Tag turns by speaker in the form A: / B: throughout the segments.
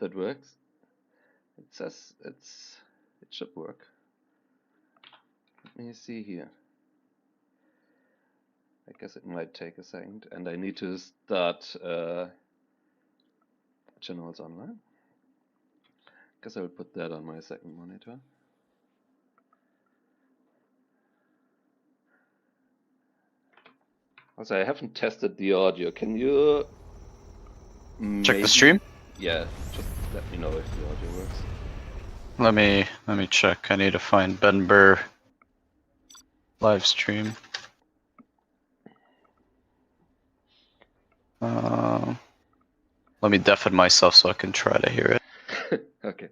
A: that works. It says it should work. Let me see here. I guess it might take a second, and I need to start channels online. Guess I will put that on my second monitor. Also, I haven't tested the audio. Can you
B: Check the stream?
A: Yeah, just let me know if the audio works.
B: Let me check. I need to find Ben Burr live stream. Let me deafen myself so I can try to hear it.
A: Okay.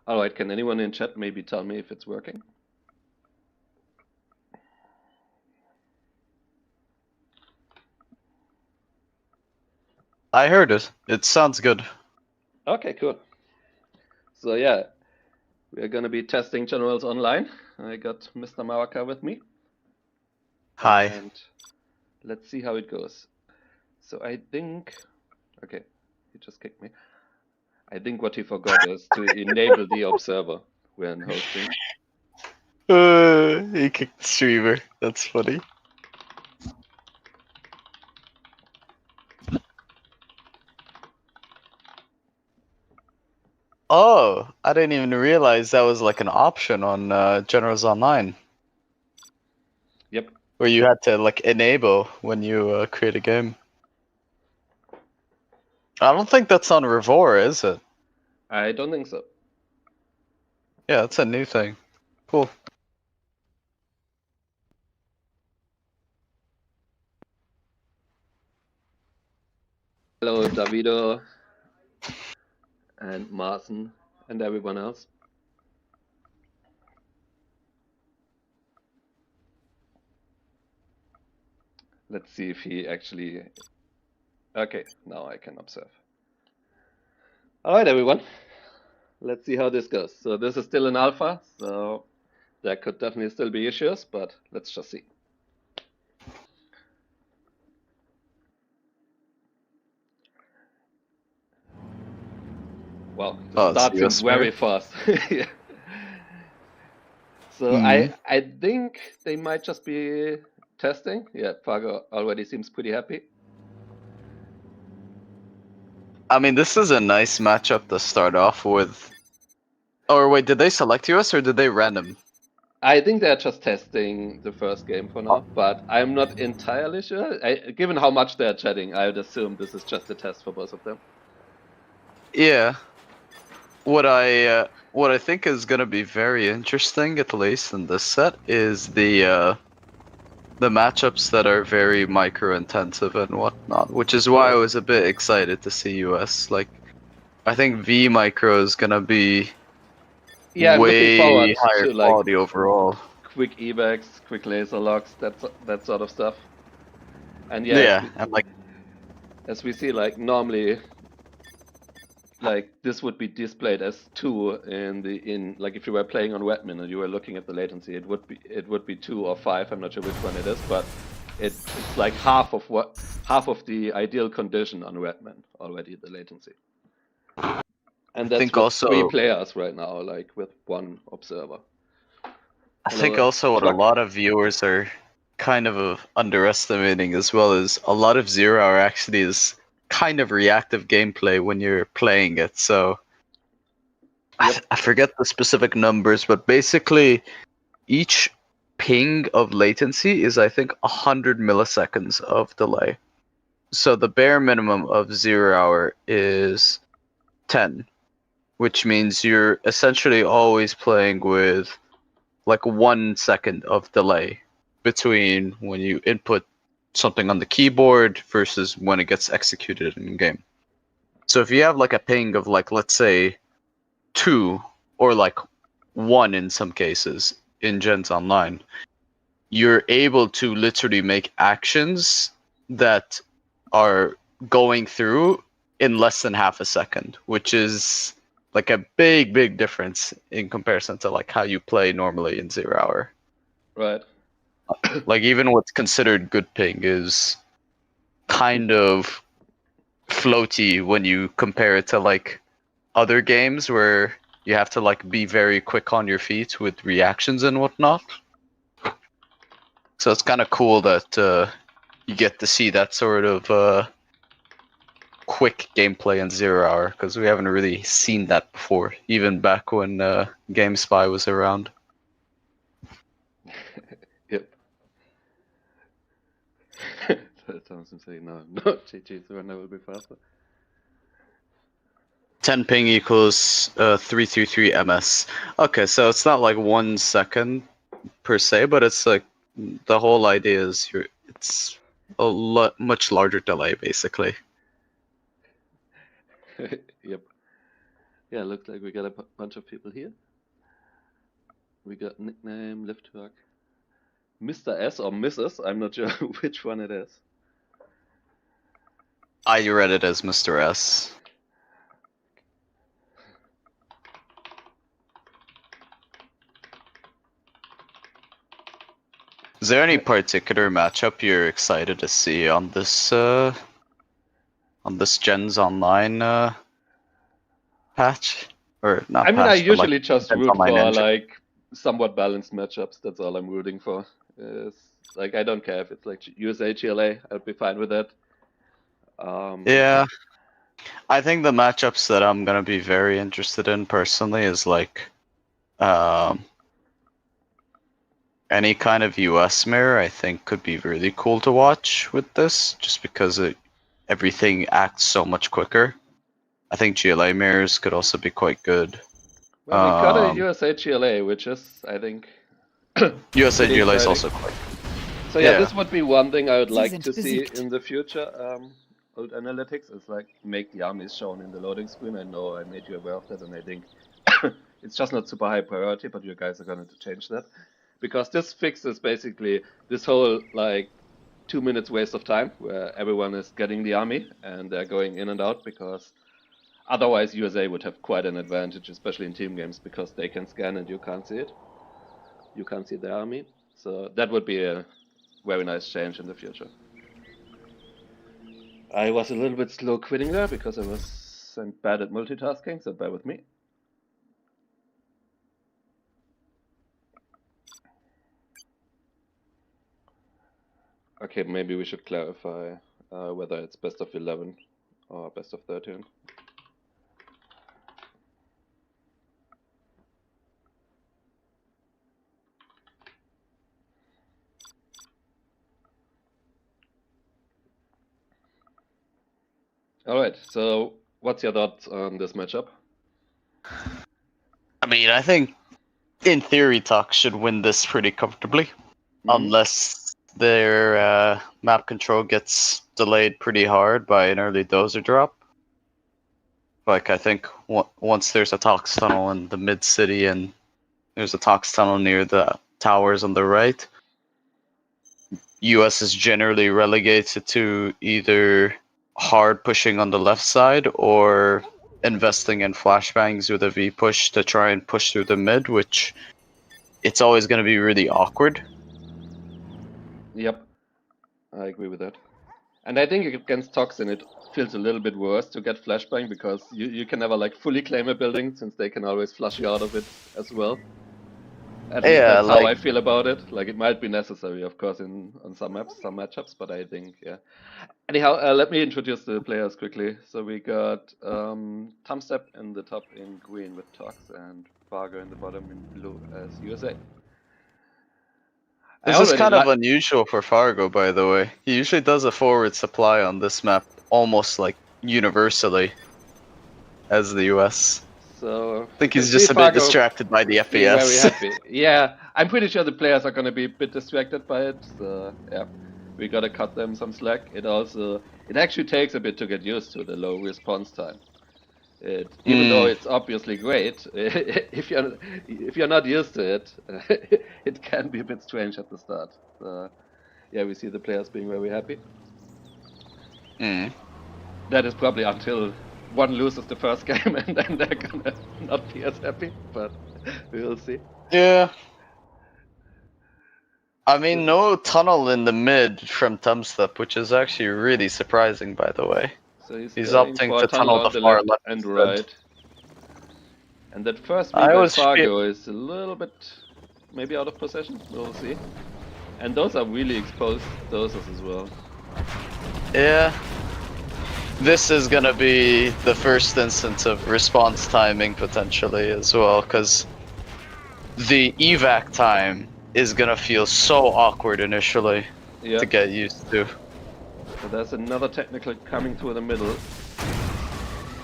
A: All right, can anyone in chat maybe tell me if it's working?
B: I heard it. It sounds good.
A: Okay, cool. So yeah, we're gonna be testing generals online. I got Mr. Mawaka with me.
B: Hi.
A: And let's see how it goes. So I think, okay, he just kicked me. I think what he forgot is to enable the observer when hosting.
B: He kicked the streamer. That's funny. Oh, I didn't even realize that was like an option on Generals Online.
A: Yep.
B: Where you had to like enable when you create a game. I don't think that's on Revora, is it?
A: I don't think so.
B: Yeah, that's a new thing. Cool.
A: Hello, Davido and Martin and everyone else. Let's see if he actually... Okay, now I can observe. All right, everyone. Let's see how this goes. So this is still an alpha, so there could definitely still be issues, but let's just see. Well, the start seems very fast. Yeah. So I think they might just be testing. Yeah, Fargo already seems pretty happy.
B: I mean, this is a nice matchup to start off with. Or wait, did they select us or did they random?
A: I think they're just testing the first game for now, but I'm not entirely sure. Given how much they're chatting, I would assume this is just a test for both of them.
B: Yeah. What I think is gonna be very interesting, at least in this set, is the matchups that are very micro intensive and whatnot, which is why I was a bit excited to see US. Like, I think V micro is gonna be way higher quality overall.
A: Quick evacs, quick laser locks, that sort of stuff. And
B: yeah, and like
A: as we see, like normally, like this would be displayed as 2 in like if you were playing on Redmin and you were looking at the latency, it would be 2 or 5. I'm not sure which one it is, but it's like half of the ideal condition on Redmin already, the latency. And that's with also 3 players right now, like with 1 observer.
B: I think also what a lot of viewers are kind of underestimating as well is a lot of 0 hour actually is kind of reactive gameplay when you're playing it. So I forget the specific numbers, but basically each ping of latency is I think 100 milliseconds of delay. So the bare minimum of 0 hour is 10, which means you're essentially always playing with like 1 second of delay between when you input something on the keyboard versus when it gets executed in game. So if you have like a ping of like, let's say 2 or like 1 in some cases in Gens Online, you're able to literally make actions that are going through in less than half a second, which is like a big difference in comparison to like how you play normally in 0 hour.
A: Right.
B: like even what's considered good ping is kind of floaty when you compare it to like other games where you have to like be very quick on your feet with reactions and whatnot. So it's kind of cool that you get to see that sort of quick gameplay in 0 Hour, because we haven't really seen that before, even back when GameSpy was around.
A: Yep. Someone's saying no, GG, so I will be faster.
B: 10 ping equals 333 ms. Okay, so it's not like 1 second per se, but it's like the whole idea is it's a much larger delay, basically.
A: Yep. Yeah, looks like we got a bunch of people here. We got nickname, left hook, Mr. S or Mrs. I'm not sure which one it is.
B: I read it as Mr. S. Is there any particular matchup you're excited to see on this Gens Online patch? Or not
A: I mean,
B: patch,
A: I
B: but,
A: usually
B: like,
A: just
B: Gens
A: root
B: Online
A: for
B: engine.
A: like somewhat balanced matchups. That's all I'm rooting for. Like I don't care if it's like USA GLA. I'd be fine with that.
B: Yeah, I think the matchups that I'm gonna be very interested in personally is like any kind of US mirror. I think could be really cool to watch with this, just because everything acts so much quicker. I think GLA mirrors could also be quite good.
A: Well, we got a USA GLA, which is, I think,
B: USA
A: pretty
B: GLA is
A: exciting.
B: also quite.
A: So yeah, this would be one thing I would like to see
C: besiegt.
A: in the future. Old analytics is like make the armies shown in the loading screen. I know I made you aware of that, and I think it's just not super high priority, but you guys are going to change that because this fixes basically this whole like 2 minutes waste of time where everyone is getting the army and they're going in and out, because otherwise USA would have quite an advantage, especially in team games, because they can scan and you can't see it. You can't see the army. So that would be a very nice change in the future. I was a little bit slow quitting there because I'm bad at multitasking, so bear with me. Okay, maybe we should clarify whether it's best of 11 or best of 13. All right, so what's your thoughts on this matchup?
B: I mean, I think in theory, Tux should win this pretty comfortably, unless their map control gets delayed pretty hard by an early dozer drop. Like, I think once there's a Tox tunnel in the mid city and there's a Tox tunnel near the towers on the right, US is generally relegated to either hard pushing on the left side or investing in flashbangs with a V push to try and push through the mid, which it's always going to be really awkward.
A: Yep, I agree with that. And I think against Toxin it feels a little bit worse to get flashbang because you can never like fully claim a building since they can always flush you out of it as well. At least
B: Yeah,
A: that's
B: like,
A: how I feel about it. Like it might be necessary, of course, on some maps, some matchups, but I think yeah. Anyhow, let me introduce the players quickly. So we got Tumstep in the top in green with Tox and Fargo in the bottom in blue as USA.
B: This is kind of unusual for Fargo, by the way. He usually does a forward supply on this map almost like universally as the US.
A: So
B: I think he's just a bit distracted by the FPS.
A: Very happy. Yeah, I'm pretty sure the players are going to be a bit distracted by it. So yeah, we got to cut them some slack. It actually takes a bit to get used to the low response time. Even though it's obviously great, if you're not used to it, it can be a bit strange at the start. So, yeah, we see the players being very happy. That is probably until one loses the first game, and then they're gonna not be as happy. But we will see.
B: Yeah. I mean, no tunnel in the mid from Tumstep, which is actually really surprising, by the way.
A: So he's going
B: opting
A: for a
B: to
A: tunnel
B: tunnel the
A: on the
B: far
A: left
B: left
A: and
B: instead.
A: right. And that first V
B: I
A: by
B: was
A: Fargo is a little bit maybe out of position. We'll see. And those are really exposed doses as well.
B: Yeah. This is gonna be the first instance of response timing potentially as well, because the evac time is gonna feel so awkward initially to get used to.
A: So there's another technical coming through the middle.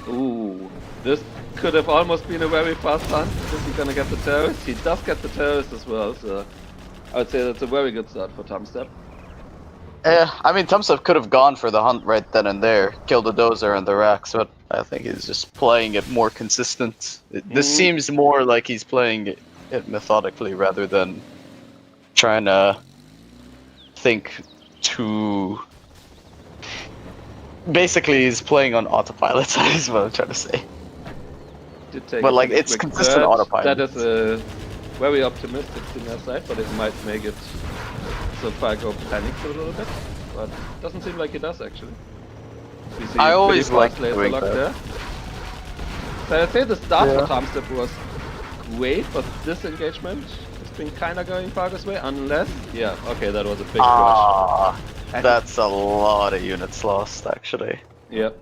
A: Ooh, this could have almost been a very fast hunt. Is he gonna get the terrorist? He does get the terrorist as well, so I would say that's a very good start for Tumstep.
B: Yeah, I mean, Tumstep could have gone for the hunt right then and there, killed the dozer and the racks, but I think he's just playing it more consistent. This seems more like he's playing it methodically rather than trying to think too. Basically, he's playing on autopilot. Is what I'm trying to say. But like, it's consistent autopilot.
A: That is a very optimistic thing aside, but it might make it so Fargo panics a little bit. But it doesn't seem like he does actually. We see
B: I always like
A: laser lock there. So I'd say the start for Tumstep was great, but this engagement has been kind of going Fargo's way, unless... Yeah, okay, that was a big crush.
B: That's a lot of units lost, actually.
A: Yep.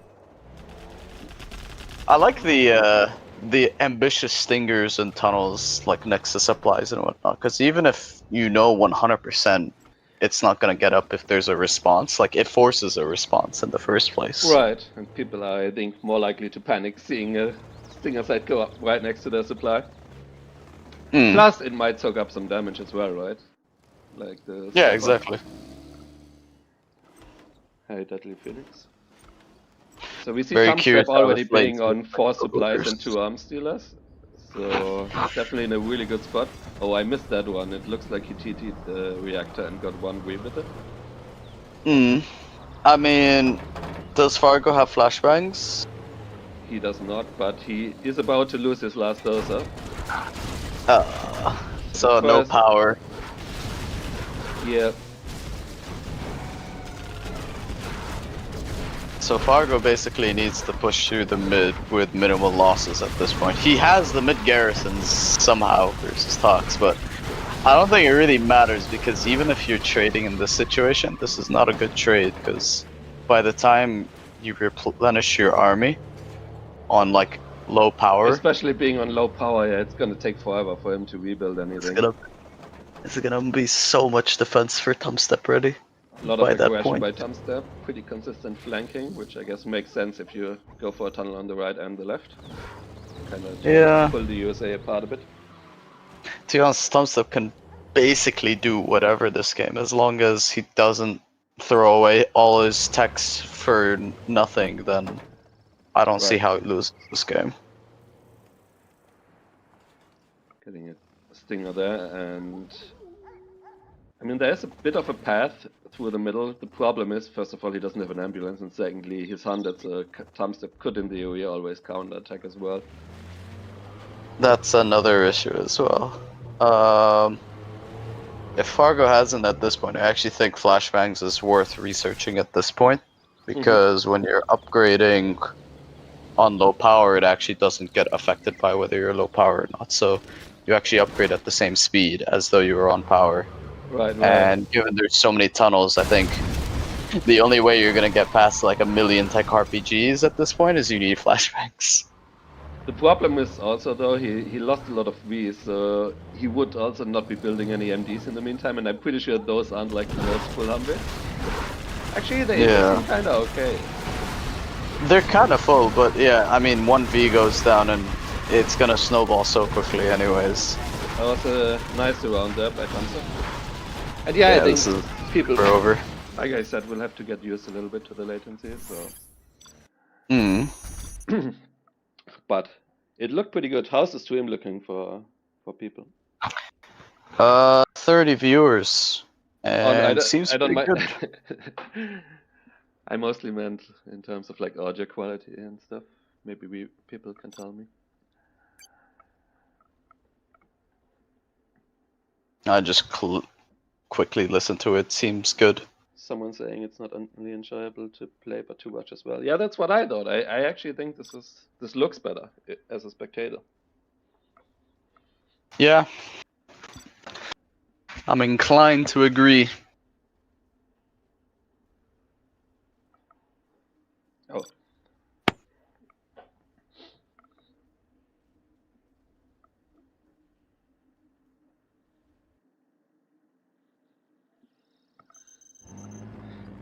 B: I like the ambitious stingers and tunnels, like next to supplies and whatnot, because even if you know 100% it's not going to get up if there's a response, like it forces a response in the first place.
A: Right, and people are, I think, more likely to panic seeing a stinger site go up right next to their supply. Plus, it might soak up some damage as well, right? Like the...
B: Yeah, exactly.
A: Hey, Deadly Phoenix. So we see Tumstep already being on 4 supplies and 2 arms dealers. So he's definitely in a really good spot. Oh, I missed that one. It looks like he TT'd the reactor and got 1 V with it.
B: I mean, does Fargo have flashbangs?
A: He does not, but he is about to lose his last doser.
B: So no power.
A: Yeah.
B: So Fargo basically needs to push through the mid with minimal losses at this point. He has the mid garrisons somehow versus Tox, but I don't think it really matters because even if you're trading in this situation, this is not a good trade because by the time you replenish your army on like low power,
A: especially being on low power, yeah, it's gonna take forever for him to rebuild anything.
B: It's gonna be so much defense for Tumstep ready.
A: A lot of aggression by Tumstep, pretty consistent flanking, which I guess makes sense if you go for a tunnel on the right and the left. Kind of pull the USA apart a bit.
B: To be honest, Tumstep can basically do whatever this game, as long as he doesn't throw away all his techs for nothing, then I don't see how he loses this game.
A: Getting a stinger there, and I mean, there's a bit of a path through the middle. The problem is, first of all, he doesn't have an ambulance, and secondly, his hundreds, Tumstep could in theory always counter-attack as well.
B: That's another issue as well. If Fargo hasn't at this point, I actually think flashbangs is worth researching at this point, because when you're upgrading on low power, it actually doesn't get affected by whether you're low power or not. So you actually upgrade at the same speed as though you were on power.
A: Right.
B: And given there's so many tunnels, I think the only way you're gonna get past like 1,000,000 tech RPGs at this point is you need flashbangs.
A: The problem is also though he lost a lot of Vs, so he would also not be building any MDs in the meantime, and I'm pretty sure those aren't like the most full hundreds. Actually, they seem kind of okay.
B: They're kind of full, but yeah, I mean, 1 V goes down and it's gonna snowball so quickly anyways.
A: That was a nice round there by Tumstep. And yeah, I think people, like I said, will have to get used a little bit to the latency, so... But it looked pretty good. How's the stream looking for people?
B: 30 viewers. And seems pretty good.
A: I mostly meant in terms of like audio quality and stuff. Maybe people can tell me.
B: I just quickly listen to it. Seems good.
A: Someone saying it's not really enjoyable to play, but to watch as well. Yeah, that's what I thought. I actually think this looks better as a spectator.
B: Yeah, I'm inclined to agree.
A: Oh.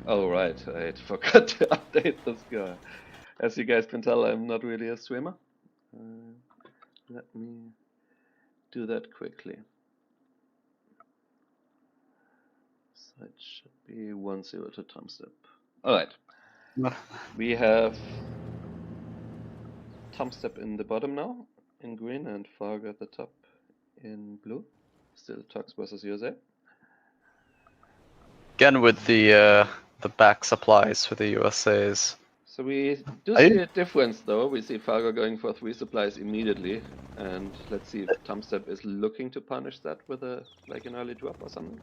A: Oh, right. I forgot to update this guy. As you guys can tell, I'm not really a streamer. Let me do that quickly. So it should be 1-0 to Tumstep. Alright. We have Tumstep in the bottom now, in green, and Fargo at the top in blue. Still Tux versus USA.
B: Again with the back supplies for the USAs.
A: So we do see a difference though. We see Fargo going for 3 supplies immediately, and let's see if Tumstep is looking to punish that with an early drop or something.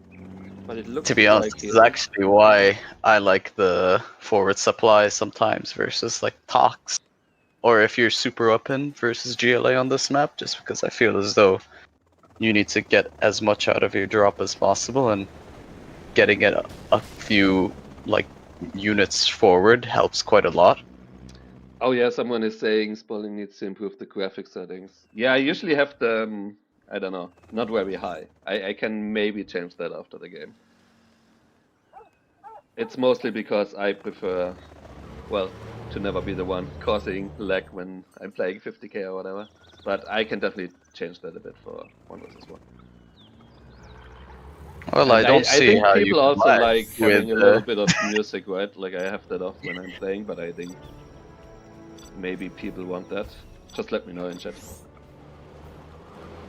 A: But it looks
B: to be honest, this is actually why I like the forward supply sometimes versus like Tox, or if you're super open versus GLA on this map, just because I feel as though you need to get as much out of your drop as possible, and getting it a few like units forward helps quite a lot.
A: Oh yeah, someone is saying Spalding needs to improve the graphic settings. Yeah, I usually have them, I don't know, not very high. I can maybe change that after the game. It's mostly because I prefer, well, to never be the one causing lag when I'm playing 50k or whatever. But I can definitely change that a bit for 1 versus 1.
B: Well, I don't see
A: think
B: how
A: people
B: you
A: also like having a little bit of music, right? Like I have that off when I'm playing, but I think maybe people want that. Just let me know in chat.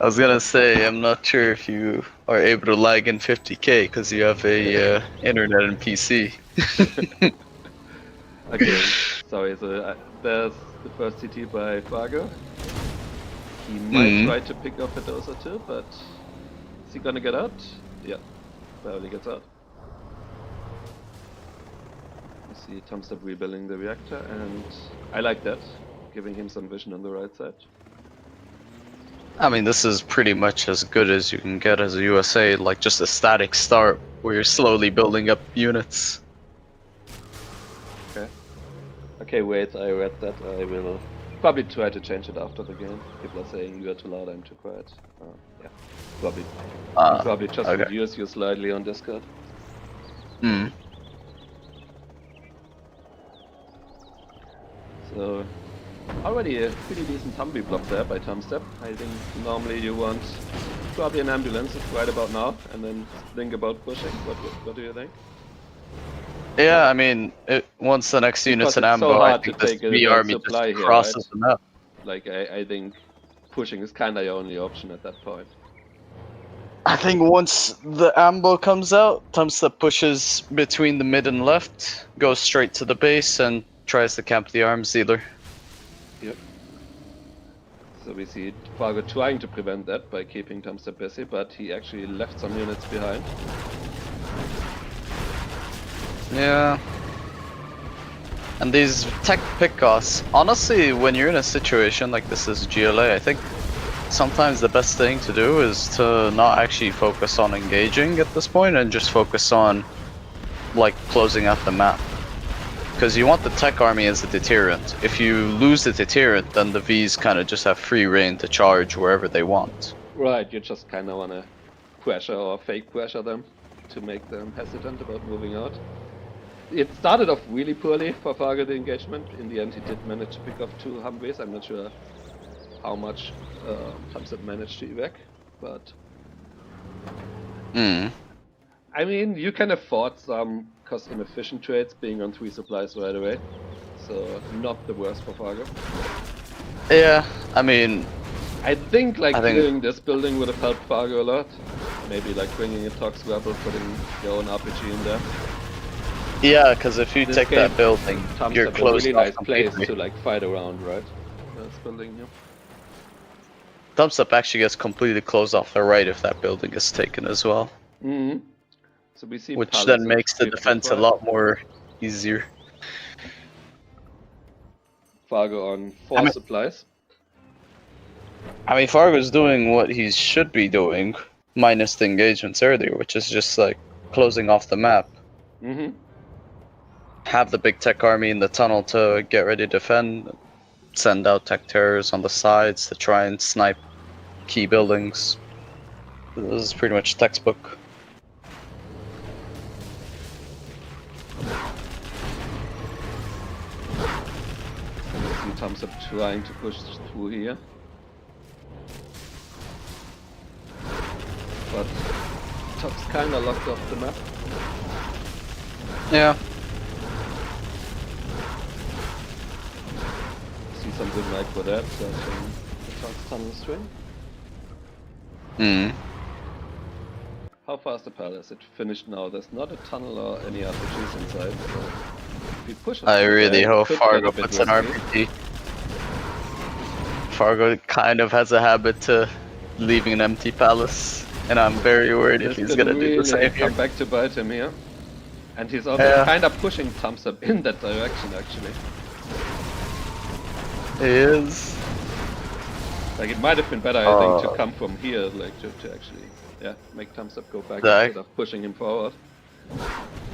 B: I was gonna say, I'm not sure if you are able to lag in 50k because you have a internet and PC.
A: Okay, sorry. So there's the first CT by Fargo. He might try to pick off a dose or two, but is he gonna get out? Yeah, barely gets out. You see Tumstep rebuilding the reactor, and I like that, giving him some vision on the right side.
B: I mean, this is pretty much as good as you can get as a USA, like just a static start where you're slowly building up units.
A: Okay. Okay, wait, I read that. I will probably try to change it after the game. People are saying you are too loud, I'm too quiet. Yeah, probably just reduce you slightly on Discord. So, already a pretty decent Tumby block there by Tumstep. I think normally you want probably an ambulance right about now, and then think about pushing. What do you think?
B: Yeah, I mean, once the next unit's an ammo,
A: so
B: I think the B army just crosses the map.
A: Like, I think pushing is kinda your only option at that point.
B: I think once the ambo comes out, Tumstep pushes between the mid and left, goes straight to the base, and tries to camp the arms dealer.
A: Yep. So we see Fargo trying to prevent that by keeping Tumstep busy, but he actually left some units behind.
B: Yeah. And these tech pickoffs, honestly, when you're in a situation like this as GLA, I think sometimes the best thing to do is to not actually focus on engaging at this point and just focus on like closing out the map. Because you want the tech army as a deterrent. If you lose the deterrent, then the Vs kind of just have free reign to charge wherever they want.
A: Right, you just kind of want to pressure or fake pressure them to make them hesitant about moving out. It started off really poorly for Fargo, the engagement. In the end, he did manage to pick off 2 Humvees. I'm not sure how much Tumstep managed to evac, but... I mean, you can afford some cost-inefficient trades being on 3 supplies right away, so not the worst for Fargo.
B: Yeah, I mean...
A: I think clearing this building would have helped Fargo a lot. Maybe like bringing a Tox Rebel, putting your own RPG in there.
B: Yeah, because if you take that building, you're close
A: to a really nice place to like fight around, right? This building here.
B: Tumstep actually gets completely closed off the right if that building is taken as well.
A: So we see
B: which
A: palace
B: then
A: at
B: makes the defense a
A: 55.
B: lot more easier.
A: Fargo on 4 supplies.
B: I mean, Fargo's doing what he should be doing, minus the engagements earlier, which is just like closing off the map.
A: Mm-hmm.
B: Have the big tech army in the tunnel to get ready to defend, send out tech terrors on the sides to try and snipe key buildings. This is pretty much textbook.
A: See Tumstep trying to push through here. But top's kinda locked off the map.
B: Yeah.
A: See some good light for that, so the top's tunnel string.
B: Hmm.
A: How far is the palace? It finished now. There's not a tunnel or any RPGs inside, so if we push it
B: I really
A: there,
B: hope
A: could get
B: Fargo
A: a bit
B: puts an
A: risky.
B: RPG. Fargo kind of has a habit to leaving an empty palace, and I'm very worried if he's gonna do the same here.
A: Come back to bite him here. And he's also kind of pushing Tumstep in that direction, actually.
B: He is.
A: Like, it might have been better, I think, to come from here, like, to actually, make Tumstep go back instead of pushing him forward.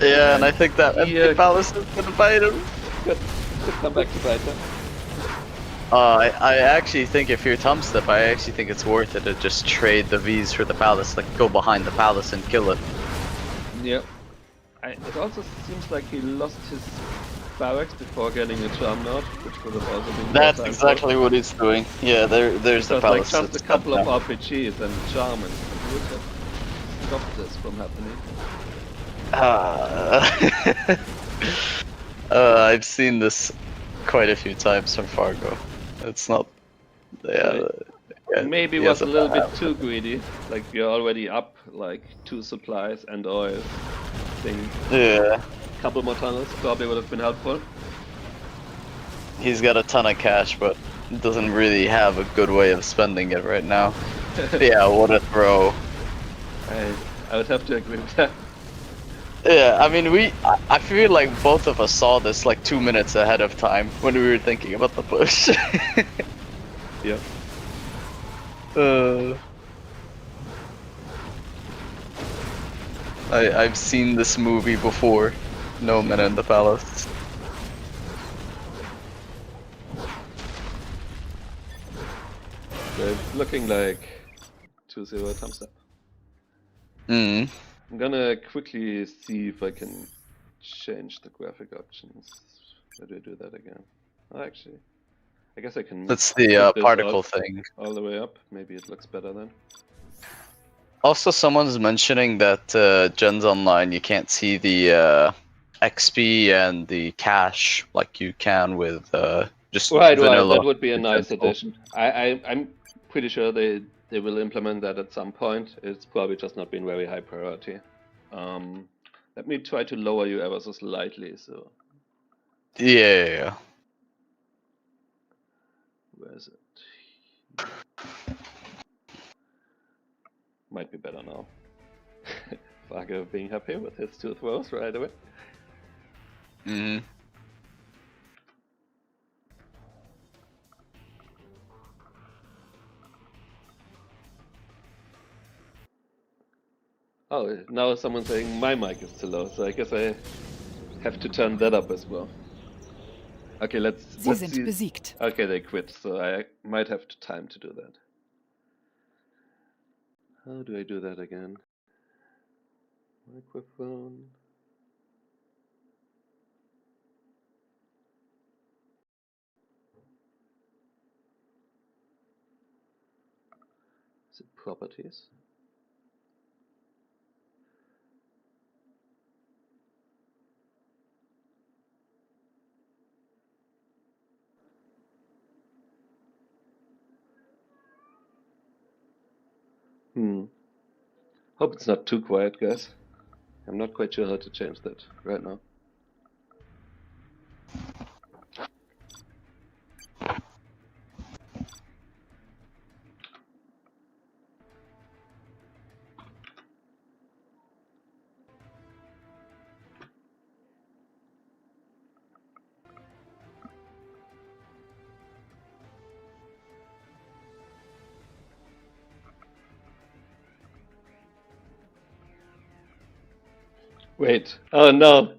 B: Yeah, and I think that empty palace is gonna bite him.
A: Could come back to bite him.
B: I actually think if you're Tumstep, I actually think it's worth it to just trade the Vs for the palace, like go behind the palace and kill it.
A: Yeah. It also seems like he lost his barracks before getting a charm node, which would have also been.
B: That's exactly what he's doing. Yeah, there's the palace.
A: Like just a couple of RPGs and charm and would have stopped this from happening.
B: I've seen this quite a few times from Fargo. It's not. Yeah.
A: Maybe was a little bit too greedy. Like you're already up like 2 supplies and oil.
B: Yeah.
A: Couple more tunnels probably would have been helpful.
B: He's got a ton of cash, but doesn't really have a good way of spending it right now. Yeah, what a throw.
A: I would have to agree with that.
B: Yeah, I mean, I feel like both of us saw this like 2 minutes ahead of time when we were thinking about the push.
A: Yeah.
B: I've seen this movie before. No Men in the Palace.
A: So looking like 2-0 Tumstep.
B: Mm.
A: I'm gonna quickly see if I can change the graphic options. How do I do that again? Oh, actually, I guess I can.
B: That's the particle thing.
A: All the way up. Maybe it looks better then.
B: Also, someone's mentioning that Gens Online, you can't see the XP and the cash like you can with just vanilla.
A: Right. That would be a nice addition. I'm pretty sure they will implement that at some point. It's probably just not been very high priority. Let me try to lower you ever so slightly. So.
B: Yeah.
A: Where is it? Might be better now. Fargo being happy with his 2 throws right away.
B: Mm-hmm.
A: Oh, now someone's saying my mic is too low, so I guess I have to turn that up as well. Okay, let's see.
C: Besiegt.
A: Okay, they quit, so I might have time to do that. How do I do that again? Microphone. Is it properties? Hope it's not too quiet, guys. I'm not quite sure how to change that right now. Wait. Oh no.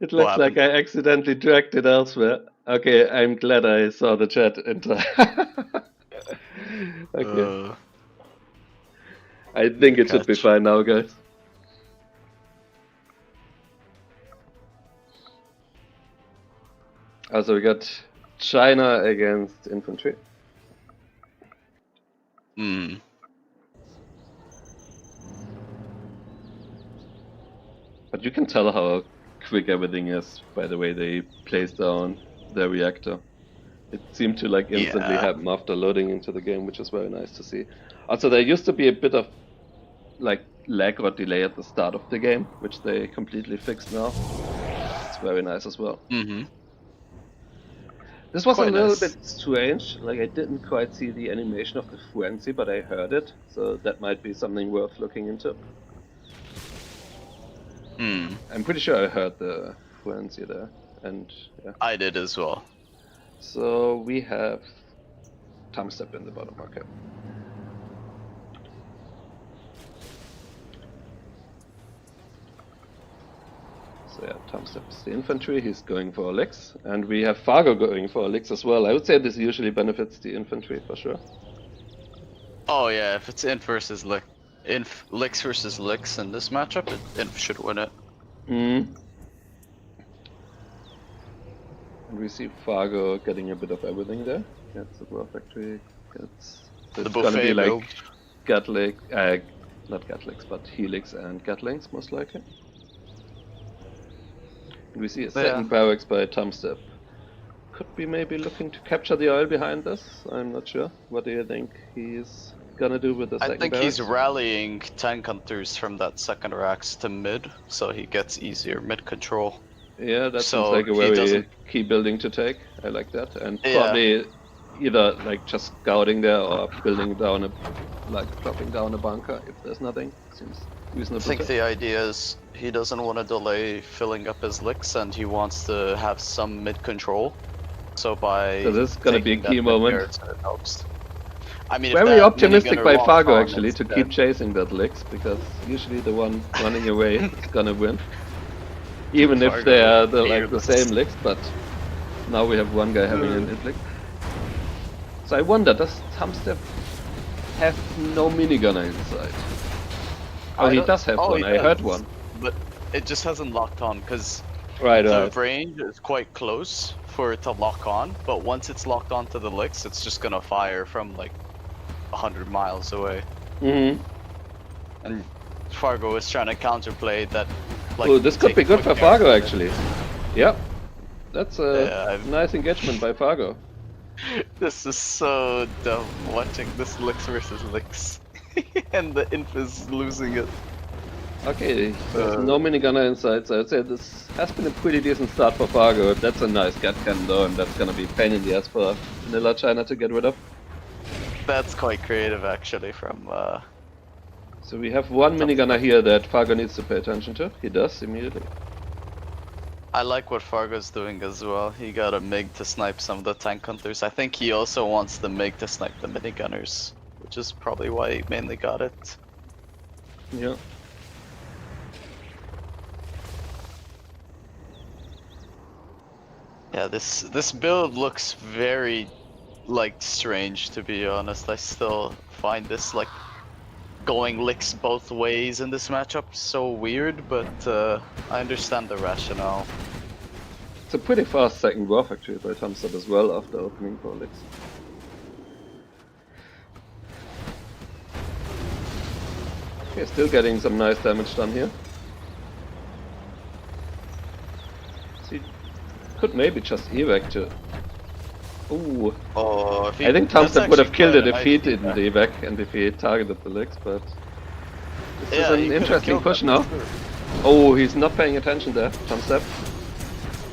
A: It
B: What
A: looks like
B: happened?
A: I accidentally dragged it elsewhere. Okay, I'm glad I saw the chat in time. Okay. I think
B: Good
A: it should be
B: catch.
A: fine now, guys. Also, we got China against infantry.
B: Hmm.
A: But you can tell how quick everything is by the way they place down their reactor. It seemed to like instantly
B: Yeah.
A: happen after loading into the game, which is very nice to see. Also, there used to be a bit of like lag or delay at the start of the game, which they completely fixed now. It's very nice as well.
B: Mm-hmm.
A: This was a
B: Quite
A: little
B: nice.
A: bit strange. Like I didn't quite see the animation of the frenzy, but I heard it, so that might be something worth looking into.
B: Hmm.
A: I'm pretty sure I heard the frenzy there, and yeah.
B: I did as well.
A: So we have Tumstep in the bottom market. So yeah, Tumstep's the infantry, he's going for Licks, and we have Fargo going for Licks as well. I would say this usually benefits the infantry for sure.
B: Oh yeah, if it's Inf versus Licks versus Licks in this matchup, Inf should win it.
A: And we see Fargo getting a bit of everything there. Gets the War Factory, gets... So
B: The
A: it's gonna be
B: buffet build.
A: like Gatling, not Gatlings, but Helix and Gatlings most likely. And we see a second barracks by Tumstep. Could be maybe looking to capture the oil behind this. I'm not sure. What do you think he's gonna do with the second
B: I think
A: barracks?
B: he's rallying tank hunters from that second racks to mid, so he gets easier mid control.
A: Yeah, that
B: So
A: seems like a
B: he
A: very
B: doesn't-
A: key building to take. I like that. And
B: Yeah.
A: probably either like just scouting there or building down a, like dropping down a bunker if there's nothing. Seems
B: I
A: reasonable.
B: think the idea is he doesn't want to delay filling up his licks, and he wants to have some mid control. So by
A: So this is gonna be a
B: taking
A: key
B: that mid
A: moment.
B: garrison, it helps. I mean, if
A: Very
B: that
A: optimistic
B: minigunner
A: by
B: locks
A: Fargo
B: on,
A: actually
B: it's
A: to
B: dead.
A: keep chasing that Licks, because usually the one running away is gonna win. Even if they are like the same Licks, but now we have one guy having an inflict. So I wonder, does Tumstep have no minigunner inside? Oh, he does have one, I heard one.
B: But it just hasn't locked on, because
A: Right.
B: the range is quite close for it to lock on, but once it's locked onto the licks, it's just gonna fire from like 100 miles away. And Fargo is trying to counterplay that. Like,
A: oh, this could be good for Fargo actually. Yep. That's a nice engagement by Fargo.
B: This is so dumb, watching this licks versus licks. And the Inf is losing it.
A: Okay, there's no minigunner inside, so I'd say this has been a pretty decent start for Fargo. That's a nice gat cannon though, and that's gonna be a pain in the ass for vanilla China to get rid of.
B: That's quite creative actually from
A: So we have one minigunner here that Fargo needs to pay attention to. He does immediately.
B: I like what Fargo's doing as well. He got a MiG to snipe some of the tank hunters. I think he also wants the MiG to snipe the minigunners, which is probably why he mainly got it.
A: Yeah.
B: Yeah, this build looks very like strange, to be honest. I still find this like going licks both ways in this matchup so weird, but I understand the rationale.
A: It's a pretty fast second War Factory by Tumstep as well after opening 4 licks. Okay, still getting some nice damage done here. See, could maybe just evac to... Ooh.
B: Oh,
A: I think Tumstep would have killed it if he didn't evac and if he targeted the licks, but... This is an interesting push now. Oh, he's not paying attention there, Tumstep.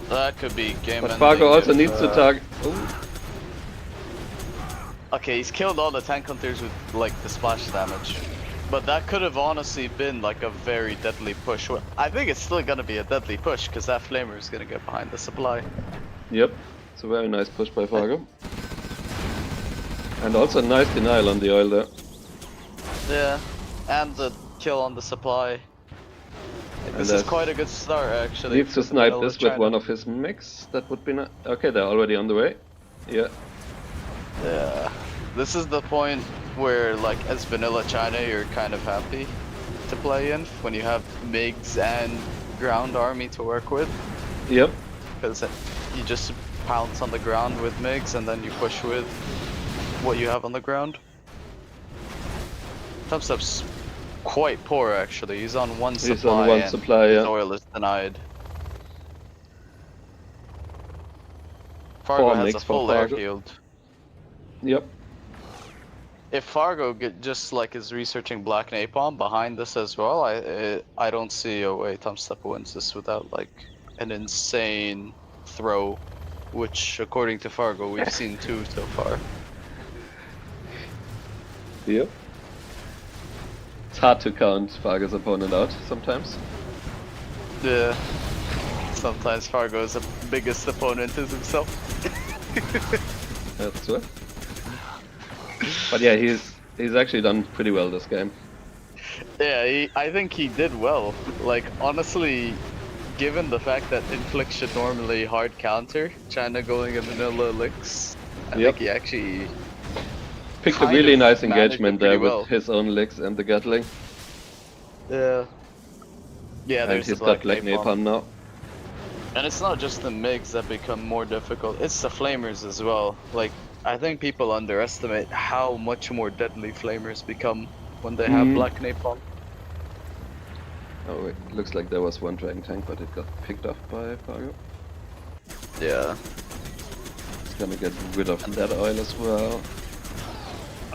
B: That could be game ending.
A: But Fargo also needs to target... Ooh.
B: Okay, he's killed all the tank hunters with like the splash damage. But that could have honestly been like a very deadly push. I think it's still gonna be a deadly push because that flamer is gonna get behind the supply.
A: Yep, it's a very nice push by Fargo. And also a nice denial on the oil there.
B: Yeah, and the kill on the supply.
A: I
B: This is quite a good start, actually.
A: Needs to snipe this with one of his mechs. That would be nice. Okay, they're already on the way. Yeah.
B: Yeah. This is the point where, like, as vanilla China, you're kind of happy to play in when you have MiGs and ground army to work with.
A: Yep.
B: Because you just pounce on the ground with MiGs and then you push with what you have on the ground. Tumstep's quite poor, actually. He's on one supply.
A: He's on one supply, yeah.
B: His oil is denied. Fargo has a full airfield.
A: Yep.
B: If Fargo just like is researching Black Napalm behind this as well, I don't see a way Tumstep wins this without like an insane throw, which according to Fargo we've seen 2 so far.
A: Yep. It's hard to count Fargo's opponent out sometimes.
B: Yeah. Sometimes Fargo's biggest opponent is himself.
A: That's true. But yeah, he's actually done pretty well this game.
B: Yeah, I think he did well. Like, honestly, given the fact that Inflict should normally hard counter China going in vanilla licks, I think he actually
A: picked a really nice engagement there with his own licks and the Gatling.
B: Yeah. Yeah,
A: and he's got Black Napalm now.
B: And it's not just the MiGs that become more difficult, it's the Flamers as well. Like, I think people underestimate how much more deadly Flamers become when they have Black Napalm.
A: Oh, it looks like there was one Dragon tank, but it got picked off by Fargo.
B: Yeah.
A: It's gonna get rid of that oil as well.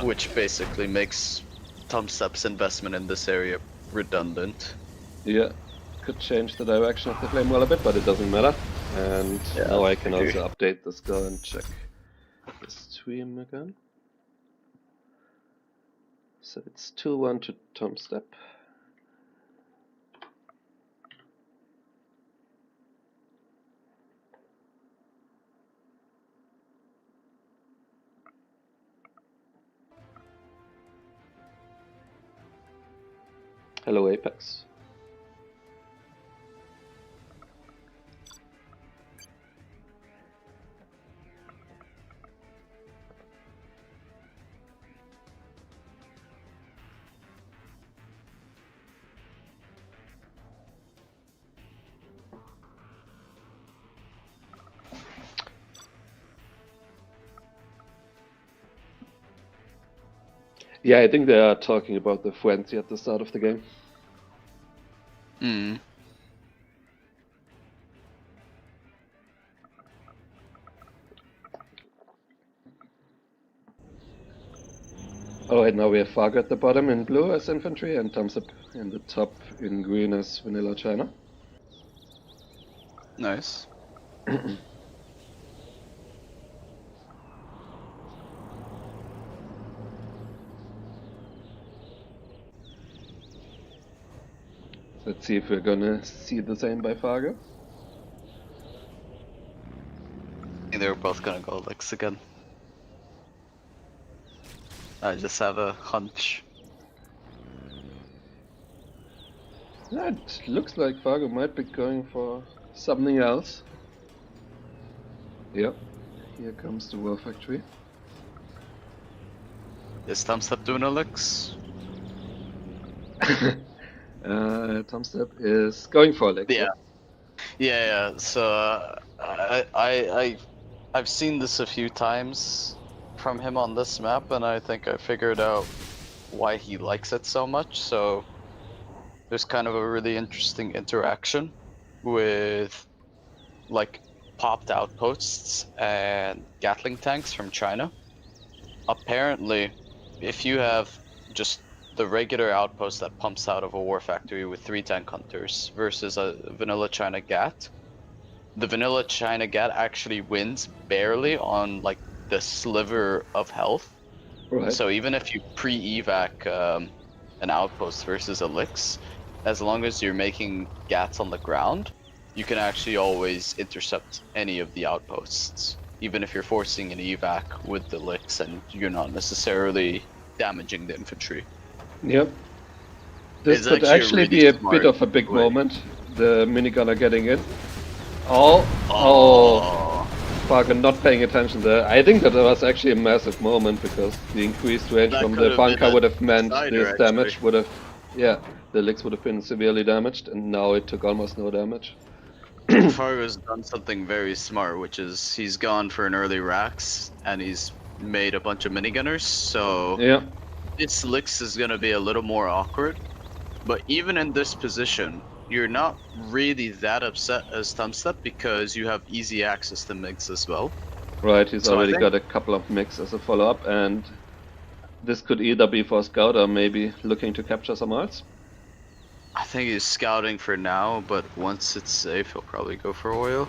B: Which basically makes Tumstep's investment in this area redundant.
A: Yeah, could change the direction of the flame well a bit, but it doesn't matter. And now I can also update the score and check the stream again. So it's 2-1 to Tumstep. Hello, Apex. Yeah, I think they are talking about the frenzy at the start of the game. Alright, now we have Fargo at the bottom in blue as infantry and Tumstep in the top in green as vanilla China.
B: Nice.
A: Let's see if we're gonna see the same by Fargo.
B: They're both gonna go licks again. I just have a hunch.
A: Yeah, it looks like Fargo might be going for something else. Yep, here comes the War Factory.
B: Is Tumstep doing a licks?
A: Tumstep is going for a lick.
B: Yeah. So I've seen this a few times from him on this map, and I think I figured out why he likes it so much. So there's kind of a really interesting interaction with like popped outposts and Gatling tanks from China. Apparently, if you have just the regular outpost that pumps out of a war factory with 3 tank hunters versus a vanilla China Gat, the vanilla China Gat actually wins barely on like the sliver of health.
A: Right.
B: So even if you pre-evac an outpost versus a Lix, as long as you're making Gats on the ground, you can actually always intercept any of the outposts, even if you're forcing an evac with the Lix and you're not necessarily damaging the infantry.
A: Yep. This could actually be a bit of a big moment. The minigunner getting in. Oh, Fargo not paying attention there. I think that was actually a massive moment because the increased range from the bunker would have meant this damage would have, yeah, the licks would have been severely damaged, and now it took almost no damage.
B: Fargo's done something very smart, which is he's gone for an early Rax and he's made a bunch of minigunners, so
A: yeah,
B: this licks is gonna be a little more awkward. But even in this position, you're not really that upset as Tumstep because you have easy access to MIGs as well.
A: Right, he's already got a couple of MIGs as a follow-up, and this could either be for Scout or maybe looking to capture some else.
B: I think he's scouting for now, but once it's safe, he'll probably go for oil.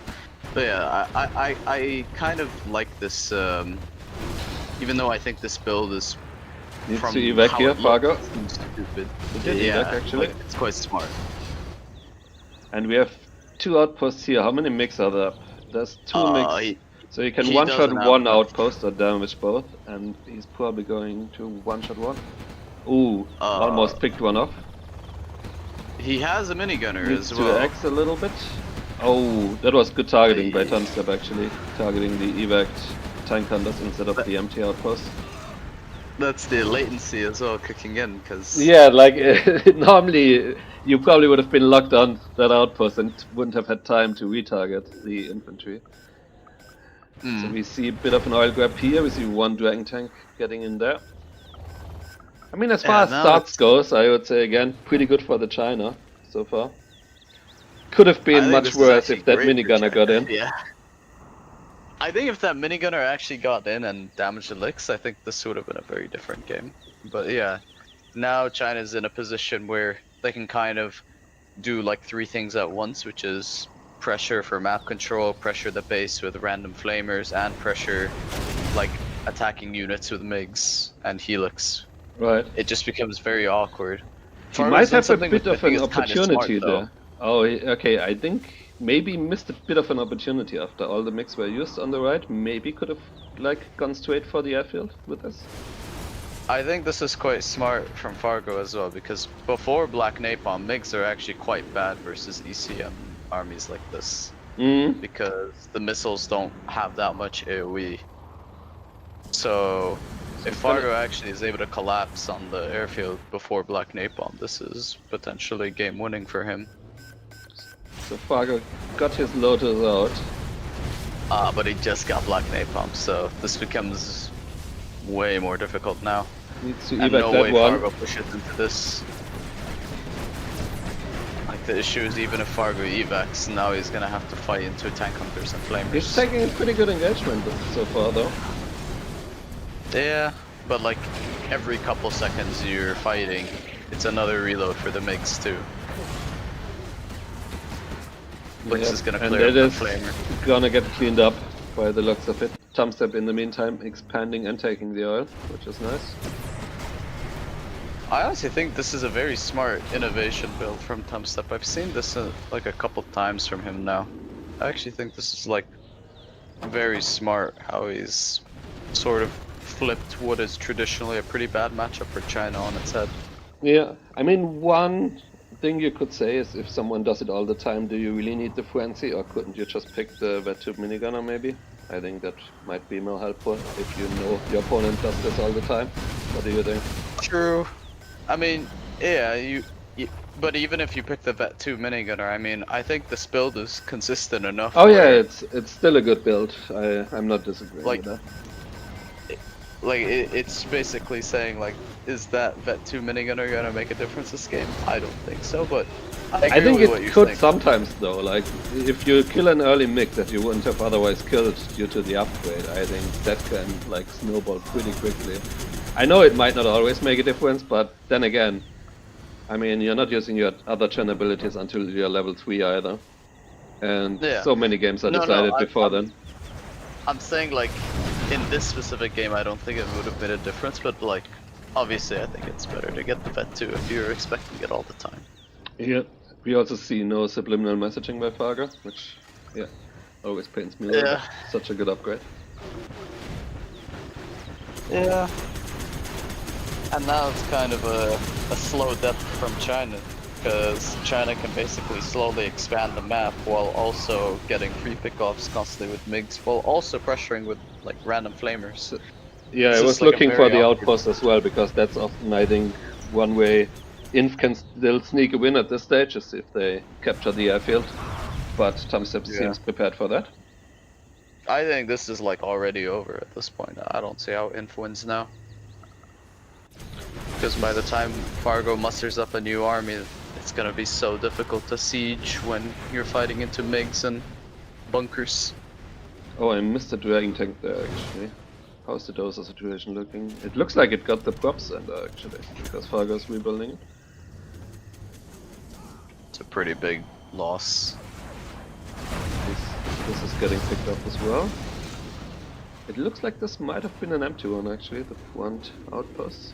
B: But yeah, I kind of like this, even though I think this build is
A: Needs to evac here, Fargo.
B: Stupid.
A: It did evac, actually.
B: Like, it's quite smart.
A: And we have 2 outposts here. How many MIGs are there? There's 2 MIGs. So you can one-shot one outpost or damage both, and he's probably going to one-shot one. Ooh, almost picked one off.
B: He has a minigunner
A: Needs
B: as well.
A: to X a little bit. Oh, that was good targeting by Tumstep actually. Targeting the evac tank hunters instead of the empty outpost.
B: That's the latency as well kicking in, because...
A: Yeah, like normally you probably would have been locked on that outpost and wouldn't have had time to retarget the infantry. So we see a bit of an oil grab here, we see one dragon tank getting in there. I mean, as far as starts goes, I would say again, pretty good for the China so far. Could have been much worse if that minigunner got in.
B: Yeah. I think if that minigunner actually got in and damaged the licks, I think this would have been a very different game. But yeah, now China's in a position where they can kind of do like 3 things at once, which is pressure for map control, pressure the base with random flamers, and pressure like attacking units with MiGs and Helix.
A: Right.
B: It just becomes very awkward.
A: He might have a bit of an opportunity there. Oh, okay, I think maybe missed a bit of an opportunity after all the MiGs were used on the right. Maybe could have like gone straight for the airfield with this.
B: I think this is quite smart from Fargo as well, because before Black Napalm, MiGs are actually quite bad versus ECM armies like this. Because the missiles don't have that much AoE. So if Fargo actually is able to collapse on the airfield before Black Napalm, this is potentially game winning for him.
A: So Fargo got his Lotus out.
B: But he just got Black Napalm, so this becomes way more difficult now.
A: Needs to
B: evac
A: no
B: that
A: way
B: one. Fargo pushes into this. Like the issue is, even if Fargo evacs, now he's gonna have to fight into tank hunters and flamers.
A: He's taking a pretty good engagement so far, though.
B: Yeah, but like every couple seconds you're fighting, it's another reload for the MiGs too. Blix is gonna clear up the flamer.
A: Gonna get cleaned up by the looks of it. Tumstep in the meantime expanding and taking the oil, which is nice.
B: I honestly think this is a very smart innovation build from Tumstep. I've seen this like a couple times from him now. I actually think this is like very smart how he's sort of flipped what is traditionally a pretty bad matchup for China on its head.
A: Yeah, I mean, one thing you could say is if someone does it all the time, do you really need the frenzy, or couldn't you just pick the Vet-2 minigunner maybe? I think that might be more helpful if you know your opponent does this all the time. What do you think?
B: True. I mean, yeah, but even if you pick the Vet-2 minigunner, I mean, I think this build is consistent enough.
A: Oh yeah, it's still a good build. I'm not disagreeing with that.
B: Like, it's basically saying, like, is that Vet-2 minigunner gonna make a difference this game? I don't think so, but I
A: think it could sometimes though. Like, if you kill an early MiG that you wouldn't have otherwise killed due to the upgrade, I think that can like snowball pretty quickly. I know it might not always make a difference, but then again, I mean, you're not using your other gen abilities until you're level 3 either. And so many games are decided before then.
B: I'm saying, like, in this specific game, I don't think it would have made a difference, but like, obviously I think it's better to get the Vet-2 if you're expecting it all the time.
A: Yeah, we also see no subliminal messaging by Fargo, which, yeah, always pains me a little bit. Such a good upgrade.
B: Yeah. And now it's kind of a slow death from China, because China can basically slowly expand the map while also getting free pickoffs constantly with MiGs, while also pressuring with like random flamers.
A: Yeah,
B: It's
A: I
B: just
A: was
B: like a
A: looking for
B: very
A: the
B: awkward
A: outpost as well, because that's often, I think, one way Inf can still sneak a win at this stage is if they capture the airfield. But Tumstep
B: Yeah.
A: seems prepared for that.
B: I think this is like already over at this point. I don't see how Inf wins now. Because by the time Fargo musters up a new army, it's gonna be so difficult to siege when you're fighting into MiGs and bunkers.
A: Oh, I missed the Dragon Tank there, actually. How's the Dozer situation looking? It looks like it got the prop center, actually, because Fargo's rebuilding it.
B: It's a pretty big loss.
A: This is getting picked up as well. It looks like this might have been an empty one, actually, the front outpost.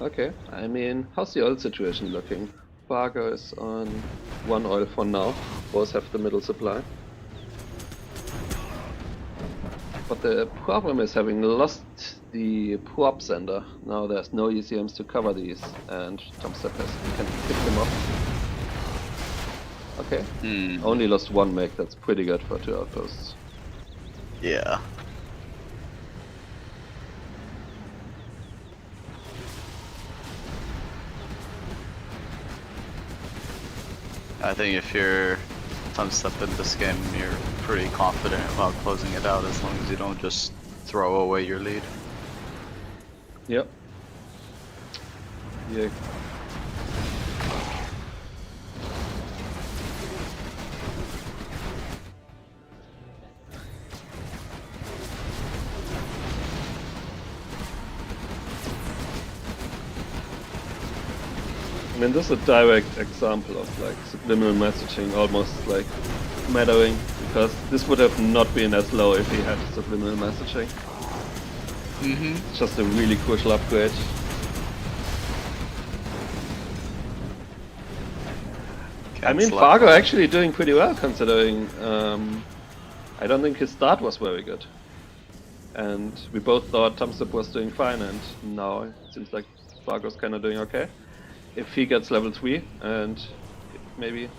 A: Okay, I mean, how's the oil situation looking? Fargo is on 1 oil for now. Both have the middle supply. But the problem is, having lost the prop center, now there's no ECMs to cover these, and Tumstep can pick them up. Okay, only lost 1 meg, that's pretty good for 2 outposts.
B: Yeah. I think if you're Tumstep in this game, you're pretty confident about closing it out as long as you don't just throw away your lead.
A: Yep. Yeah. I mean, this is a direct example of like subliminal messaging almost like mattering, because this would have not been as low if he had subliminal messaging. It's just a really crucial upgrade. I mean, Fargo actually doing pretty well considering I don't think his start was very good. And we both thought Tumstep was doing fine, and now it seems like Fargo's kind of doing okay. If he gets level 3 and maybe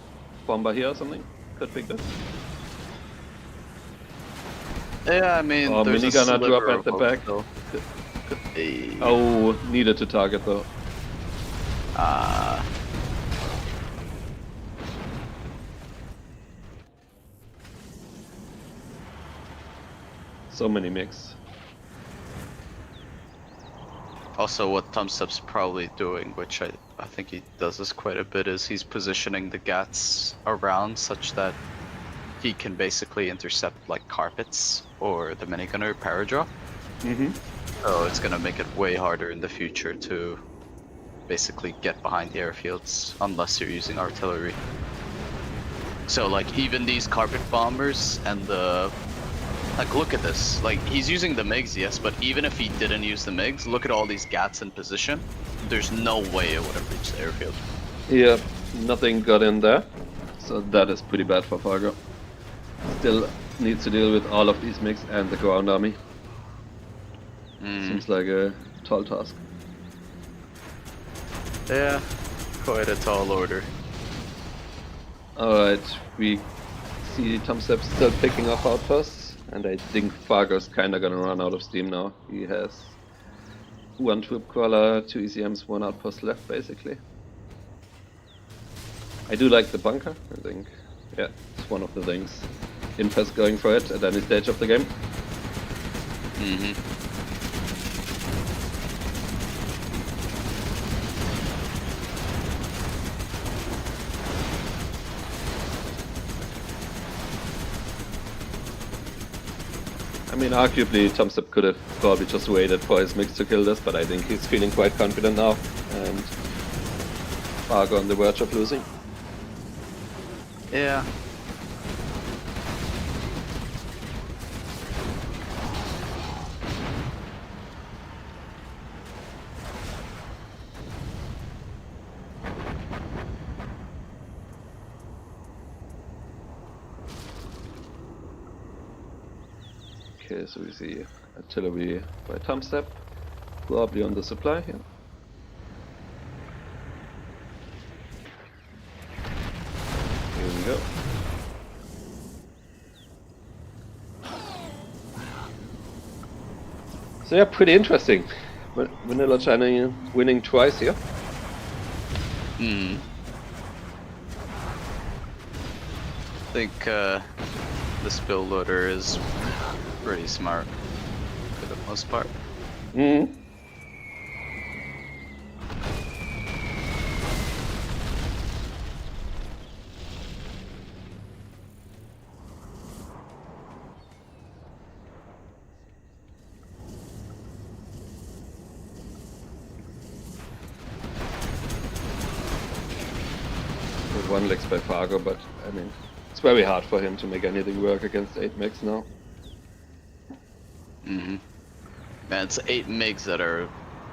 A: Bomber here or something, could be good.
B: Yeah, I mean,
A: or
B: there's
A: minigunner
B: a
A: drop at the back. Oh, needed to target though. So many mix.
B: Also, what Tumstep's probably doing, which I think he does this quite a bit, is he's positioning the GATs around such that he can basically intercept like carpets or the minigunner power drop. So it's gonna make it way harder in the future to basically get behind the airfields unless you're using artillery. So like even these carpet bombers and the look at this. Like, he's using the MiGs, yes, but even if he didn't use the MiGs, look at all these GATs in position. There's no way it would have reached the airfield.
A: Yeah, nothing got in there. So that is pretty bad for Fargo. Still needs to deal with all of these MiGs and the ground army. Seems like a tall task.
B: Yeah, quite a tall order.
A: Alright, we see Tumstep still picking off outposts. And I think Fargo's kinda gonna run out of steam now. He has 1 troop crawler, 2 ECMs, 1 outpost left basically. I do like the bunker. I think, yeah, it's one of the things. Infest going for it at any stage of the game. I mean, arguably Tumstep could have probably just waited for his mix to kill this, but I think he's feeling quite confident now, and Fargo on the verge of losing.
B: Yeah.
A: Okay, so we see artillery by Tumstep, probably on the supply here. Here we go. So yeah, pretty interesting. Vanilla China winning twice here.
B: I think this build order is pretty smart for the most part.
A: One licks by Fargo, but I mean, it's very hard for him to make anything work against 8 mechs now.
B: Man, it's 8 MiGs that are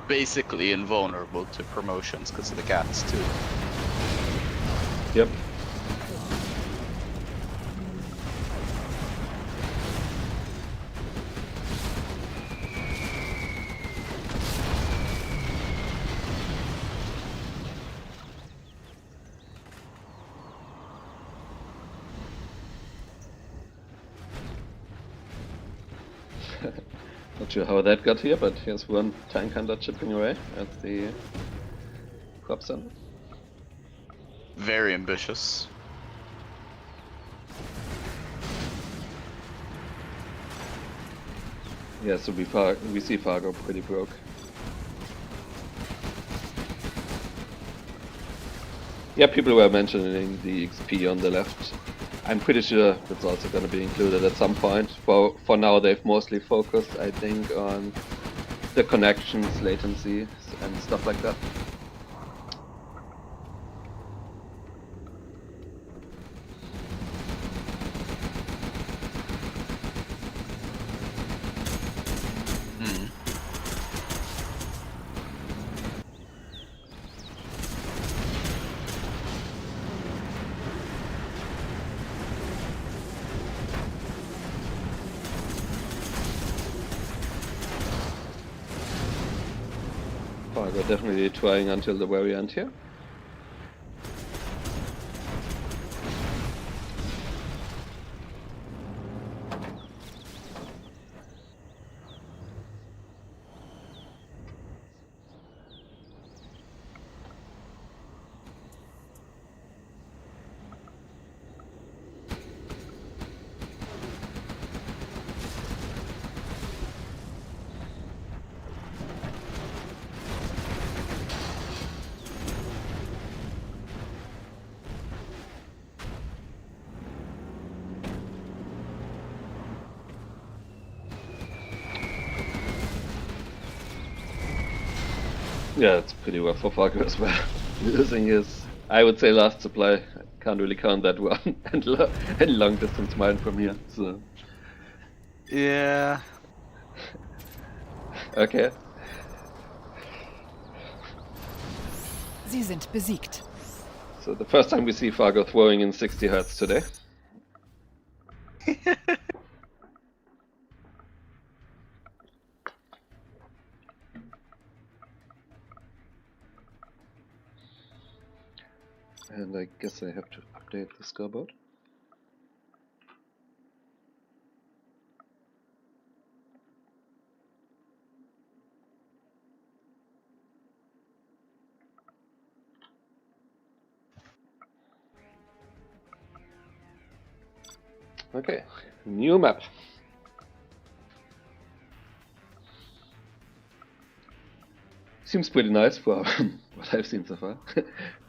B: basically invulnerable to promotions because of the cats too.
A: Yep. Not sure how that got here, but here's one tank hunter chipping away at the crop center.
B: Very ambitious.
A: Yeah, so we see Fargo pretty broke. Yeah, people were mentioning the XP on the left. I'm pretty sure that's also going to be included at some point. For now, they've mostly focused, I think, on the connections, latency, and stuff like that. Fargo definitely trying until the very end here. Yeah, it's pretty rough for Fargo as well. Losing his, I would say, last supply. I can't really count that one, and long distance mine from here. So
B: yeah.
A: Okay.
C: Sie sind besiegt.
A: So the first time we see Fargo throwing in 60 Hertz today. And I guess I have to update the scoreboard. Okay, new map. Seems pretty nice for what I've seen so far.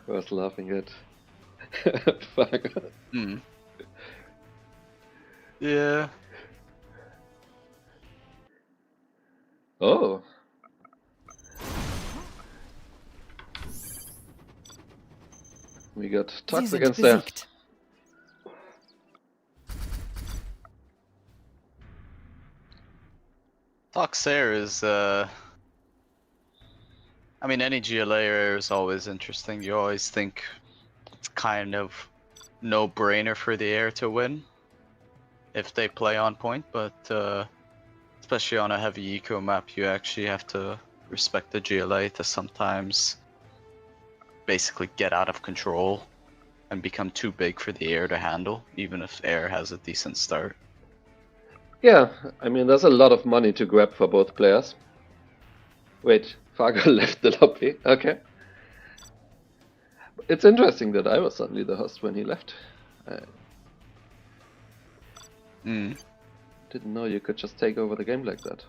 A: I was laughing at Fargo.
B: Yeah.
A: Oh. We got Tux against them.
B: Toxair is, I mean, any GLA area is always interesting. You always think it's kind of no-brainer for the air to win if they play on point, but it's especially on a heavy eco map, you actually have to respect the GLA to sometimes basically get out of control and become too big for the air to handle, even if air has a decent start.
A: Yeah, I mean, there's a lot of money to grab for both players. Wait, Fargo left the lobby. Okay. It's interesting that I was suddenly the host when he left. I didn't know you could just take over the game like that.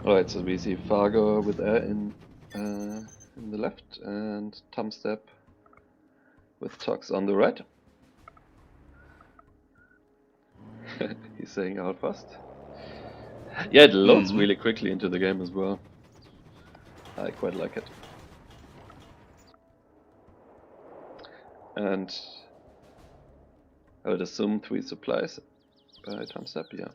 A: Alright, so we see Fargo with air in the left and Tumstep with Tox on the right. He's saying outpost. Yeah, it loads really quickly into the game as well. I quite like it. And I would assume 3 supplies by Tumstep, yeah.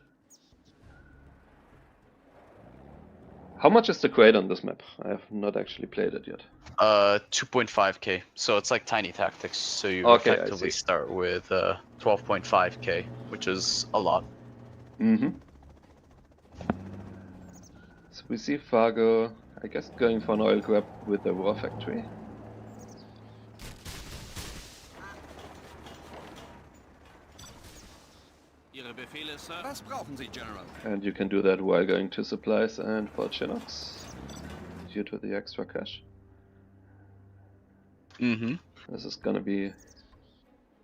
A: How much is the crate on this map? I have not actually played it yet.
B: 2.5k. So it's like Tiny Tactics. So you effectively start with 12.5k, which is a lot.
A: So we see Fargo, I guess, going for an oil grab with the War Factory.
D: Was brauchen Sie, General?
A: And you can do that while going to supplies and for Chinox, due to the extra cash. This is gonna be a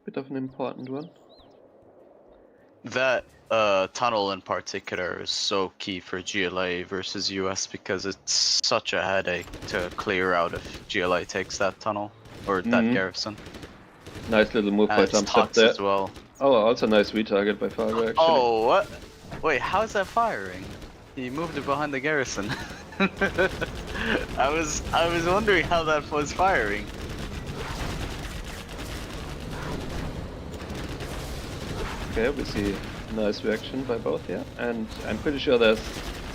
A: bit of an important one.
B: That tunnel in particular is so key for GLA versus US because it's such a headache to clear out if GLA takes that tunnel or that garrison.
A: Nice little move by Tumstep there.
B: As well.
A: Oh, also nice retarget by Fargo actually.
B: Oh, what? Wait, how is that firing? He moved it behind the garrison. I was wondering how that was firing.
A: Okay, we see nice reaction by both here, and I'm pretty sure there's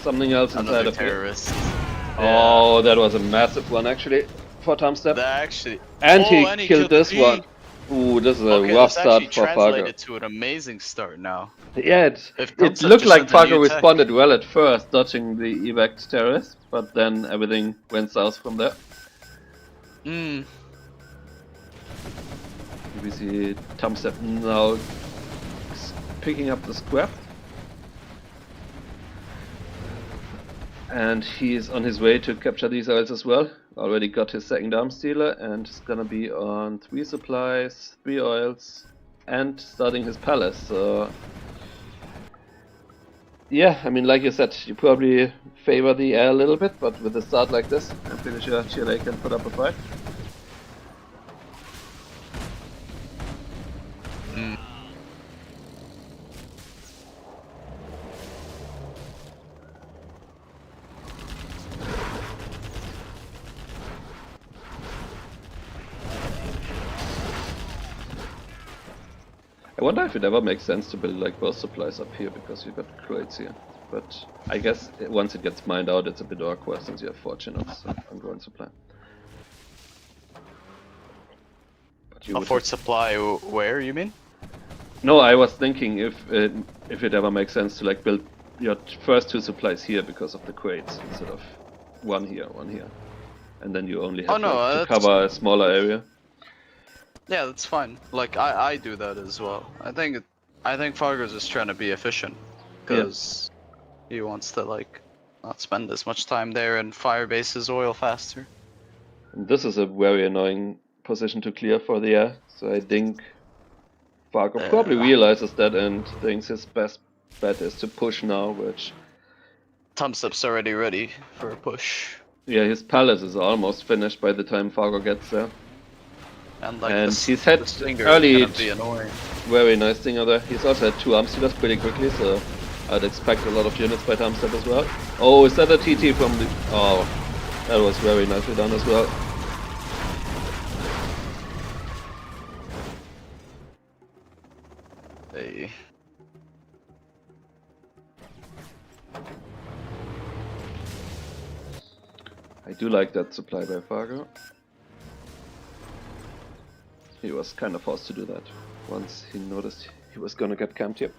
A: something else inside of
B: terrorist.
A: Here. Oh, that was a massive one actually for Tumstep.
B: That actually.
A: And he killed this one. Ooh, this is a rough start for Fargo.
B: Translated to an amazing start now.
A: Yeah, it looked like Fargo responded well at first, dodging the evac terrorist, but then everything went south from there. We see Tumstep now picking up the scrap. And he's on his way to capture these oils as well. Already got his second arms dealer and is gonna be on 3 supplies, 3 oils, and starting his palace. So yeah, I mean, like you said, you probably favor the air a little bit, but with a start like this, I'm pretty sure Chile can put up a fight. I wonder if it ever makes sense to build like both supplies up here, because you've got crates here. But I guess once it gets mined out, it's a bit awkward since you have 4 Chinox on ground supply.
B: A fort supply where, you mean?
A: No, I was thinking if it ever makes sense to like build your first 2 supplies here because of the crates, instead of one here, and then you only have to cover a smaller area.
B: Yeah, that's fine. Like I do that as well. I think Fargo's just trying to be efficient because he wants to like not spend as much time there and firebase his oil faster.
A: And this is a very annoying position to clear for the air, so I think Fargo probably realizes that and thinks his best bet is to push now, which
B: Tumstep's already ready for a push.
A: Yeah, his palace is almost finished by the time Fargo gets there.
B: And
A: he's had early, very nice stinger there. He's also had 2 arms dealers pretty quickly, so I'd expect a lot of units by Tumstep as well. Oh, is that a TT from the... Oh, that was very nicely done as well. I do like that supply by Fargo. He was kind of forced to do that once he noticed he was gonna get camped here.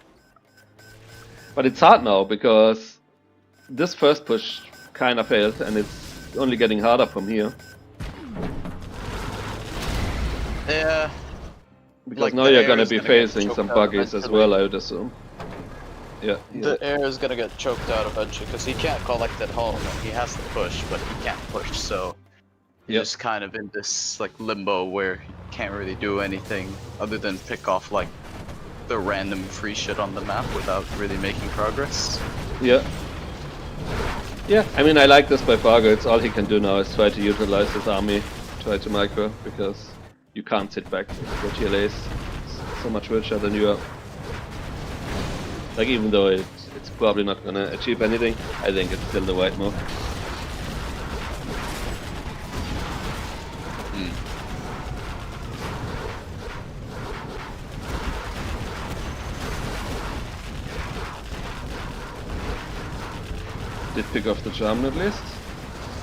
A: But it's hard now because this first push kind of failed and it's only getting harder from here.
B: Yeah.
A: Because
B: like
A: now you're gonna be facing some buggies as well, I would assume. Yeah.
B: The air is gonna get choked out eventually because he can't collect at home and he has to push, but he can't push, so he's just kind of in this like limbo where he can't really do anything other than pick off like the random free shit on the map without really making progress.
A: Yeah. Yeah, I mean I like this by Fargo, it's all he can do now is try to utilize his army, try to micro, because you can't sit back with your TLAs so much richer than you are. Like even though it's probably not gonna achieve anything, I think it's still the right move. Did pick off the German at least,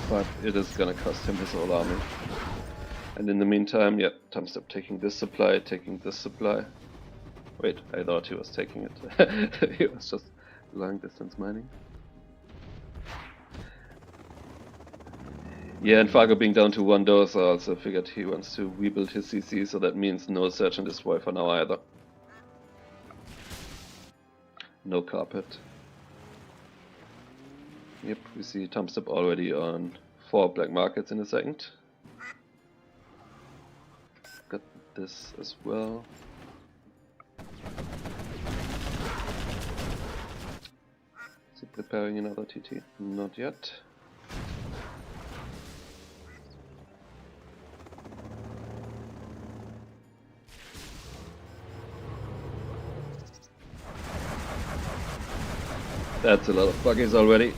A: but it is gonna cost him his whole army. And in the meantime, yeah, Tumstep taking this supply, taking this supply. Wait, I thought he was taking it. He was just long distance mining. Yeah, and Fargo being down to 1 dose, I also figured he wants to rebuild his CC, so that means no search and destroy for now either. No carpet. Yep, we see Tumstep already on 4 black markets in a second. Got this as well. Is he preparing another TT? Not yet. That's a lot of buggies already.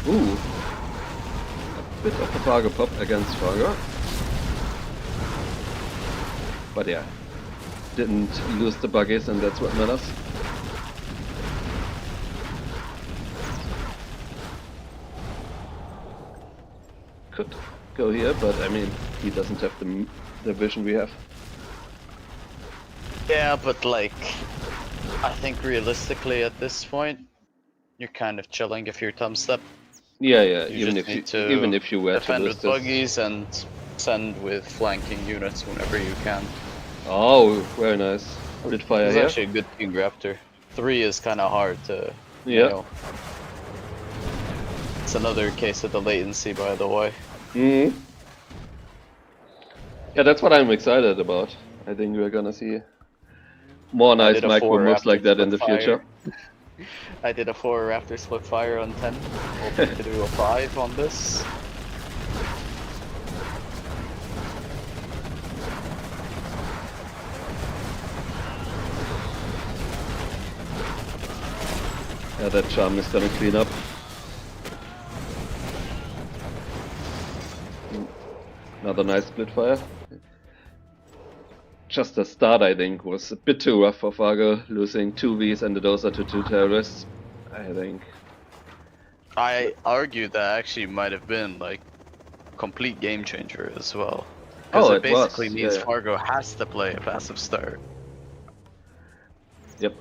A: Ooh, a bit of a Fargo pop against Fargo. But yeah, didn't lose the buggies and that's what matters. Could go here, but I mean, he doesn't have the vision we have.
B: Yeah, but like, I think realistically at this point, you're kind of chilling if you're Tumstep.
A: Yeah, yeah.
B: You
A: even if you were to
B: defend
A: lose
B: with
A: this.
B: buggies and send with flanking units whenever you can.
A: Oh, very nice. Split fire
B: It's
A: here.
B: actually a good team grafter. 3 is kind of hard to.
A: Yeah.
B: You know. It's another case of the latency, by the way.
A: Hmm. Yeah, that's what I'm excited about. I think we're gonna see more nice micro moves like that in the future.
B: I did a 4 Raptor split fire on 10. Hoping to do a 5 on this.
A: Yeah, that charm is gonna clean up. Another nice split fire. Just the start, I think, was a bit too rough for Fargo, losing 2 Vs and a doser to 2 terrorists. I think.
B: I argue that actually might have been like complete game changer as well.
A: Oh,
B: Because
A: it
B: it basically
A: was,
B: means
A: yeah.
B: Fargo has to play a passive start.
A: Yep.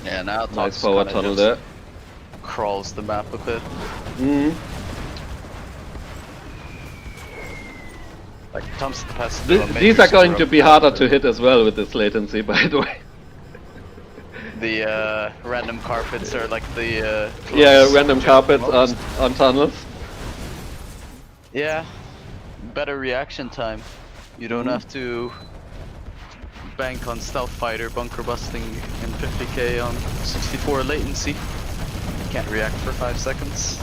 B: Yeah, now
A: Nice power tunnel there.
B: Crawls the map a bit.
A: Mm.
B: Like Tumstep has to do a major
A: These are going
B: score
A: to
B: up
A: be harder
B: after
A: to hit as well with this latency, by the way.
B: The random carpets are like the
A: Yeah,
B: close
A: random
B: jump
A: carpets
B: most.
A: on tunnels.
B: Yeah, better reaction time. You don't have to bank on stealth fighter bunker busting in 50k on 64 latency. Can't react for 5 seconds.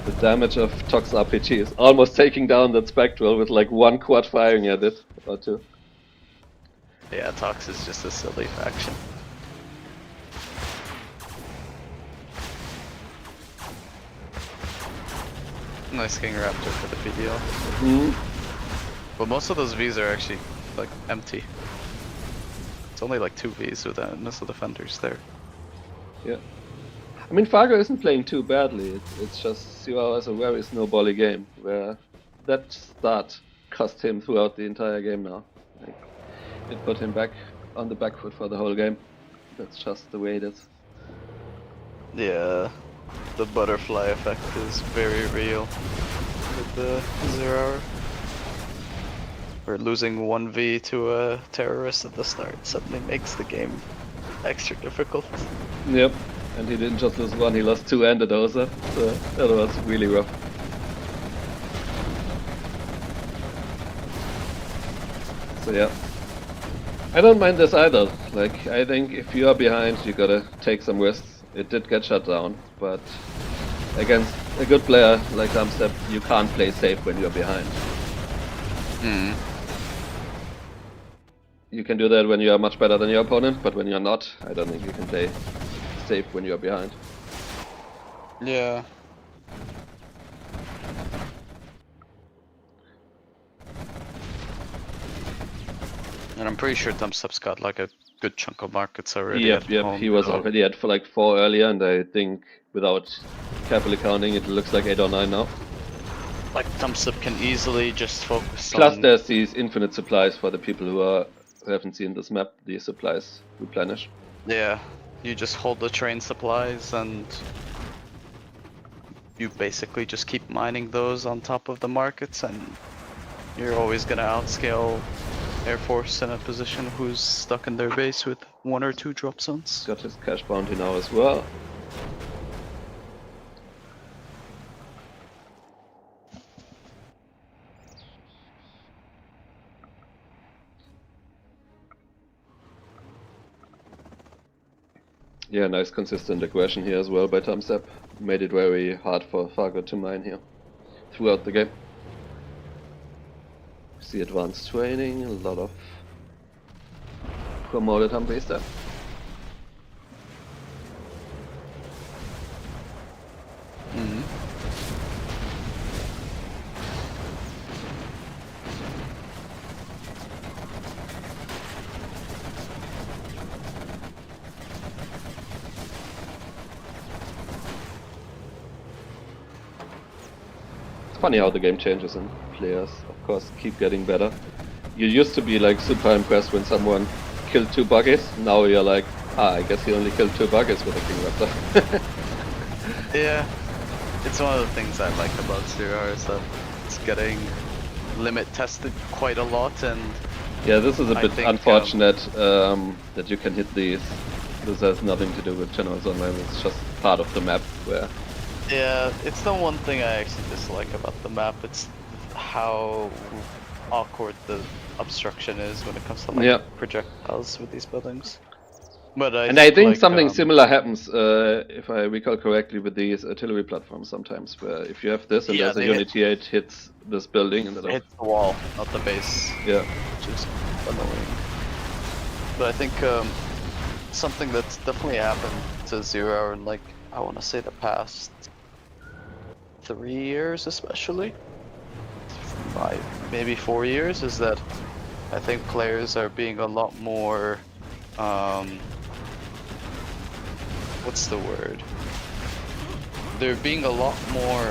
A: The damage of Tox RPG is almost taking down that Spectral with like 1 quad firing at it, or 2.
B: Yeah, Tox is just a silly faction. Nice King Raptor for the PDL. But most of those Vs are actually like empty. It's only like 2 Vs with missile defenders there.
A: Yeah. I mean, Fargo isn't playing too badly. It's just Zero has a very snowbally game where that start cost him throughout the entire game now. Like, it put him back on the back foot for the whole game. That's just the way it is.
B: Yeah, the butterfly effect is very real with the 0 hour. Where losing 1v to a terrorist at the start suddenly makes the game extra difficult.
A: Yep, and he didn't just lose 1, he lost 2 and a dozer, so that was really rough. So yeah, I don't mind this either. Like, I think if you are behind, you gotta take some risks. It did get shut down, but against a good player like Tumstep, you can't play safe when you're behind. You can do that when you are much better than your opponent, but when you're not, I don't think you can play safe when you're behind.
B: Yeah. And I'm pretty sure Tumstep's got like a good chunk of markets already.
A: Yep, he was already at for like 4 earlier, and I think without carefully counting, it looks like 8 or 9 now.
B: Like Tumstep can easily just focus
A: Plus
B: on...
A: there's these infinite supplies for the people who haven't seen this map. These supplies replenish.
B: Yeah, you just hold the train supplies and you basically just keep mining those on top of the markets, and you're always gonna outscale Air Force in a position who's stuck in their base with 1 or 2 drop zones.
A: Got his cash bounty now as well. Yeah, nice consistent aggression here as well by Tumstep. Made it very hard for Fargo to mine here throughout the game. See advanced training, a lot of promoted Humvees there. Funny how the game changes and players, of course, keep getting better. You used to be like super impressed when someone killed 2 buggies. Now you're like, I guess he only killed 2 buggies with a King Raptor.
B: Yeah, it's one of the things I like about 0 is that it's getting limit tested quite a lot, and
A: yeah, this is a bit unfortunate that you can hit these. This has nothing to do with Generals Online. It's just part of the map where.
B: Yeah, it's the one thing I actually dislike about the map. It's how awkward the obstruction is when it comes to like projectiles with these buildings. But
A: I think something similar happens, if I recall correctly, with these artillery platforms sometimes, where if you have this and there's a unity, it hits this building and it
B: hits the wall, not the base.
A: Yeah,
B: which is annoying. But I think something that's definitely happened to 0 in like I want to say the past 3 years, especially 5, maybe 4 years, is that I think players are being a lot more what's the word? They're being a lot more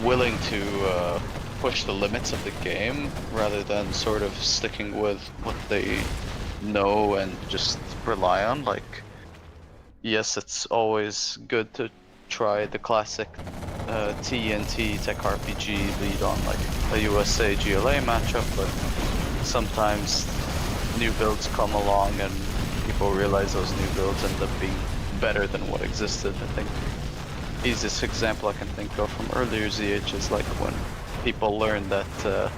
B: willing to push the limits of the game rather than sort of sticking with what they know and just rely on. Like, yes, it's always good to try the classic TNT Tech RPG lead on like a USA GLA matchup, but sometimes new builds come along and people realize those new builds end up being better than what existed. I think the easiest example I can think of from earlier ZH is like when people learned that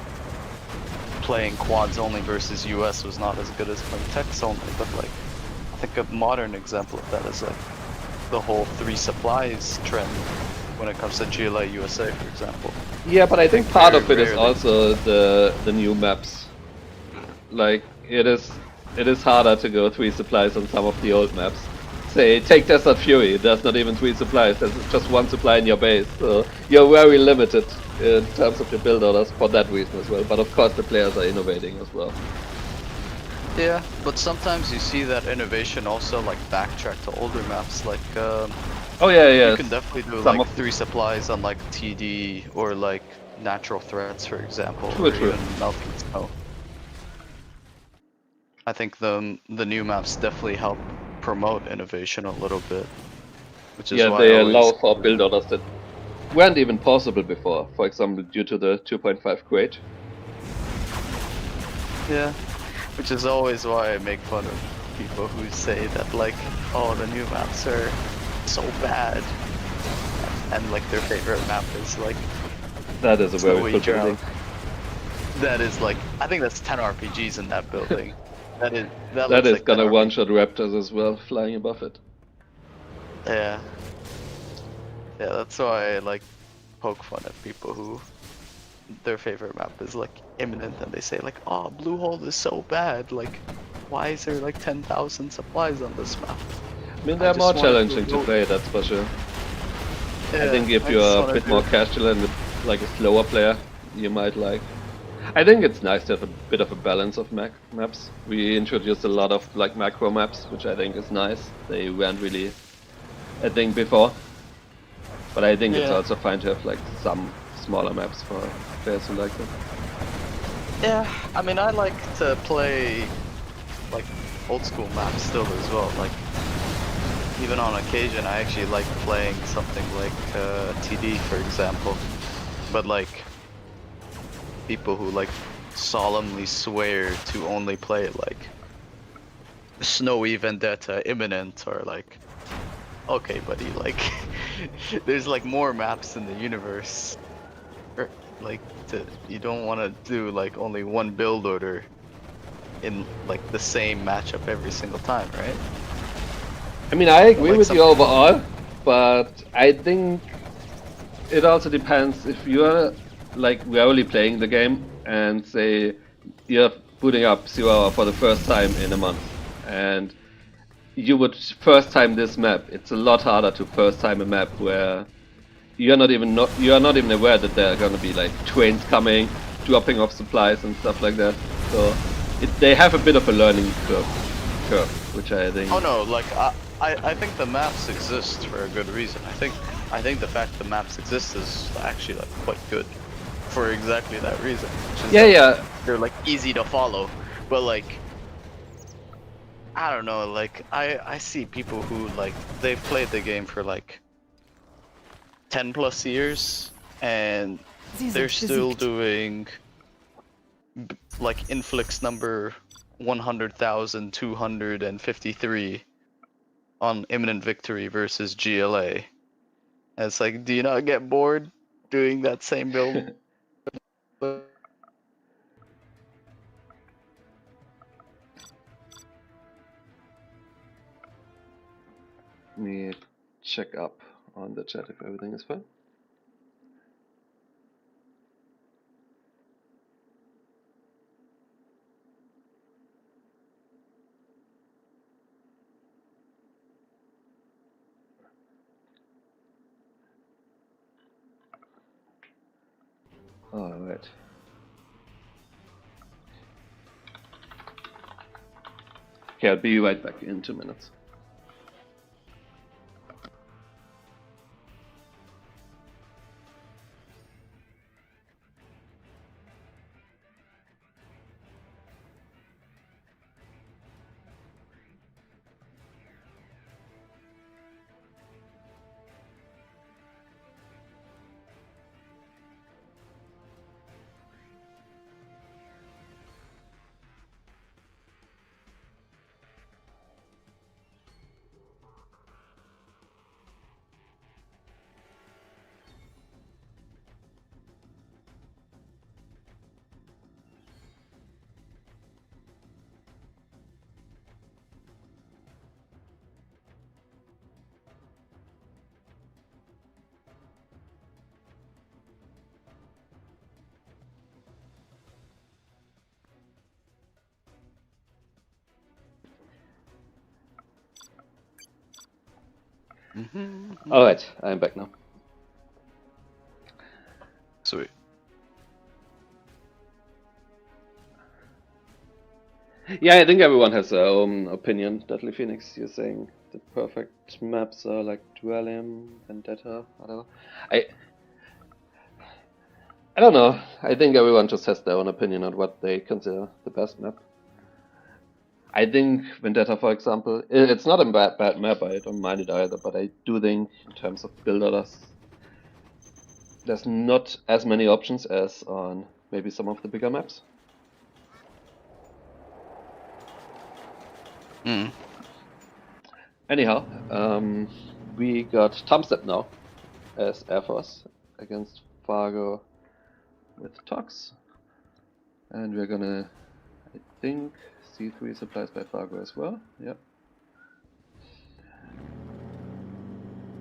B: playing quads only versus US was not as good as playing techs only, but like I think a modern example of that is like the whole 3 supplies trend when it comes to GLA USA, for example.
A: Yeah, but I think part of it is also the new maps. Like it is harder to go 3 supplies on some of the old maps. say, take Desert Fury. There's not even 3 supplies. There's just 1 supply in your base. So you're very limited in terms of your build orders for that reason as well. But of course, the players are innovating as well.
B: Yeah, but sometimes you see that innovation also like backtrack to older maps. Like,
A: oh yeah.
B: You can definitely do
A: Some
B: like
A: of
B: 3 supplies on like TD or like natural threats, for example,
A: True,
B: or
A: true.
B: even melting snow. I think the new maps definitely help promote innovation a little bit, which is
A: Yeah,
B: why I
A: they
B: always
A: allow for build orders that weren't even possible before. For example, due to the 2.5 crate.
B: yeah, which is always why I make fun of people who say that like, oh, the new maps are so bad, and like their favorite map is like
A: That is a very
B: Snowy
A: cool
B: Drought.
A: building.
B: That is like, I think that's 10 RPGs in that building. That
A: That
B: looks
A: is
B: like 10
A: gonna
B: RPGs.
A: one-shot raptors as well, flying above it.
B: Yeah. Yeah, that's why I like poke fun at people who their favorite map is like imminent and they say like, oh, Blue Hole is so bad, like why is there like 10,000 supplies on this map?
A: I mean,
B: I
A: they're more
B: just wanted
A: challenging to
B: go-
A: play, that's for sure.
B: Yeah,
A: I think if
B: I
A: you're
B: just
A: a
B: wanna
A: bit
B: do-
A: more casual and like a slower player, you might like. I think it's nice to have a bit of a balance of maps. We introduced a lot of like macro maps, which I think is nice. They weren't really a thing before. But I think it's
B: Yeah.
A: also fine to have like some smaller maps for players who like them.
B: Yeah, I mean I like to play like old school maps still as well. Like even on occasion I actually like playing something like TD for example. But like people who like solemnly swear to only play like Snowy Vendetta imminent or like okay buddy, like there's like more maps in the universe, or like you don't want to do like only one build order in like the same matchup every single time, right?
A: I mean, I agree
B: Like
A: with
B: some
A: you overall, but I think it also depends if you're like rarely playing the game and say you're booting up 0 for the first time in a month and you would first time this map. It's a lot harder to first time a map where you're not even aware that there are gonna be like trains coming, dropping off supplies and stuff like that. So they have a bit of a learning curve, which I think.
B: Oh no, like I think the maps exist for a good reason. I think the fact the maps exist is actually like quite good for exactly that reason. Which is
A: Yeah.
B: they're like easy to follow, but like I don't know, like I see people who like they've played the game for like 10 plus years and
C: Sie
B: they're
C: sind
B: still
C: besiegt.
B: doing like influx number 100,253 on imminent victory versus GLA. And it's like, do you not get bored doing that same build?
A: Let me check up on the chat if everything is fine. Alright. Okay, I'll be right back in 2 minutes. Alright, I'm back now.
B: Sweet.
A: Yeah, I think everyone has their own opinion. Deadly Phoenix, you're saying the perfect maps are like Duelim, Vendetta, whatever. I don't know. I think everyone just has their own opinion on what they consider the best map. I think Vendetta, for example, it's not a bad map. I don't mind it either, but I do think in terms of build orders, there's not as many options as on maybe some of the bigger maps. Anyhow, we got Tumstep now as Air Force against Fargo with Tox. And we're gonna, I think, see 3 supplies by Fargo as well. Yep.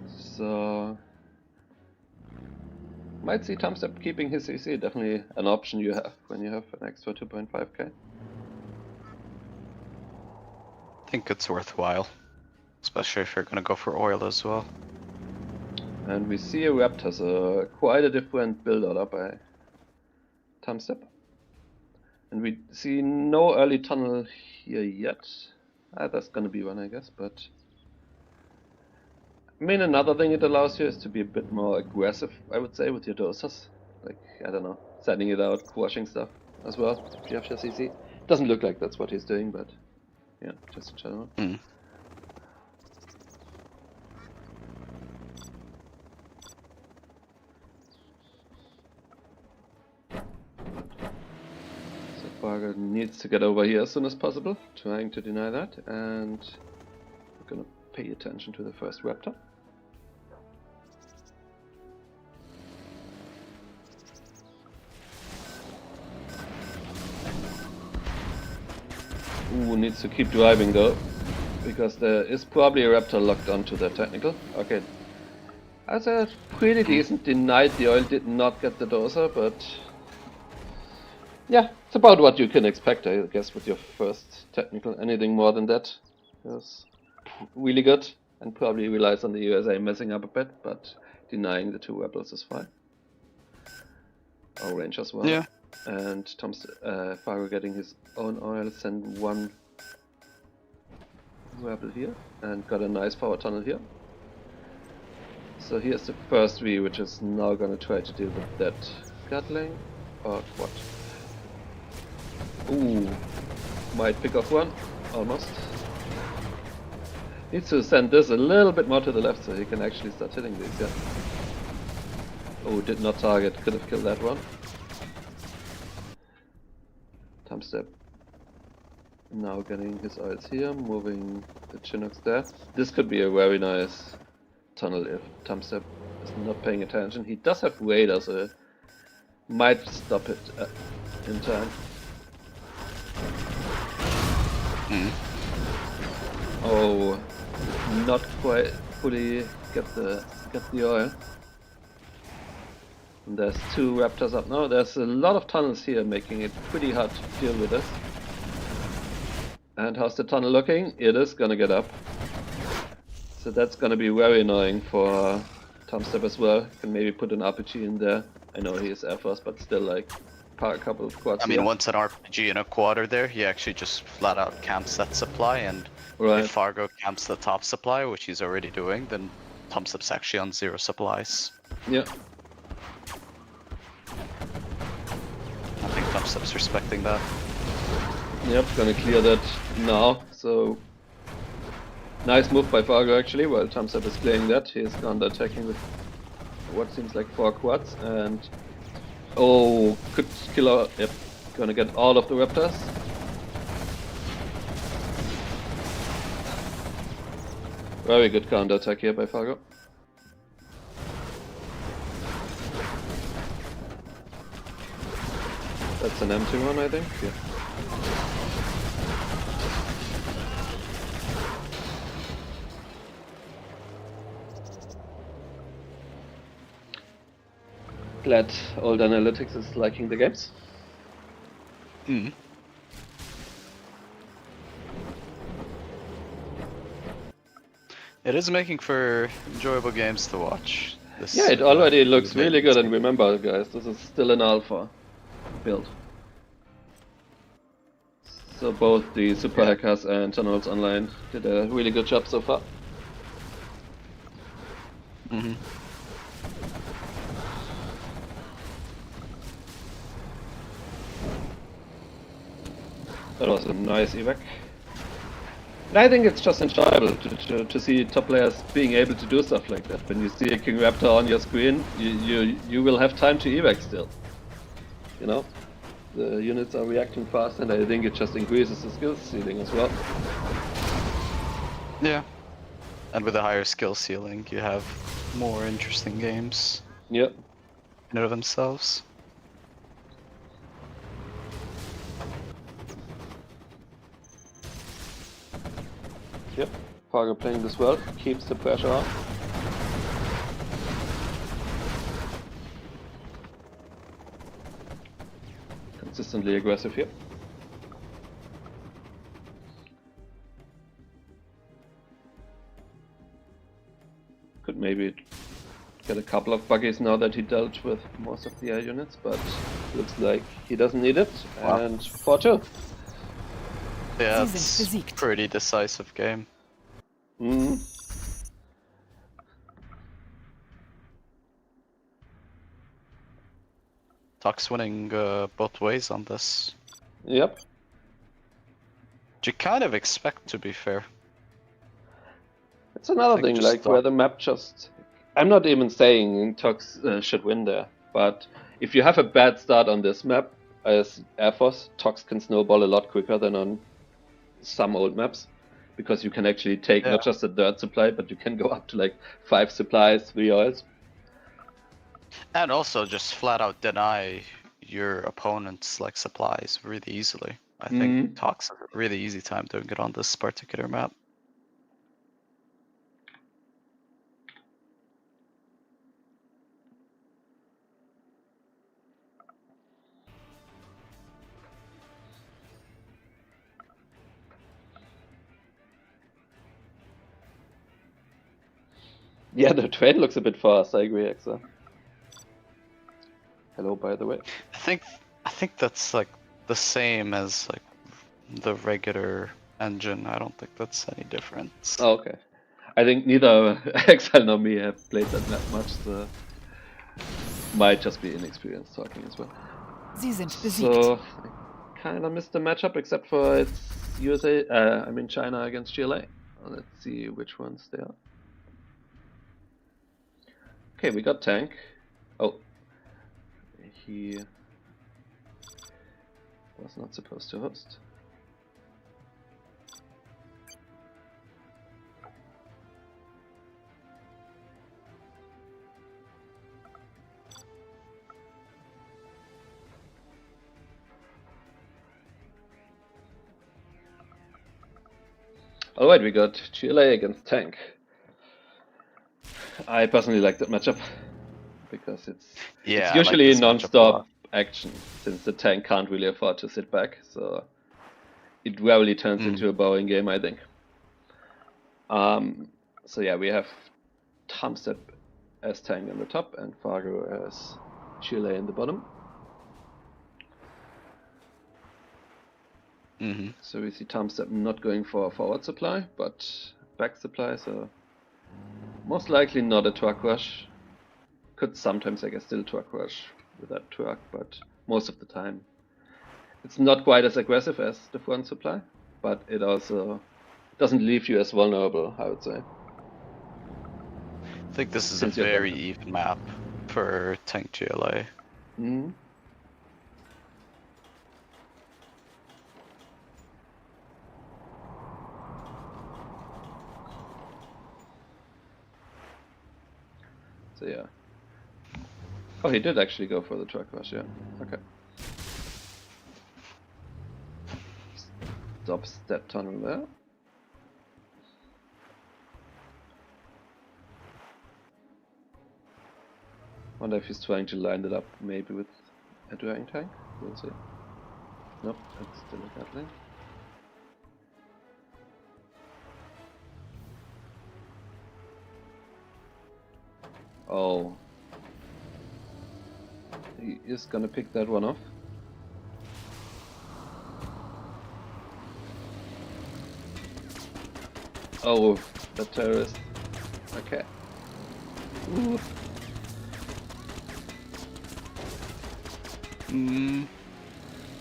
A: So, might see Tumstep keeping his CC. Definitely an option you have when you have an extra 2.5k.
B: I think it's worthwhile, especially if you're gonna go for oil as well.
A: And we see a Raptor, so quite a different build order by Tumstep. And we see no early tunnel here yet. That's gonna be one, I guess, but I mean, another thing it allows you is to be a bit more aggressive, I would say, with your dosers. Like, I don't know, sending it out, crushing stuff as well, if you have your CC. Doesn't look like that's what he's doing, but yeah, just in general. So Fargo needs to get over here as soon as possible, trying to deny that, and we're gonna pay attention to the first Raptor. Ooh, needs to keep driving though, because there is probably a Raptor locked onto the technical. Okay, that's a pretty decent. Denied the oil, did not get the doser, but yeah, it's about what you can expect, I guess, with your first technical. Anything more than that is really good, and probably relies on the USA messing up a bit, but denying the 2 rebels is fine. Or range as well.
B: Yeah.
A: And Fargo getting his own oil, send 1 rebel here, and got a nice power tunnel here. So here's the first V, which is now gonna try to deal with that Gatling, or what? Ooh, might pick off 1, almost. Needs to send this a little bit more to the left so he can actually start hitting these, yeah. Oh, did not target, could have killed that one. Tumstep now getting his oils here, moving the Chinooks there. This could be a very nice tunnel if Tumstep is not paying attention. He does have radar, so might stop it in time. Oh, not quite fully get the oil. And there's 2 Raptors up now. There's a lot of tunnels here, making it pretty hard to deal with this. And how's the tunnel looking? It is gonna get up. So that's gonna be very annoying for Tumstep as well. Can maybe put an RPG in there. I know he is Air Force, but still, like, a couple of quads.
B: I mean, once an RPG and a quad are there, he actually just flat out camps that supply, and if Fargo camps the top supply, which he's already doing, then Tumstep's actually on 0 supplies.
A: Yeah.
B: I think Tumstep's respecting that.
A: Yep, gonna clear that now. So nice move by Fargo actually, while Tumstep is playing that. He's counter-attacking with what seems like 4 quads, and oh, could kill out. Yep, gonna get all of the Raptors. Very good counter-attack here by Fargo. That's an empty one, I think. Yeah. Glad Old Analytics is liking the games.
B: It is making for enjoyable games to watch. This,
A: Yeah, it already looks
B: low
A: really good, and
B: latency.
A: remember guys, this is still an alpha build. So both the Super Hackers and Tunnels Online did a really good job so far.
B: Mm-hmm.
A: That was a nice evac. And I think it's just enjoyable to see top players being able to do stuff like that. When you see a King Raptor on your screen, you will have time to evac still. You know? The units are reacting fast, and I think it just increases the skill ceiling as well.
B: Yeah. And with a higher skill ceiling, you have more interesting games
A: Yep.
B: in and of themselves.
A: Yep. Fargo playing this well, keeps the pressure on. Consistently aggressive here. Could maybe get a couple of buggies now that he dealt with most of the air units, but looks like he doesn't need it.
B: Wow.
A: And 4-2.
B: Yeah,
C: Sie sind
B: it's
C: besiegt.
B: pretty decisive game.
A: Mm.
B: Tuck's winning both ways on this.
A: Yep.
B: Which you kind of expect, to be fair.
A: It's another
B: think
A: thing,
B: just
A: like where the map just... I'm not even saying Tox should win there, but if you have a bad start on this map as Air Force, Tox can snowball a lot quicker than on some old maps, because you can actually take not just a dirt supply, but you can go up to like 5 supplies, 3 oils.
B: And also just flat out deny your opponent's like supplies really easily. I think Tox has a really easy time doing it on this particular map.
A: Yeah, the train looks a bit fast, I agree, Exa. Hello, by the way.
B: I think that's like the same as like the regular engine. I don't think that's any different.
A: Oh, okay. I think neither Exile nor me have played that much, so might just be inexperienced talking as well.
C: Sie sind besiegt.
A: So I kind of missed the matchup, except for it's USA. I mean China against GLA. Let's see which ones they are. Okay, we got Tank. Oh, he was not supposed to host. Alright, we got GLA against Tank. I personally like that matchup because it's usually non-stop action, since the Tank can't really afford to sit back, so it rarely turns into a boring game, I think. So yeah, we have Tumstep as Tank on the top and Fargo as GLA in the bottom. So we see Tumstep not going for a forward supply, but back supply, so most likely not a truck rush. Could sometimes, I guess, still truck rush with that truck, but most of the time it's not quite as aggressive as the front supply, but it also doesn't leave you as vulnerable, I would say.
B: I think this is a very even map for Tank GLA.
A: So yeah. Oh, he did actually go for the truck rush, yeah. Okay. Stops that tunnel there. Wonder if he's trying to line it up maybe with a dragon tank. We'll see. Nope, it's still a Gatling. Oh. He is gonna pick that one off. Oh, the terrorist. Okay. Ooh.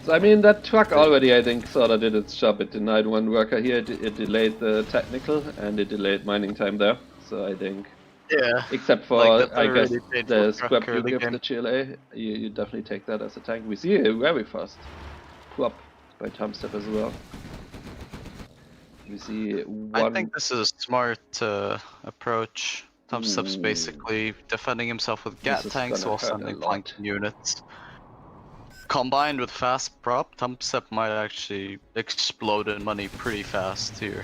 A: So I mean, that truck already, I think, sort of did its job. It denied one worker here, it delayed the technical, and it delayed mining time there. So I think,
B: Yeah.
A: except for,
B: Like,
A: I guess, the
B: truck
A: scrap you
B: early
A: give
B: game.
A: the GLA, you definitely take that as a tank. We see a very fast prop by Tumstep as well. We see one...
B: I think this is a smart approach. Tumstep's basically defending himself with gat tanks while sending flanking units. Combined with fast prop, Tumstep might actually explode in money pretty fast here.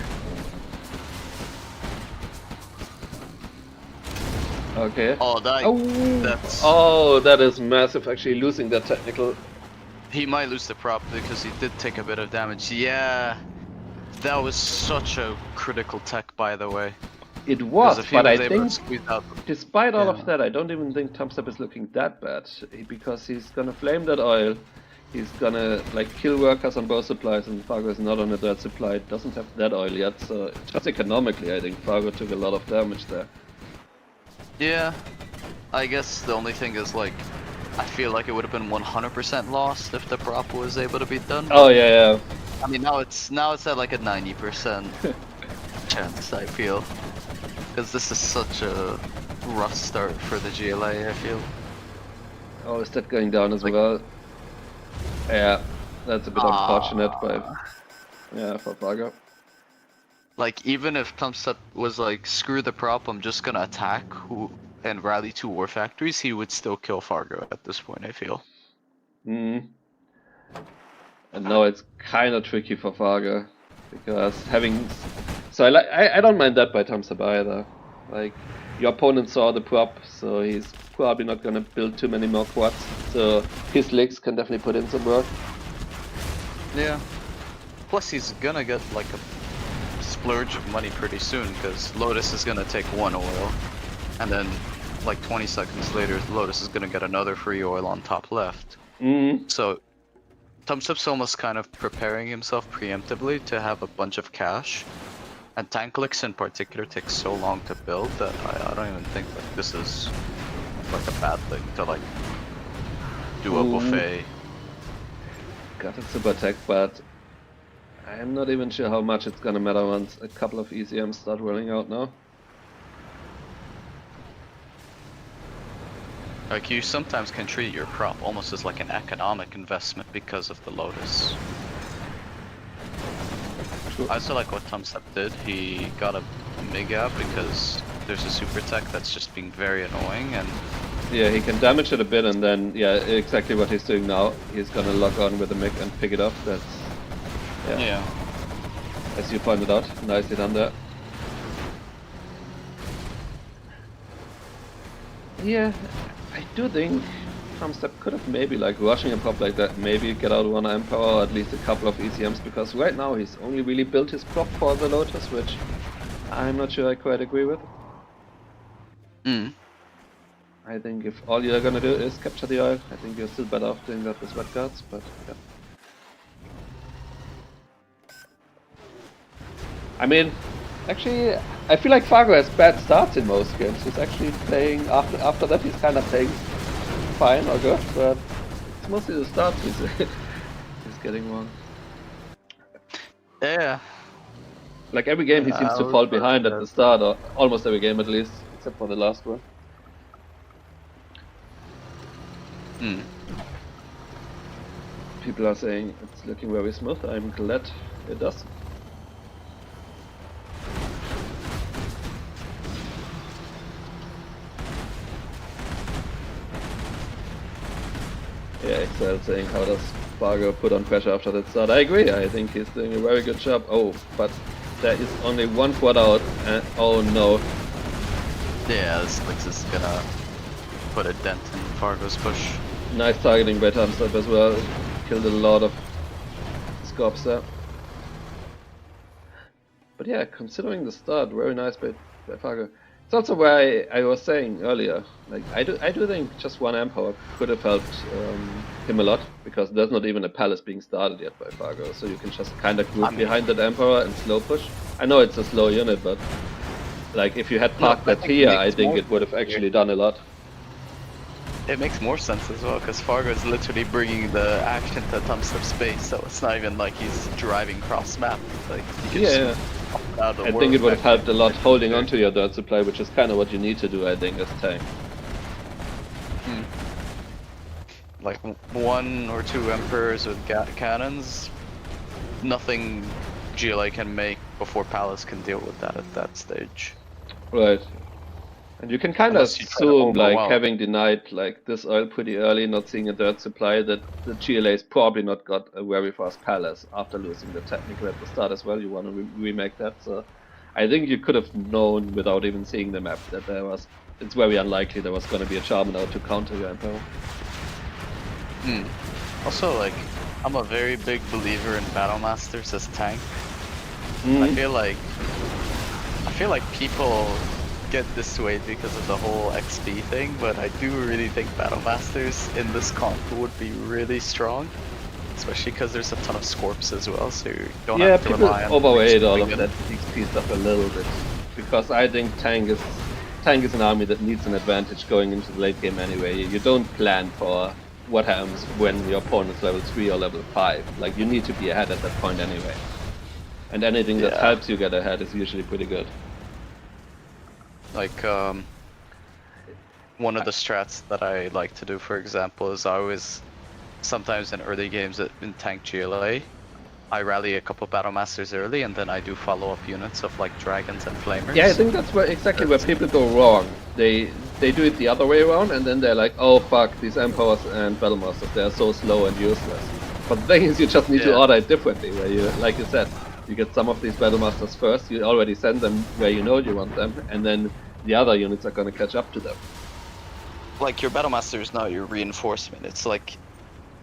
A: Okay.
B: Oh, that's...
A: Oh, that is massive, actually losing that technical.
B: He might lose the prop because he did take a bit of damage. Yeah, that was such a critical tech, by the way.
A: It was, but I think,
B: out...
A: despite all of that, I don't even think Tumstep is looking that bad, because he's gonna flame that oil, he's gonna like kill workers on both supplies, and Fargo is not on a third supply, it doesn't have that oil yet, so just economically I think Fargo took a lot of damage there.
B: Yeah, I guess the only thing is, like, I feel like it would have been 100% lost if the prop was able to be done.
A: Oh yeah.
B: I mean, now it's at like a 90% chance, I feel. Because this is such a rough start for the GLA, I feel.
A: Oh, is that going down as well? Yeah, that's a bit unfortunate for Fargo.
B: Like, even if Tumstep was like, screw the prop, I'm just gonna attack and rally 2 war factories, he would still kill Fargo at this point, I feel.
A: And now it's kind of tricky for Fargo, because having... So I don't mind that by Tumstep either. Like, your opponent saw the prop, so he's probably not gonna build too many more quads, so his legs can definitely put in some work.
B: Yeah. Plus he's gonna get like a splurge of money pretty soon, because Lotus is gonna take 1 oil, and then like 20 seconds later Lotus is gonna get another free oil on top left. So Tumstep's almost kind of preparing himself preemptively to have a bunch of cash. And tank licks in particular take so long to build that I don't even think that this is like a bad thing to like do a buffet.
A: Got a super tech, but I'm not even sure how much it's gonna matter once a couple of ECMs start rolling out now.
B: Like, you sometimes can treat your prop almost as like an economic investment because of the Lotus. I also like what Tumstep did. He got a mega because there's a super tech that's just being very annoying, and
A: yeah, he can damage it a bit, and then yeah, exactly what he's doing now. He's gonna lock on with the MiG and pick it up. That's yeah. As you pointed out, nicely done there. Yeah, I do think Tumstep could have maybe like rushing a prop like that, maybe get out 1 Emperor or at least a couple of ECMs, because right now he's only really built his prop for the Lotus, which I'm not sure I quite agree with. I think if all you're gonna do is capture the oil, I think you're still better off doing that with Red Guards, but yeah. I mean, actually, I feel like Fargo has bad starts in most games. He's actually playing, after that he's kind of playing fine or good, but it's mostly the starts he's getting wrong.
B: Yeah.
A: Like every game he seems to fall behind at the start, or almost every game at least, except for the last one. People are saying it's looking very smooth. I'm glad it does. Yeah, Excel saying how does Fargo put on pressure after that start. I agree, I think he's doing a very good job. Oh, but there is only 1 quad out, and oh no.
B: Yeah, this is gonna put a dent in Fargo's push.
A: Nice targeting by Tumstep as well. Killed a lot of scopes there. But yeah, considering the start, very nice by Fargo. It's also why I was saying earlier, like I do think just one Emperor could have helped him a lot, because there's not even a palace being started yet by Fargo, so you can just kind of group behind that Emperor and slow push. I know it's a slow unit, but like if you had parked that here, I think it would have actually done a lot.
B: It makes more sense as well, because Fargo is literally bringing the action to Tumstep space, so it's not even like he's driving cross map. Like
A: yeah. I think it would have helped a lot holding onto your dirt supply, which is kind of what you need to do, I think, as tank.
B: Like 1 or 2 Emperors with cannons, nothing GLA can make before Palace can deal with that at that stage.
A: Right. And you can kind of assume, like, having denied like this oil pretty early, not seeing a dirt supply, that the GLA's probably not got a very fast palace after losing the technical at the start as well. You want to remake that, so I think you could have known without even seeing the map that it's very unlikely there was going to be a Charmin out to counter your Emperor.
B: Also, like, I'm a very big believer in Battle Masters as tank. I feel like people get dissuaded because of the whole XP thing, but I do really think Battle Masters in this comp would be really strong, especially because there's a ton of Scorps as well, so you don't have to rely on
A: overweight all of that XP stuff a little bit, because I think tank is an army that needs an advantage going into the late game anyway. You don't plan for what happens when your opponent's level 3 or level 5. Like, you need to be ahead at that point anyway, and anything that helps you get ahead is usually pretty good.
B: Like, one of the strats that I like to do, for example, is I always, sometimes in early games in tank GLA, I rally a couple Battle Masters early, and then I do follow-up units of like dragons and flamers.
A: Yeah, I think that's exactly where people go wrong. They do it the other way around, and then they're like, oh fuck, these Emperors and Battle Masters, they're so slow and useless. But the thing is, you just need to order it differently, where you, like you said, you get some of these Battle Masters first, you already send them where you know you want them, and then the other units are going to catch up to them. Like,
B: your Battle Master is not your reinforcement, it's like,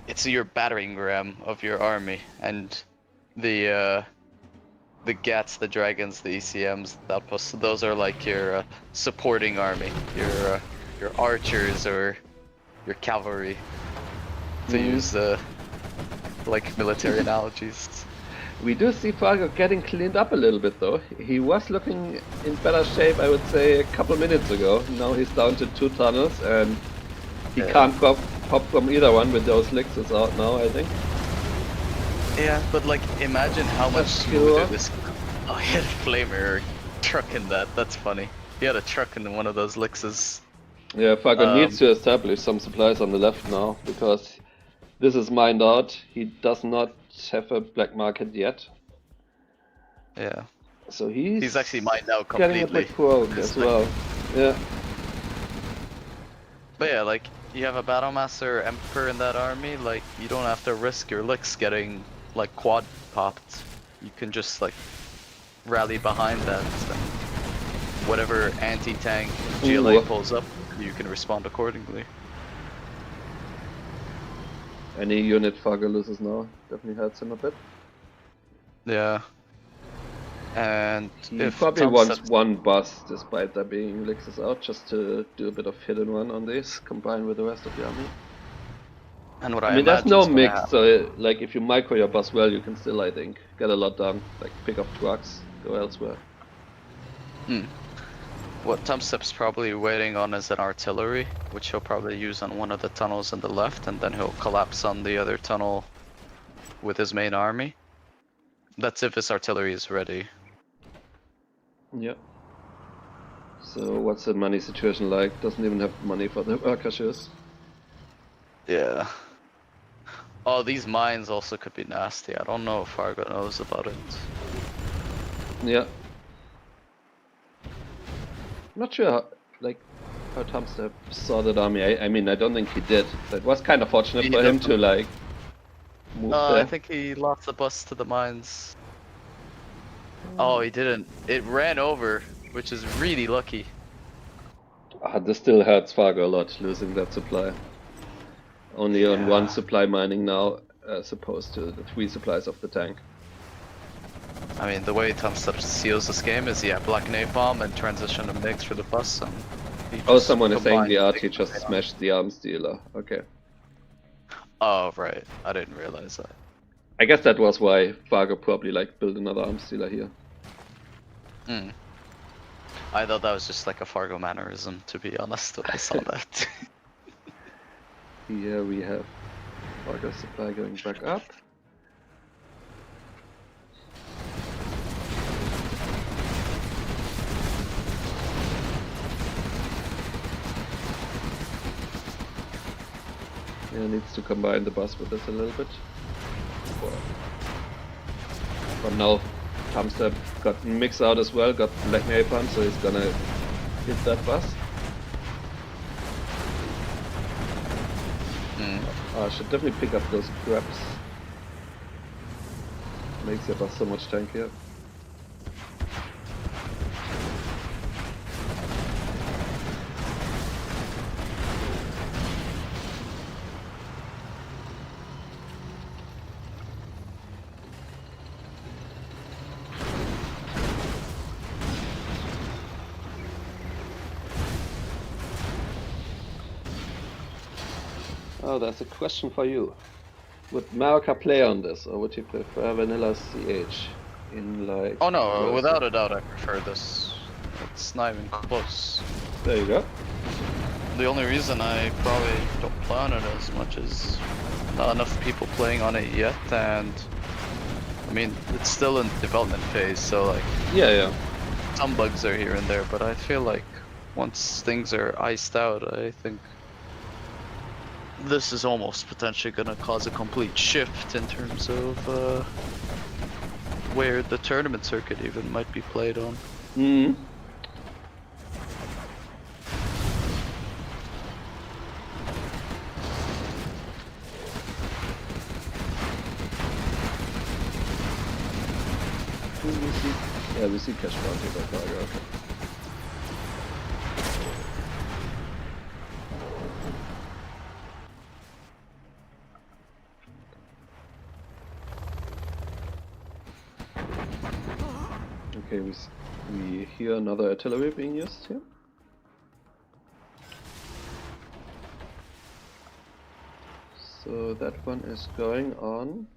B: it's your battering ram of your army, and the Gats, the Dragons, the ECMs, the Outposts, those are like your supporting army, your archers or your cavalry, to use like military analogies.
A: We do see Fargo getting cleaned up a little bit though. He was looking in better shape, I would say, a couple minutes ago. Now he's down to 2 tunnels, and he can't pop from either one with those Lixes out now, I think.
B: Yeah, but like, imagine how much smoother this... Oh, he had a flamer truck in that, that's funny. He had a truck in one of those Lixes.
A: Yeah, Fargo needs to establish some supplies on the left now, because this is mined out. He does not have a black market yet.
B: Yeah.
A: So he's
B: actually mined out completely.
A: Getting a bit broke as well. Yeah.
B: But yeah, like, you have a Battle Master Emperor in that army, like, you don't have to risk your licks getting, like, quad popped. You can just, like, rally behind that, and whatever anti-tank GLA pulls up, you can respond accordingly.
A: Any unit Fargo loses now definitely hurts him a bit.
B: Yeah. And
A: he probably wants one bus, despite there being Lixes out, just to do a bit of hit and run on this, combined with the rest of the army.
B: And what
A: I mean, there's no mix, so like if you micro your bus well, you can still, I think, get a lot done. Like pick up trucks, go elsewhere.
B: What Tumstep's probably waiting on is an artillery, which he'll probably use on one of the tunnels on the left, and then he'll collapse on the other tunnel with his main army. That's if his artillery is ready.
A: Yep. So what's the money situation like? Doesn't even have money for the workers.
B: Yeah. Oh, these mines also could be nasty. I don't know if Fargo knows about it.
A: Yeah. Not sure how, like, how Tumstep saw that army. I mean, I don't think he did. It was kind of fortunate for him to, like, move there.
B: I think he lost the bus to the mines. Oh, he didn't. It ran over, which is really lucky.
A: This still hurts Fargo a lot, losing that supply. Only on 1 supply mining now, as opposed to the 3 supplies of the tank.
B: I mean, the way Tumstep seals this game is, yeah, Black Napalm and transition to mix for the bus. And
A: Oh, someone is saying the
B: combines
A: RT just smashed the arms dealer. Okay.
B: Oh, right. I didn't realize that.
A: I guess that was why Fargo probably like built another arms dealer here.
B: Hmm. I thought that was just like a Fargo mannerism, to be honest, when I saw that.
A: Here we have Fargo supply going back up. Yeah, needs to combine the bus with this a little bit. But now Tumstep got mix out as well, got Black Napalm, so he's gonna hit that bus. I should definitely pick up those crabs. Makes your bus so much tankier. Oh, that's a question for you. Would Marika play on this, or would you prefer vanilla CH in like...
B: Oh no, without a doubt I prefer this. It's not even close.
A: There you go.
B: The only reason I probably don't play on it as much is not enough people playing on it yet, and I mean, it's still in development phase, so like...
A: Yeah.
B: Some bugs are here and there, but I feel like once things are iced out, I think this is almost potentially gonna cause a complete shift in terms of where the tournament circuit even might be played on.
A: Hmm. Yeah, we see cash bounty by Fargo, okay. Okay, we hear another artillery being used here. So that one is going on,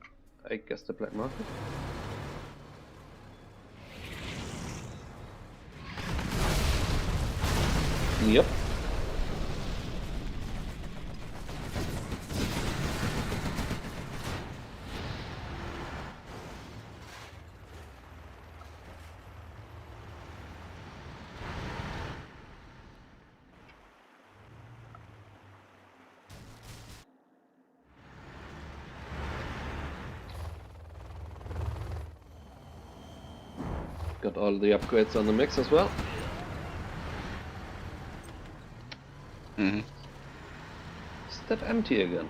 A: I guess, the black market. Yep. Got all the upgrades on the mix as well.
B: Mm-hmm.
A: Is that empty again?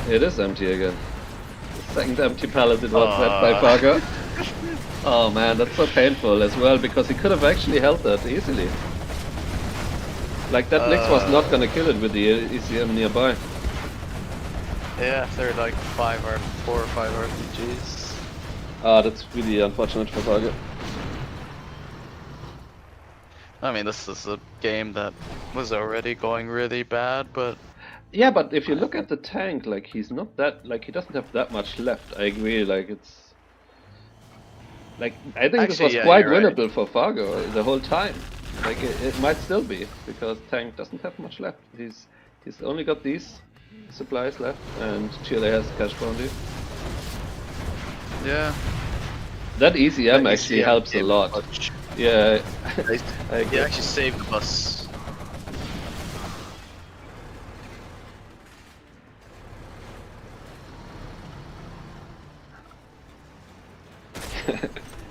A: It is empty again. The second empty pallet it was set by Fargo. Oh man, that's so painful as well, because he could have actually held that easily. Like, that Nix was not gonna kill it with the ECM nearby.
B: Yeah, if they're like 4 or 5 RPGs.
A: Ah, that's really unfortunate for Fargo.
B: I mean, this is a game that was already going really bad, but...
A: Yeah, but if you look at the tank, like, he's not that... Like, he doesn't have that much left. I agree, like, it's... Like, I think
B: Actually,
A: this was quite winnable
B: right.
A: for Fargo the whole time. Like, it might still be, because tank doesn't have much left. He's only got these supplies left, and Chile has cash bounty.
B: Yeah.
A: That ECM actually
B: ECM
A: helps a lot.
B: Much.
A: Yeah,
B: He actually saved the bus.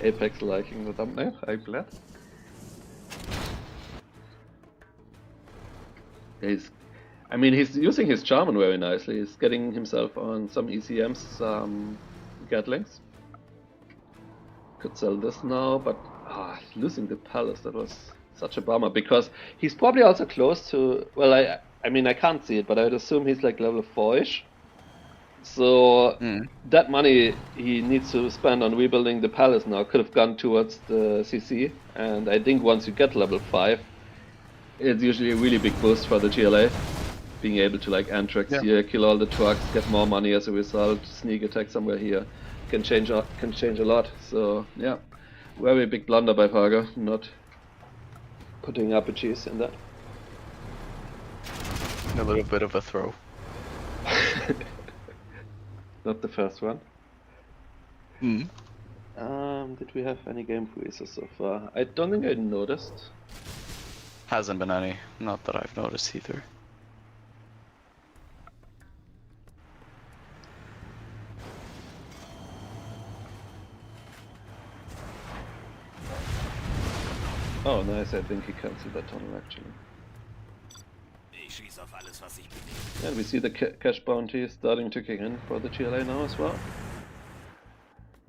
A: Apex liking the thumbnail, I'm glad. I mean, he's using his Charmin very nicely. He's getting himself on some ECMs, Gatlings. Could sell this now, but losing the palace, that was such a bummer, because he's probably also close to, well, I mean, I can't see it, but I would assume he's like level 4-ish. So that money he needs to spend on rebuilding the palace now could have gone towards the CC, and I think once you get level 5, it's usually a really big boost for the GLA. Being able to like Antrax here, kill all the trucks, get more money as a result, sneak attack somewhere here, can change a lot. So yeah, very big blunder by Fargo, not putting RPGs in that.
B: A little bit of a throw.
A: Not the first one. Did we have any game freezes so far? I don't think I noticed.
B: Hasn't been any, not that I've noticed either.
A: Oh nice, I think he cancelled that tunnel actually. And we see the cash bounty starting to kick in for the GLA now as well.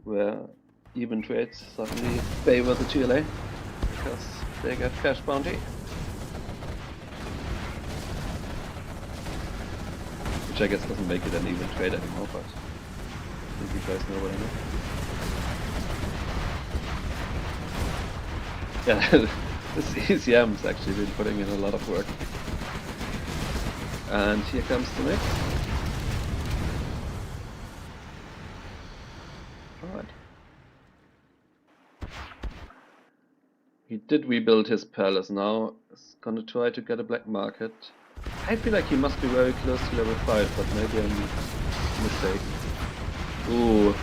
A: Where even trades suddenly favor the GLA because they get cash bounty. Which I guess doesn't make it an even trade anymore, but I think you guys know what I mean. Yeah, this ECM's actually been putting in a lot of work. And here comes the mix. Alright. He did rebuild his palace now. He's gonna try to get a black market. I feel like he must be very close to level 5, but maybe I'm mistaken. Ooh.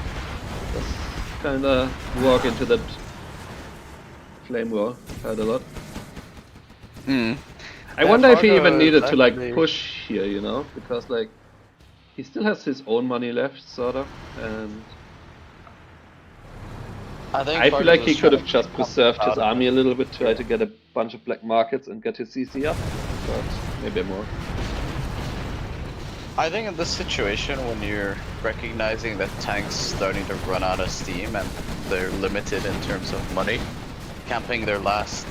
A: Just kinda walk into that flame war quite a lot. I wonder if he even needed to like push here, you know, because like he still has his own money left, sort of, and I feel like he could have just preserved his army a little bit, try to get a bunch of black markets and get his CC up, but maybe more.
B: I think in this situation, when you're recognizing that tanks starting to run out of steam and they're limited in terms of money, camping their last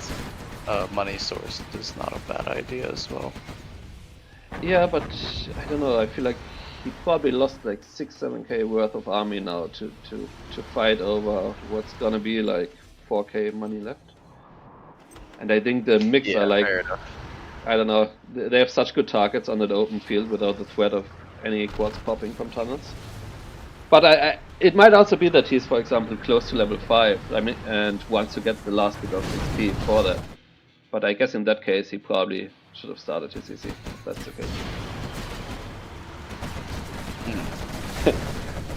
B: money source is not a bad idea as well.
A: Yeah, but I don't know, I feel like he probably lost like 6-7k worth of army now to fight over what's gonna be like 4k money left. And I think the mix are like, I don't know, they have such good targets on the open field without the threat of any quads popping from tunnels. But it might also be that he's, for example, close to level 5, I mean, and wants to get the last bit of XP for that. But I guess in that case he probably should have started his CC, if that's the case.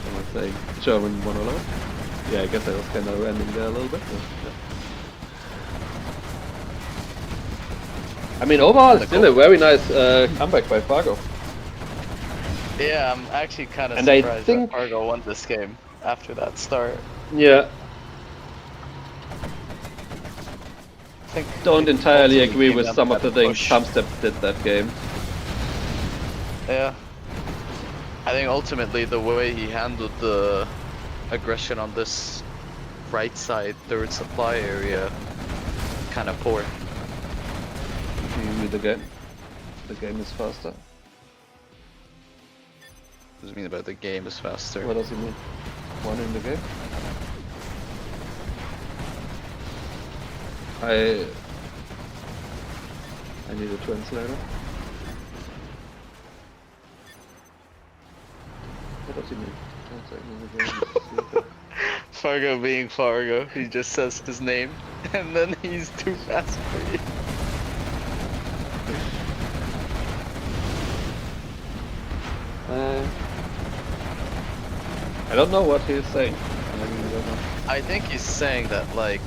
A: Someone saying German monologue. Yeah, I guess I was kind of random there a little bit. Yeah. I mean, overall, still a very nice comeback by Fargo.
B: Yeah, I'm actually kind of surprised that Fargo won this game after that start.
A: Yeah. Don't entirely agree with some of the things Tumstep did that game.
B: Yeah. I think ultimately the way he handled the aggression on this right side third supply area, kind of poor.
A: Do you mean the game? The game is faster.
B: What does it mean about the game is faster?
A: What does he mean? One in the game? I need a translator. What does he mean? Translating the game.
B: Fargo being Fargo, he just says his name and then he's too fast for you.
A: I don't know what he's saying.
B: I think he's saying that like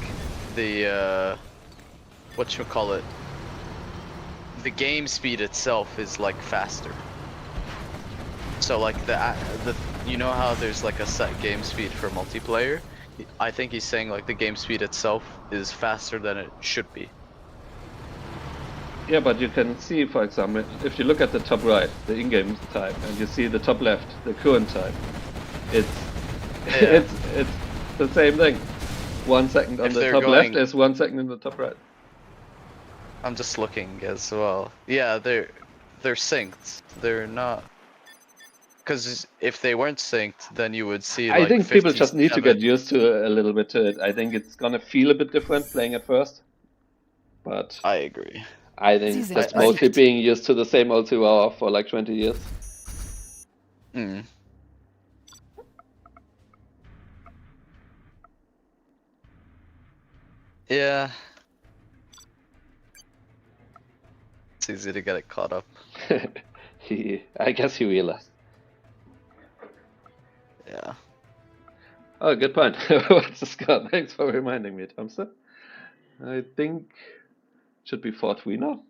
B: the whatchamacallit, the game speed itself is like faster. So like the you know how there's like a set game speed for multiplayer? I think he's saying like the game speed itself is faster than it should be.
A: Yeah, but you can see, for example, if you look at the top right, the in-game time, and you see the top left, the current time, it's the same thing. 1 second on
B: If
A: the
B: they're
A: top left,
B: going-
A: there's 1 second in the top right.
B: I'm just looking as well. Yeah, they're synced. They're not. Because if they weren't synced, then you would see
A: I
B: like
A: think people just need to get
B: 57.
A: used to a little bit to it. I think it's gonna feel a bit different playing at first, but
B: I agree.
A: I think
C: Sie
A: that's
C: sind
A: mostly
C: besiegt.
A: being used to the same old 2 hour for like 20 years.
B: Mm. Yeah. It's easy to get it caught up.
A: I guess he realized.
B: Yeah.
A: Oh, good point. What's the score? Thanks for reminding me, Tumstep. I think should be 4-3 now.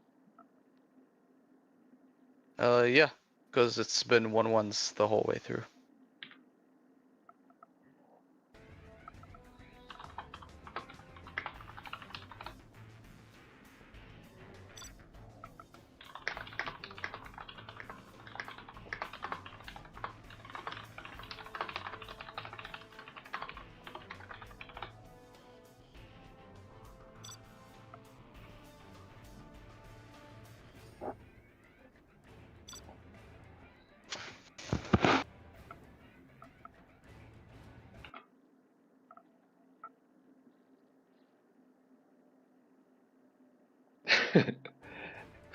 B: Yeah. Because it's been 1-1s the whole way through.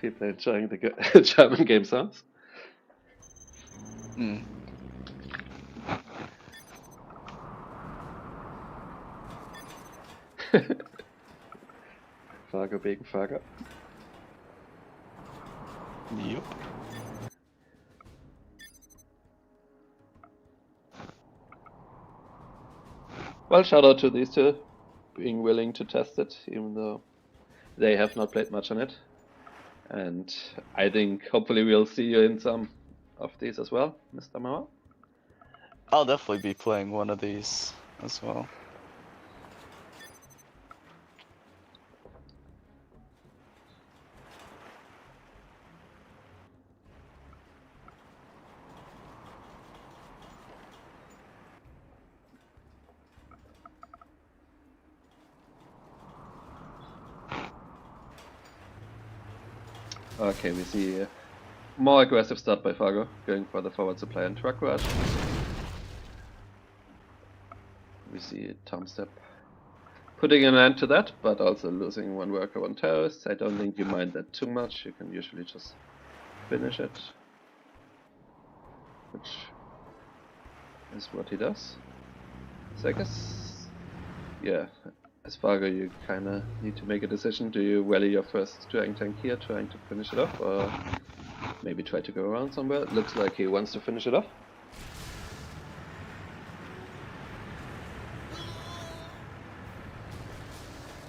A: People enjoying the German game sounds.
B: Mm.
A: Fargo being Fargo.
B: Yep.
A: Well, shout out to these two being willing to test it, even though they have not played much on it. And I think hopefully we'll see you in some of these as well, Mr. Mauer.
B: I'll definitely be playing one of these as well.
A: Okay, we see a more aggressive start by Fargo, going for the forward supply and truck rush. We see Tumstep putting an end to that, but also losing 1 worker, 1 terrorist. I don't think you mind that too much. You can usually just finish it, which is what he does. So I guess, yeah, as Fargo, you kind of need to make a decision. Do you rally your first dragon tank here, trying to finish it off, or maybe try to go around somewhere? It looks like he wants to finish it off.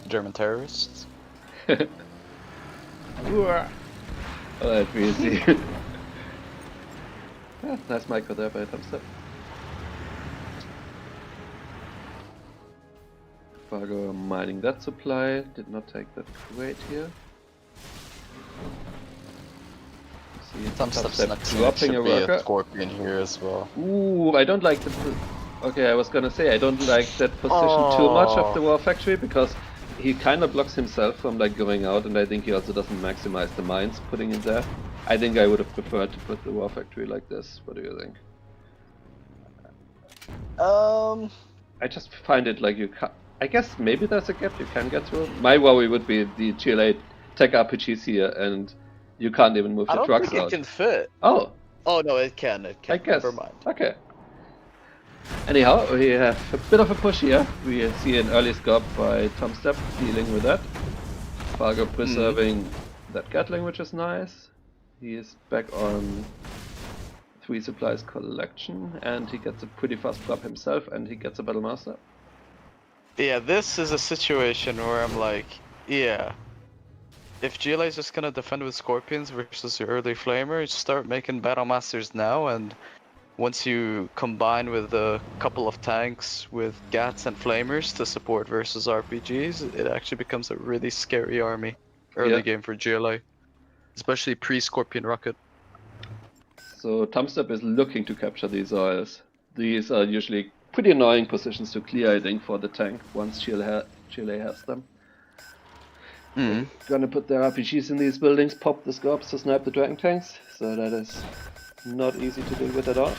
B: German terrorists.
A: Alright, we see. Yeah, nice micro there by Tumstep. Fargo mining that supply, did not take that great here. See
B: Tumstep's next
A: dropping a
B: should be
A: worker.
B: a scorpion here as well.
A: Ooh, I don't like the... Okay, I was gonna say, I don't like that position too much of the War Factory, because he kind of blocks himself from like going out, and I think he also doesn't maximize the mines putting it there. I think I would have preferred to put the War Factory like this. What do you think? I just find it like you can't... I guess maybe there's a gap you can get through. My worry would be the GLA tech RPGs here, and you can't even move the trucks out.
B: I don't think it can fit.
A: Oh!
B: Oh no, it can. It can.
A: I guess.
B: Never mind.
A: Okay. Anyhow, we have a bit of a push here. We see an early scope by Tumstep dealing with that. Fargo preserving that Gatling, which is nice. He is back on 3 supplies collection, and he gets a pretty fast drop himself, and he gets a Battle Master.
B: Yeah, this is a situation where I'm like, yeah. If GLA is just gonna defend with Scorpions versus your early Flamer, just start making Battle Masters now, and once you combine with a couple of tanks with Gats and Flamers to support versus RPGs, it actually becomes a really scary army early game for GLA. Especially pre-Scorpion Rocket.
A: So Tumstep is looking to capture these oils. These are usually pretty annoying positions to clear, I think, for the tank once Chile has them. Gonna put their RPGs in these buildings, pop the scopes to snipe the dragon tanks, so that is not easy to deal with at all.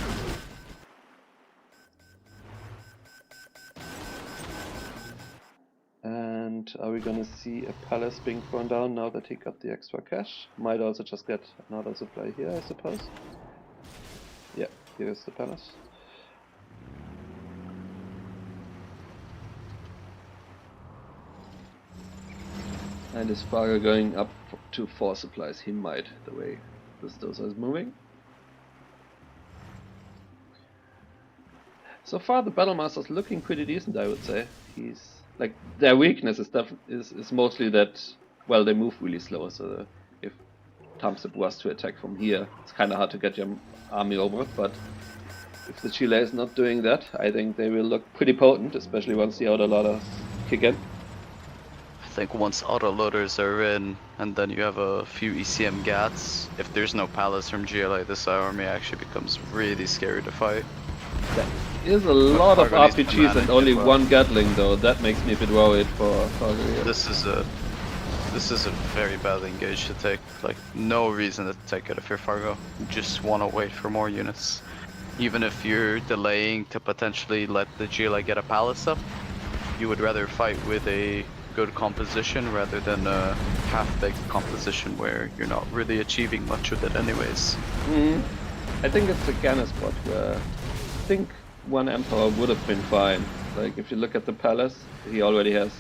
A: And are we gonna see a palace being thrown down now that he got the extra cash? Might also just get another supply here, I suppose. Yeah, here's the palace. And is Fargo going up to 4 supplies? He might, the way this dozer is moving. So far the Battlemaster's looking pretty decent, I would say. He's like, their weakness is mostly that, well, they move really slow, so if Tumstep was to attack from here, it's kinda hard to get your army over, but if the Chile is not doing that, I think they will look pretty potent, especially once the autoloaders kick in.
B: I think once autoloaders are in, and then you have a few ECM GATs, if there's no palace from GLA, this army actually becomes really scary to fight.
A: That is a lot of RPGs and only one Gatling, though. That makes me a bit worried for Fargo here.
B: This is a very bad engage to take. Like, no reason to take it if you're Fargo. You just want to wait for more units. Even if you're delaying to potentially let the GLA get a palace up, you would rather fight with a good composition rather than a half-baked composition where you're not really achieving much with it anyways.
A: I think it's again a spot where I think one Emperor would have been fine. Like, if you look at the palace, he already has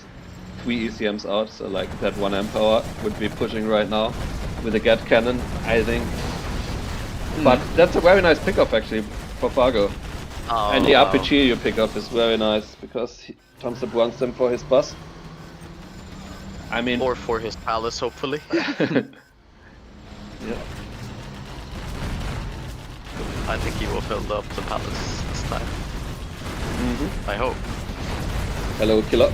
A: 3 ECMs out, so like that one Emperor would be pushing right now with a Gat cannon, I think. But that's a very nice pickup actually for Fargo.
B: Oh,
A: and the RPG you pick up is very nice because Tumstep wants them for his boss. I mean,
B: or for his palace, hopefully.
A: Yeah.
B: I think he will build up the palace this time. I hope.
A: Hello, killer.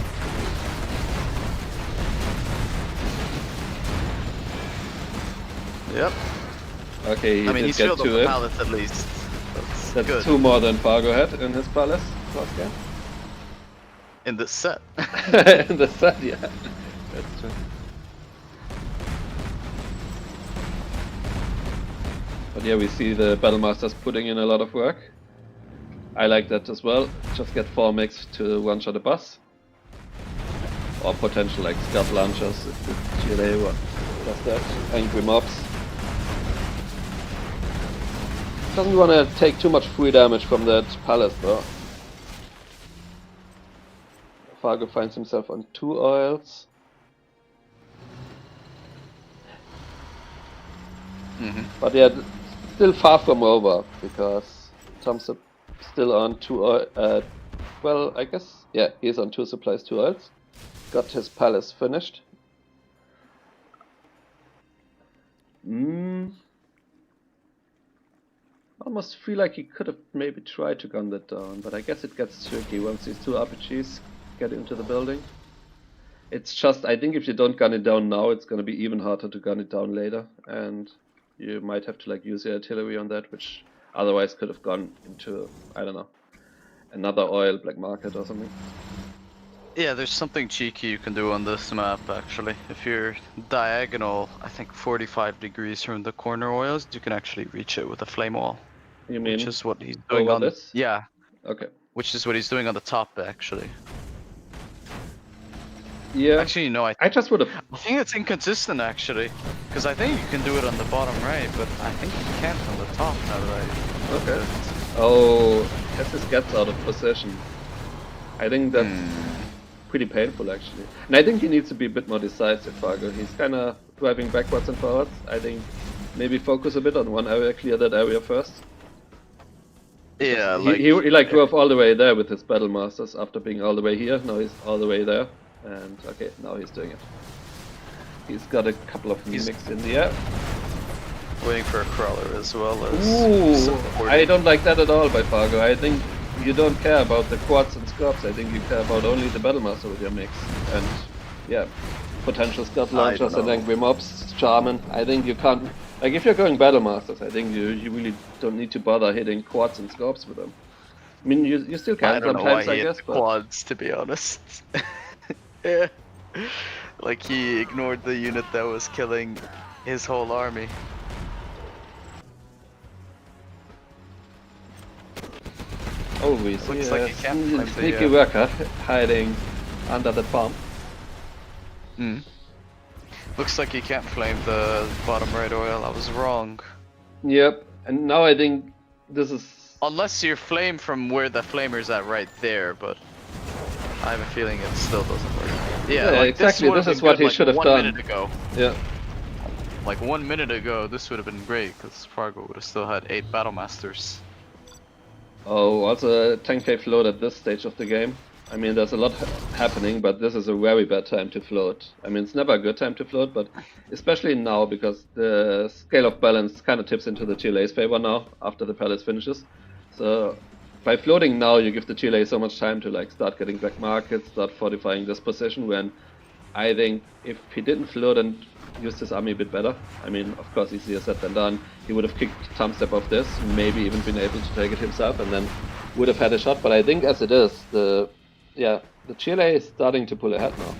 B: Yep.
A: Okay,
B: I mean,
A: did
B: he's
A: get
B: filled up
A: to
B: the
A: it.
B: palace at least. That's good.
A: 2 more than Fargo had in his palace last game.
B: In this set.
A: In the set, yeah. That's true. But yeah, we see the Battlemaster's putting in a lot of work. I like that as well. Just get 4 mix to one-shot a bus. Or potential like scud launchers if the GLA does that. Angry mobs. Doesn't want to take too much free damage from that palace though. Fargo finds himself on 2 oils. But yeah, still far from over because Tumstep still on 2 oil. Well, I guess, yeah, he's on 2 supplies, 2 oils. Got his palace finished. Almost feel like he could have maybe tried to gun that down, but I guess it gets tricky once these 2 RPGs get into the building. It's just, I think if you don't gun it down now, it's gonna be even harder to gun it down later, and you might have to like use your artillery on that, which otherwise could have gone into, I don't know, another oil, black market or something.
B: Yeah, there's something cheeky you can do on this map actually. If you're diagonal, I think 45 degrees from the corner oils, you can actually reach it with a flame wall.
A: You mean
B: which is what he's doing on
A: this?
B: Yeah.
A: Okay.
B: Which is what he's doing on the top actually.
A: Yeah.
B: Actually, no,
A: I just would have.
B: I think it's inconsistent actually, because I think you can do it on the bottom right, but I think you can't on the top now that I look at it.
A: Oh, as this gets out of position. I think that's pretty painful actually. And I think he needs to be a bit more decisive, Fargo. He's kinda driving backwards and forwards. I think maybe focus a bit on one area, clear that area first.
B: Yeah,
A: like he like drove all the way there with his battle masters after being all the way here. Now he's all the way there, and okay, now he's doing it. He's got a couple of mimics in the air.
B: Waiting for a crawler as well as.
A: Ooh, I don't like that at all by Fargo. I think you don't care about the quads and scopes. I think you care about only the battle master with your mix, and yeah, potential scud launchers and angry mobs, charming. I think you can't. Like, if you're going Battle Masters, I think you really don't need to bother hitting quads and scopes with them. I mean, you still can
B: I don't know why
A: sometimes,
B: he
A: I
B: hit
A: guess,
B: the
A: but
B: quads, to be honest. Yeah. Like he ignored the unit that was killing his whole army.
A: oh, we see
B: Looks
A: a
B: like he can't flame
A: sneaky
B: the,
A: worker hiding under the bomb.
B: Looks like he can't flame the bottom right oil. I was wrong.
A: Yep, and now I think this is...
B: Unless you flame from where the flamer's at right there, but I have a feeling it still doesn't work. Yeah, like
A: exactly,
B: this
A: is what he
B: like
A: should have
B: 1
A: done.
B: minute ago.
A: Yeah.
B: Like 1 minute ago, this would have been great, because Fargo would have still had 8 Battle Masters.
A: Oh, also a tank cave float at this stage of the game. I mean, there's a lot happening, but this is a very bad time to float. I mean, it's never a good time to float, but especially now, because the scale of balance kind of tips into the GLA's favor now, after the palace finishes. So, by floating now, you give the GLA so much time to like start getting back markets, start fortifying this position, when I think if he didn't float and used his army a bit better, I mean, of course, easier said than done, he would have kicked Tumstep off this, maybe even been able to take it himself, and then would have had a shot. But I think as it is, the GLA is starting to pull ahead now.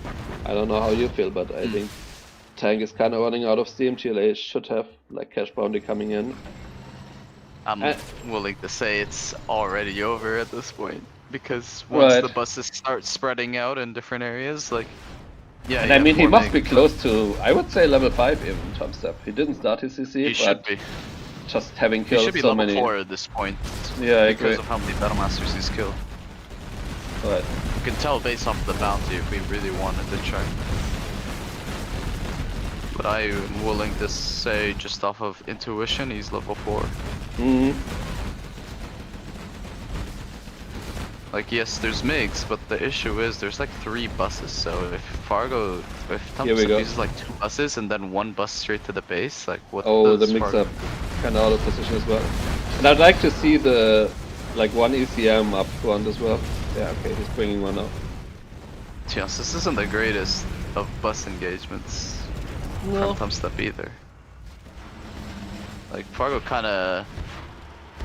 A: I don't know how you feel, but I think tank is kind of running out of steam. GLA should have like cash bounty coming in.
B: I'm willing to say it's already over at this point, because once the buses start spreading out in different areas, like, yeah.
A: And I mean, he must be close to, I would say, level 5 even, Tumstep. He didn't start his CC,
B: He
A: but
B: should be.
A: just having
B: He
A: killed
B: should be
A: so
B: level
A: many.
B: 4 at this point.
A: Yeah, I agree.
B: Because of how many Battle Masters he's killed.
A: Right.
B: You can tell based off the bounty if we really wanted to try. But I am willing to say, just off of intuition, he's level 4. Like, yes, there's MiGs, but the issue is there's like 3 buses, so if Tumstep uses like 2 buses and then 1 bus straight to the base, like what does
A: the mix up kinda out of position as well. And I'd like to see the, like, 1 ECM up front as well. Yeah, okay, he's bringing one up.
B: Yes, this isn't the greatest of bus engagements from Tumstep either. Like, Fargo kinda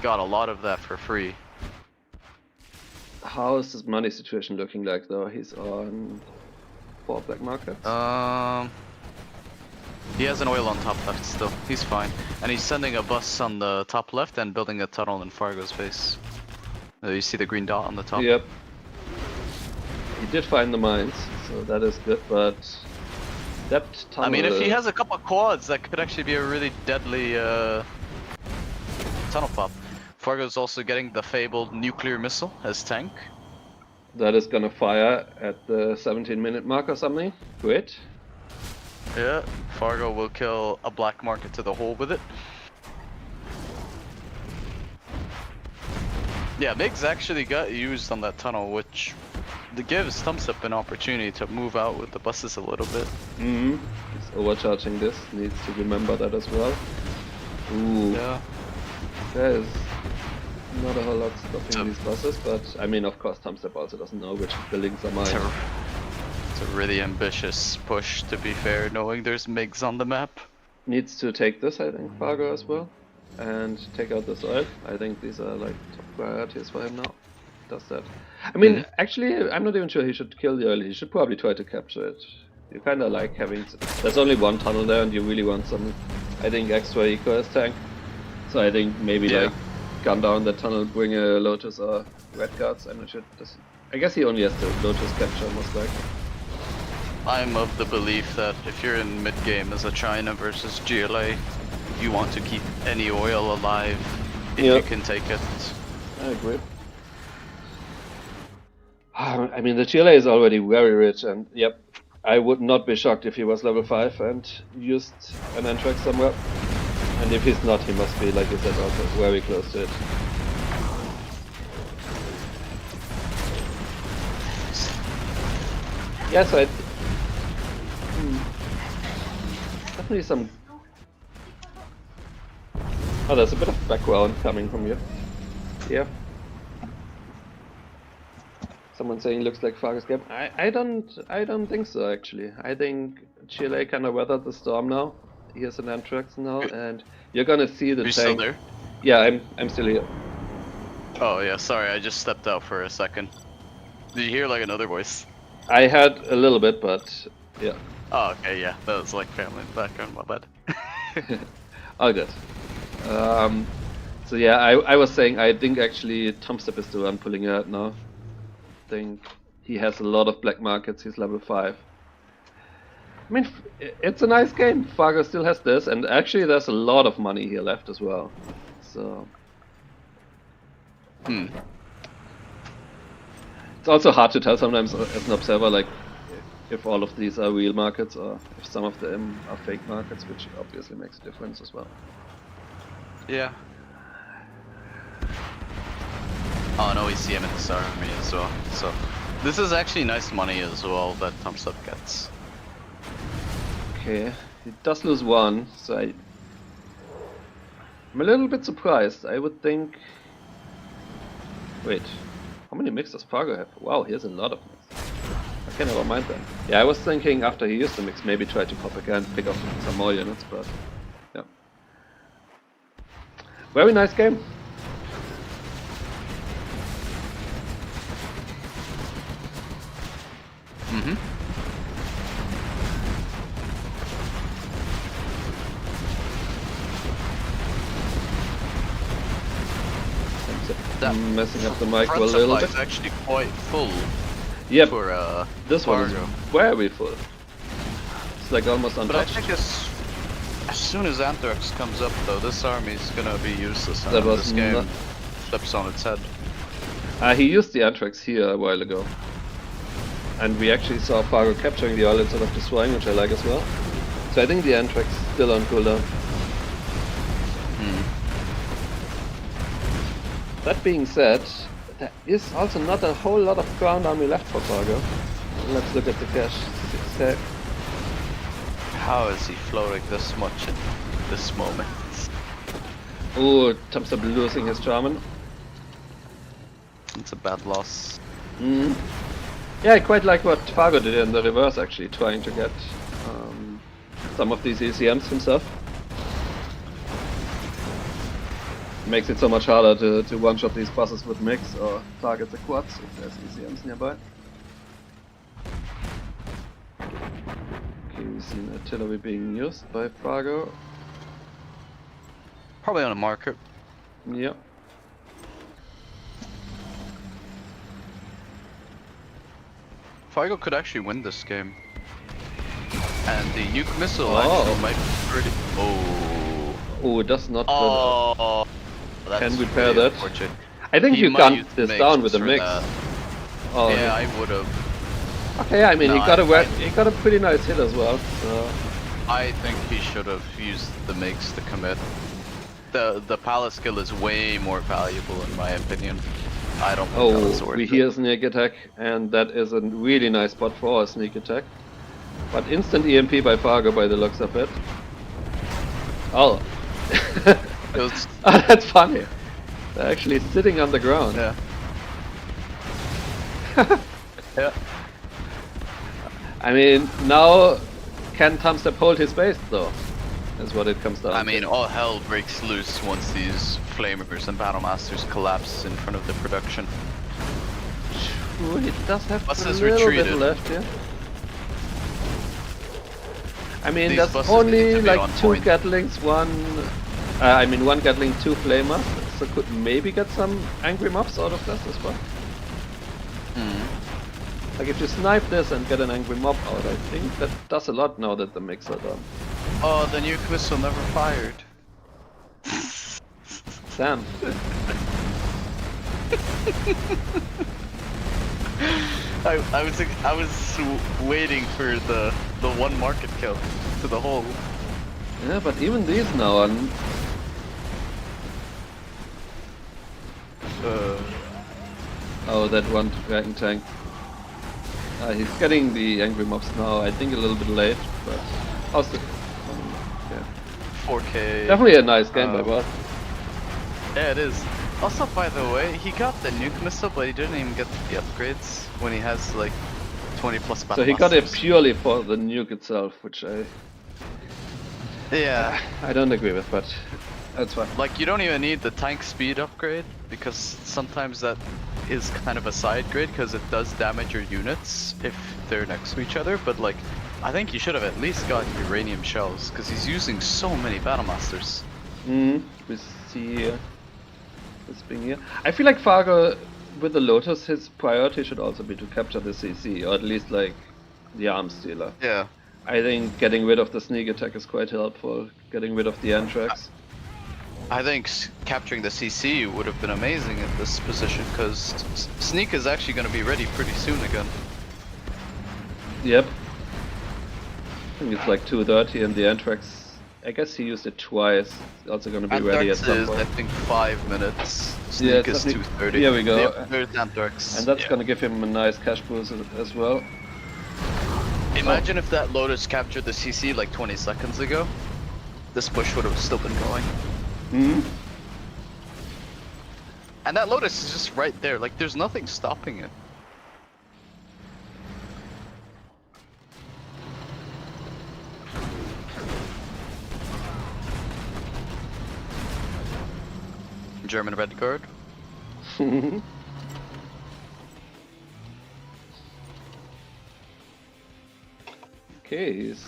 B: got a lot of that for free.
A: How is his money situation looking like though? He's on 4 black markets.
B: He has an oil on top left still. He's fine. And he's sending a bus on the top left and building a tunnel in Fargo's base. You see the green dot on the top?
A: Yep. He did find the mines, so that is good, but that tunnel...
B: I mean, if he has a couple of quads, that could actually be a really deadly tunnel pop. Fargo's also getting the fabled nuclear missile as tank.
A: That is gonna fire at the 17-minute mark or something. Great.
B: Yeah, Fargo will kill a black market to the hole with it. Yeah, MiGs actually got used on that tunnel, which gives Tumstep an opportunity to move out with the buses a little bit.
A: He's overcharging this, needs to remember that as well. Ooh.
B: Yeah.
A: There's not a whole lot stopping these buses, but I mean, of course, Tumstep also doesn't know which buildings are mine.
B: It's a really ambitious push, to be fair, knowing there's MiGs on the map.
A: Needs to take this, I think, Fargo as well, and take out this oil. I think these are like top priorities for him now. Does that? I mean, actually, I'm not even sure he should kill the oil. He should probably try to capture it. You kind of like having... There's only 1 tunnel there, and you really want some, I think, extra eco as tank. So I think maybe like gun down the tunnel, bring a Lotus or Red Guards. I'm not sure. I guess he only has to Lotus capture most likely.
B: I'm of the belief that if you're in mid-game as a China versus GLA, you want to keep any oil alive if you can take it.
A: I agree. I mean, the GLA is already very rich, and I would not be shocked if he was level 5 and used an Antrax somewhere. And if he's not, he must be, like you said, also very close to it. Yes, I... Definitely some... Oh, there's a bit of background coming from you. Yeah. Someone saying looks like Fargo's game. I don't think so, actually. I think GLA kind of weathered the storm now. He has an Antrax now, and you're gonna see the tank.
B: You're still there?
A: Yeah, I'm still here.
B: Oh yeah, sorry, I just stepped out for a second. Did you hear like another voice?
A: I had a little bit, but yeah.
B: Oh, okay, yeah, that was like family in the background, my bad.
A: All good. So yeah, I was saying I think actually Tumstep is the one pulling out now. I think he has a lot of black markets. He's level 5. I mean, it's a nice game. Fargo still has this, and actually there's a lot of money here left as well. So it's also hard to tell sometimes as an observer, like if all of these are real markets or if some of them are fake markets, which obviously makes a difference as well.
B: Yeah. Oh no, we see him in this army as well. So this is actually nice money as well that Tumstep gets.
A: Okay, he does lose 1, so I'm a little bit surprised. I would think. Wait, how many mix does Fargo have? Wow, he has a lot of mix. Okay, never mind then. Yeah, I was thinking after he used the mix, maybe try to pop again, pick up some more units, but yeah. Very nice game. I'm messing up the mic a little bit.
B: It's actually quite full.
A: Yep.
B: For
A: this one is
B: Fargo.
A: very full. It's like almost
B: But I
A: untouched.
B: think as soon as Anthrax comes up though, this army is gonna be useless
A: That
B: and
A: was
B: this game flips on its head.
A: He used the Anthrax here a while ago. And we actually saw Fargo capturing the oil instead of destroying, which I like as well. So I think the Anthrax is still on cooldown. That being said, there is also not a whole lot of ground army left for Fargo. Let's look at the cash. 6 stack.
B: How is he floating this much in this moment?
A: Oh, Tumstep losing his German.
B: It's a bad loss.
A: Yeah, I quite like what Fargo did in the reverse actually, trying to get some of these ECMs himself. Makes it so much harder to one-shot these bosses with mix or target the quads if there's ECMs nearby. Okay, we've seen artillery being used by Fargo.
B: Probably on a marker.
A: Yep.
B: Fargo could actually win this game. And the nuke missile actually might be pretty...
A: Oh, that's not good.
B: Oh, that's
A: Can repair
B: really
A: that.
B: unfortunate.
A: I think
B: He
A: you
B: might
A: gun
B: use
A: this
B: mix
A: down with a
B: for
A: mix.
B: that.
A: Oh,
B: Yeah, I would have.
A: Okay, I mean
B: No,
A: he got
B: I-
A: he got a pretty nice hit as well. So.
B: I think he should have used the mix to commit. The palace skill is way more valuable in my opinion. I don't think that was
A: Oh,
B: worth
A: we
B: it.
A: hear sneak attack, and that is a really nice spot for a sneak attack. But instant EMP by Fargo by the looks of it. Oh.
B: It was-
A: Oh, that's funny. They're actually sitting on the ground.
B: Yeah. Yeah.
A: I mean, now can Tumstep hold his base though? Is what it comes down to.
B: I mean, all hell breaks loose once these flamers and battle masters collapse in front of the production.
A: Ooh, he does have
B: Bus
A: a
B: is
A: little bit
B: retreated.
A: left here. I mean,
B: These
A: there's
B: buses need
A: only
B: to be
A: like
B: on
A: 2
B: point.
A: Gatlings, one Gatling, 2 flamers, so could maybe get some angry mobs out of this as well. Like if you snipe this and get an angry mob out, I think that does a lot now that the mix are done.
B: Oh, the nuke missile never fired.
A: Sam.
B: I was waiting for the one market kill to the hole.
A: Yeah, but even these now are... Oh, that one dragon tank. He's getting the angry mobs now, I think a little bit late, but also... yeah.
B: 4K.
A: Definitely a nice game by both.
B: Yeah, it is. Also, by the way, he got the nuke missile, but he didn't even get the upgrades when he has like 20 plus battle
A: So he got it
B: masters.
A: purely for the nuke itself, which
B: Yeah.
A: I don't agree with, but that's fine.
B: Like, you don't even need the tank speed upgrade, because sometimes that is kind of a side grid because it does damage your units if they're next to each other, but like I think you should have at least got uranium shells because he's using so many battle masters.
A: We see this thing here. I feel like Fargo with the Lotus, his priority should also be to capture the CC, or at least like the arms stealer.
B: Yeah.
A: I think getting rid of the sneak attack is quite helpful. Getting rid of the Anthrax.
B: I think capturing the CC would have been amazing in this position because sneak is actually going to be ready pretty soon again.
A: Yep. I think it's like 2:30 and the Anthrax. I guess he used it twice. It's also going to be ready at some point.
B: I think 5 minutes. Sneak is 2:30.
A: Here we go.
B: There's Anthrax.
A: And that's going to give him a nice cash boost as well.
B: Imagine if that Lotus captured the CC like 20 seconds ago. This push would have still been going. And that Lotus is just right there. Like there's nothing stopping it. German red card.
A: Okay, he's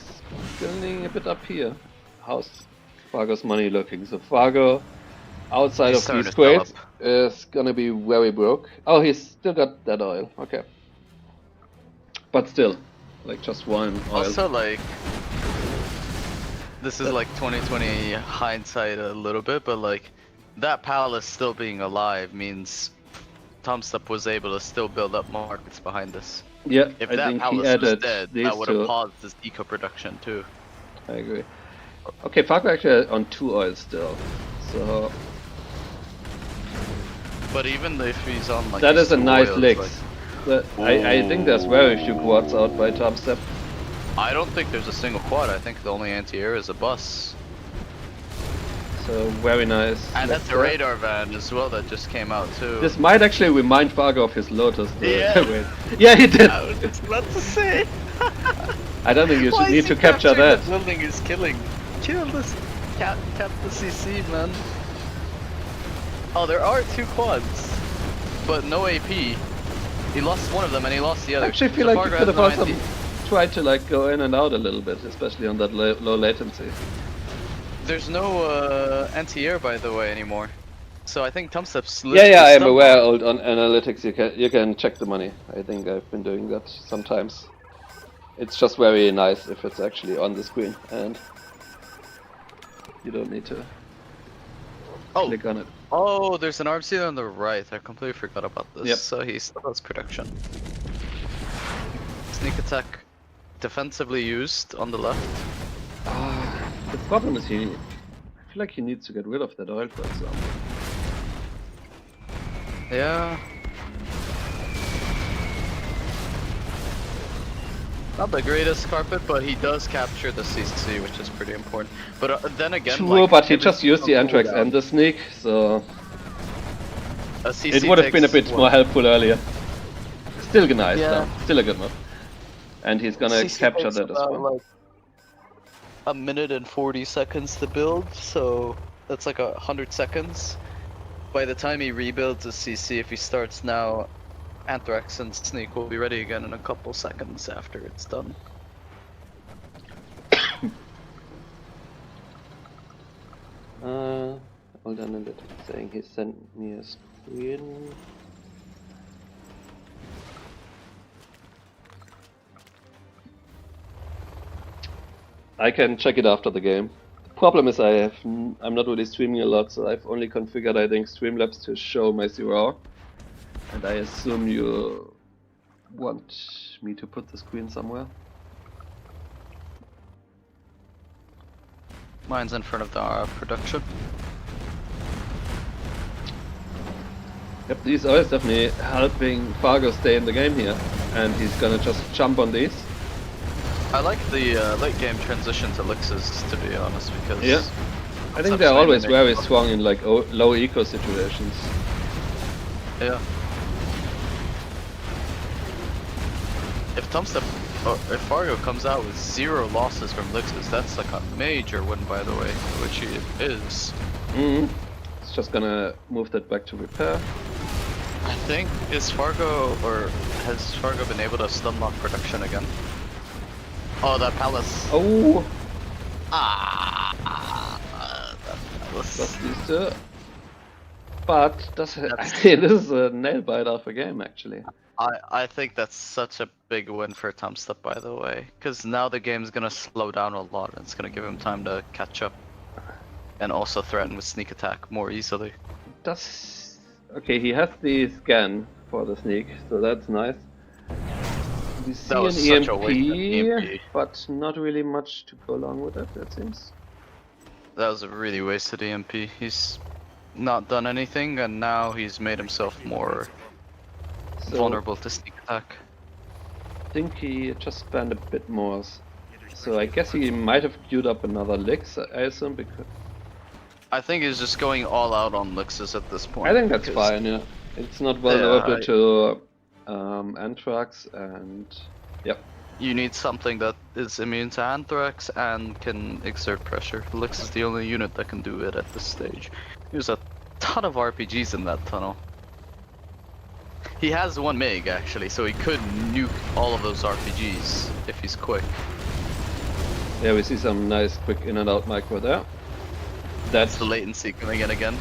A: building a bit up here. How's Fargo's money looking? So Fargo, outside of these crates, is gonna be very broke. Oh, he's still got that oil. Okay. But still, like just one oil.
B: Also, like, this is like 2020 hindsight a little bit, but like, that palace still being alive means Tumstep was able to still build up markets behind this.
A: Yeah,
B: if
A: I
B: that
A: think
B: palace
A: he added
B: was dead, that would have paused his eco production too.
A: I agree. Okay, Fargo actually on 2 oils still, so.
B: But even if he's on like
A: that is a nice
B: oils,
A: lick.
B: like...
A: I think there's very few quads out by Tumstep.
B: I don't think there's a single quad. I think the only anti-air is a bus.
A: So very nice.
B: And that's a radar van as well that just came out too.
A: This might actually remind Fargo of his Lotus.
B: Yeah.
A: Yeah, he did.
B: I was just about to say.
A: I don't think you should need to capture that.
B: The building is killing. Kill this. Cap the CC, man. Oh, there are 2 quads, but no AP. He lost one of them and he lost the other.
A: I actually feel like you could have also tried to like go in and out a little bit, especially on that low latency.
B: There's no anti-air, by the way, anymore. So I think Tumstep's.
A: Yeah, I am aware. On analytics, you can check the money. I think I've been doing that sometimes. It's just very nice if it's actually on the screen and you don't need to click on it.
B: Oh, there's an arms stealer on the right. I completely forgot about this.
A: Yep.
B: So he still has production. Sneak attack, defensively used on the left.
A: The problem is I feel like he needs to get rid of that oil, for example.
B: Yeah. Not the greatest carpet, but he does capture the CC, which is pretty important. But then again,
A: true, like, but he just used the Anthrax and the sneak, so it would have been a bit more helpful earlier. Still nice, though. Still a good move. And he's gonna
B: CC
A: capture that as well.
B: Like a minute and 40 seconds to build, so that's like 100 seconds. By the time he rebuilds his CC, if he starts now, Anthrax and Sneak will be ready again in a couple seconds after it's done.
A: Hold on a little, saying he sent me a screen. I can check it after the game. The problem is I'm not really streaming a lot, so I've only configured, I think, Streamlabs to show my 0. And I assume you want me to put the screen somewhere.
B: Mine's in front of the production.
A: Yep, these oils definitely helping Fargo stay in the game here. And he's gonna just jump on these.
B: I like the late game transition to elixirs, to be honest, because
A: I think they're always very strong in like low eco situations.
B: Yeah. If if Fargo comes out with 0 losses from elixirs, that's like a major win, by the way, which he is.
A: It's just gonna move that back to repair.
B: I think has Fargo been able to stun lock production again? Oh, that palace.
A: Oh,
B: That palace.
A: das these two. But I think this is a nail biter of a game actually.
B: I think that's such a big win for Tumstep, by the way, because now the game's gonna slow down a lot, and it's gonna give him time to catch up, and also threaten with sneak attack more easily.
A: Okay, he has the scan for the sneak, so that's nice. We see
B: That was
A: an
B: such a waste of EMP.
A: but not really much to go along with it seems.
B: That was a really wasted EMP. He's not done anything, and now he's made himself more vulnerable to sneak attack.
A: I think he just spent a bit more. So I guess he might have queued up another Licks, I assume, because...
B: I think he's just going all out on Lixes at this point.
A: I think that's fine, yeah. It's not vulnerable to Anthrax, and... Yep.
B: You need something that is immune to Anthrax and can exert pressure. Lix is the only unit that can do it at this stage. There's a ton of RPGs in that tunnel. He has one MiG actually, so he could nuke all of those RPGs if he's quick.
A: Yeah, we see some nice quick in and out micro there.
B: That's the latency coming in again.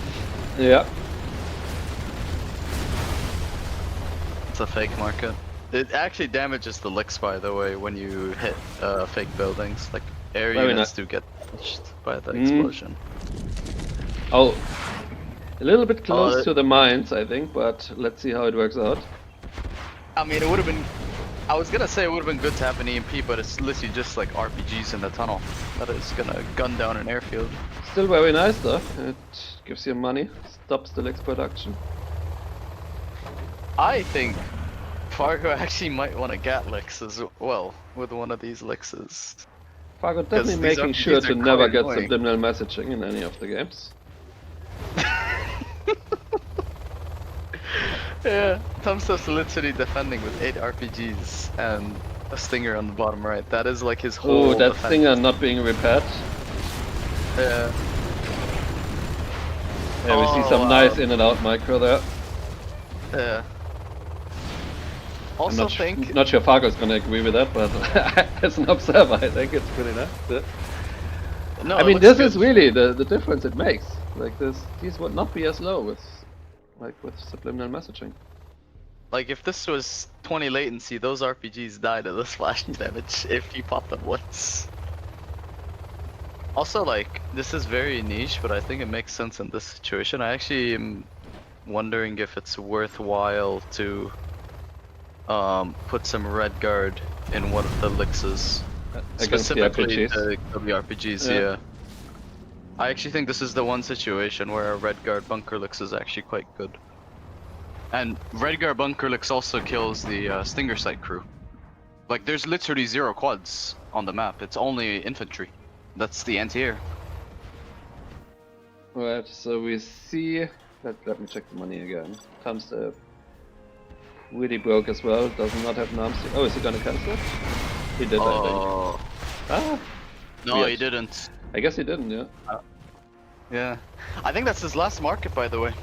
A: Yeah.
B: It's a fake market. It actually damages the Licks, by the way, when you hit fake buildings. Like, air units do get damaged by the explosion.
A: Oh, a little bit close to the mines, I think, but let's see how it works out.
B: I mean, it would have been... I was gonna say it would have been good to have an EMP, but it's literally just like RPGs in the tunnel that is gonna gun down an airfield.
A: Still very nice though. It gives you money, stops the Licks production.
B: I think Fargo actually might want to get Licks as well with one of these Lixes.
A: Fargo definitely making sure to never get subliminal messaging in any of the games.
B: Yeah, Tumstep's literally defending with 8 RPGs and a Stinger on the bottom right. That is like his whole
A: that
B: defense.
A: Stinger not being repaired.
B: Yeah.
A: Yeah, we see some nice in and out micro there.
B: Yeah. Also
A: not sure Fargo's gonna agree with that, but as an observer I think it's pretty nice. Yeah.
B: No,
A: I mean this is really the difference it makes. Like these would not be as low with subliminal messaging.
B: Like if this was 20 latency, those RPGs died of the splash damage if you popped them once. Also, like, this is very niche, but I think it makes sense in this situation. I actually am wondering if it's worthwhile to put some red guard in one of the Lixes. Specifically the RPGs, yeah. I actually think this is the one situation where a red guard bunker Lix is actually quite good. And red guard bunker Lix also kills the Stinger site crew. Like, there's literally 0 quads on the map, it's only infantry. That's the anti-air.
A: Right, so we see... Let me check the money again. Tumstep really broke as well, does not have Namsi. Oh, is he gonna cancel it? He did, I think. Ah!
B: No,
A: weird.
B: he didn't.
A: I guess he didn't, yeah.
B: Yeah. I think that's his last market, by the way.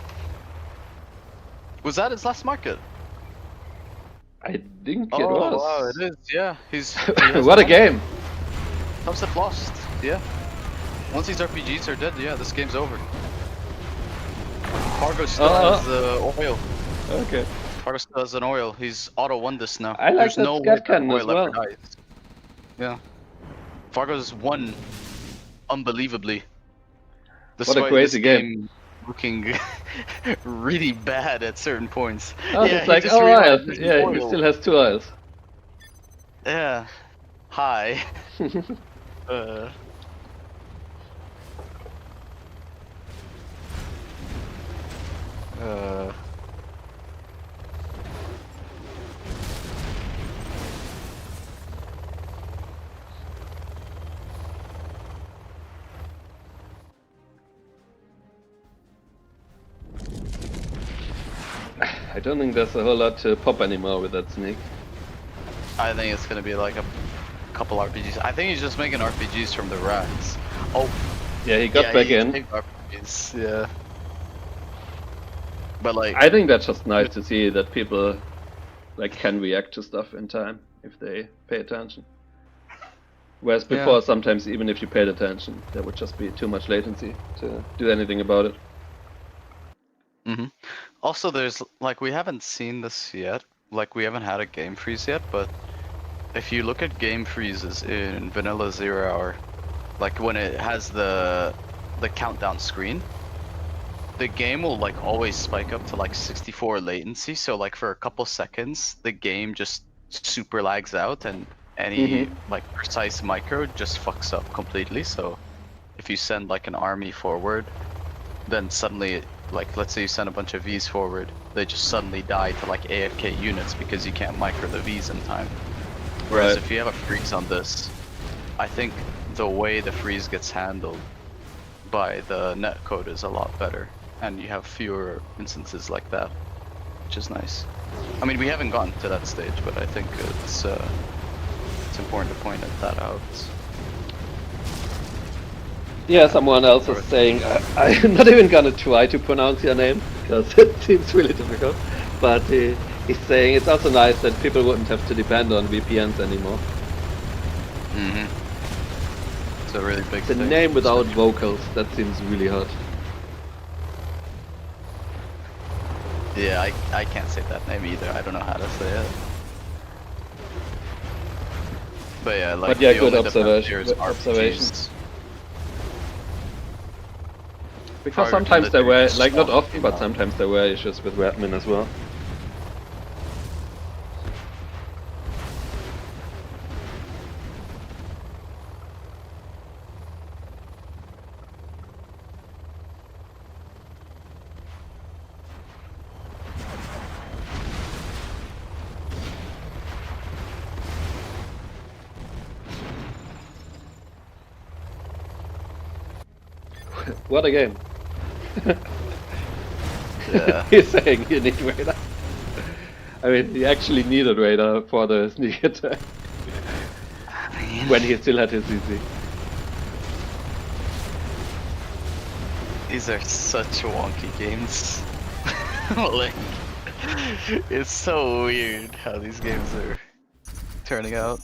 B: Was that his last market?
A: I think it was.
B: Oh, wow, it is, yeah.
A: What a game!
B: Tumstep lost, yeah. Once these RPGs are dead, yeah, this game's over. Fargo still has oil.
A: Okay.
B: Fargo still has an oil. He's auto won this now.
A: I like that scat cannon as well.
B: Yeah. Fargo's won unbelievably.
A: What a crazy game.
B: Looking really bad at certain points.
A: Oh,
B: yeah,
A: it's like, oh right, yeah, he still has 2 eyes.
B: Yeah. Hi.
A: I don't think there's a whole lot to pop anymore with that sneak.
B: I think it's gonna be like a couple RPGs. I think he's just making RPGs from the racks. Oh.
A: Yeah, he got back in.
B: RPGs, yeah. But like,
A: I think that's just nice to see that people like can react to stuff in time if they pay attention. Whereas before, sometimes even if you paid attention, there would just be too much latency to do anything about it.
B: Also, there's like, we haven't seen this yet. Like, we haven't had a game freeze yet, but if you look at game freezes in vanilla 0 hour, like when it has the countdown screen, the game will like always spike up to like 64 latency. So like for a couple seconds, the game just super lags out, and any like precise micro just fucks up completely. So if you send like an army forward, then suddenly, like, let's say you send a bunch of Vs forward, they just suddenly die to like AFK units because you can't micro the Vs in time. Whereas if you have a freeze on this, I think the way the freeze gets handled by the netcode is a lot better, and you have fewer instances like that, which is nice. I mean, we haven't gotten to that stage, but I think it's important to point that out.
A: Yeah, someone else is saying, I'm not even gonna try to pronounce your name, because it seems really difficult, but he's saying it's also nice that people wouldn't have to depend on VPNs anymore.
B: It's a really big
A: The
B: thing.
A: name without vocals, that seems really hard.
B: Yeah, I can't say that name either, I don't know how to say it. But yeah, like,
A: but yeah,
B: the
A: good
B: only difference here
A: observation.
B: is RPGs.
A: Because sometimes there were, like not often, but sometimes there were issues with admin as well. What a game.
B: Yeah.
A: He's saying you need radar. I mean, he actually needed radar for the sneak attack. When he still had his CC.
B: These are such wonky games. Like, it's so weird how these games are turning out.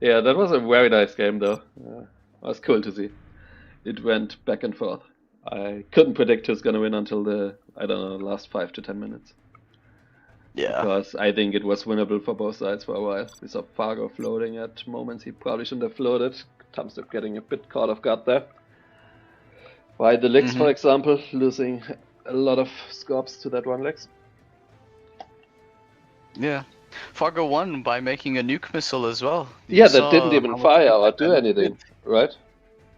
A: Yeah, that was a very nice game though. It was cool to see. It went back and forth. I couldn't predict who's gonna win until the, I don't know, last 5 to 10 minutes.
B: Yeah.
A: Because I think it was winnable for both sides for a while. We saw Fargo floating at moments he probably shouldn't have floated. Tumstep getting a bit caught off guard there. By the Lex, for example, losing a lot of scopes to that one Lex.
B: Yeah. Fargo won by making a nuke missile as well.
A: Yeah, that didn't even fire or do anything, right?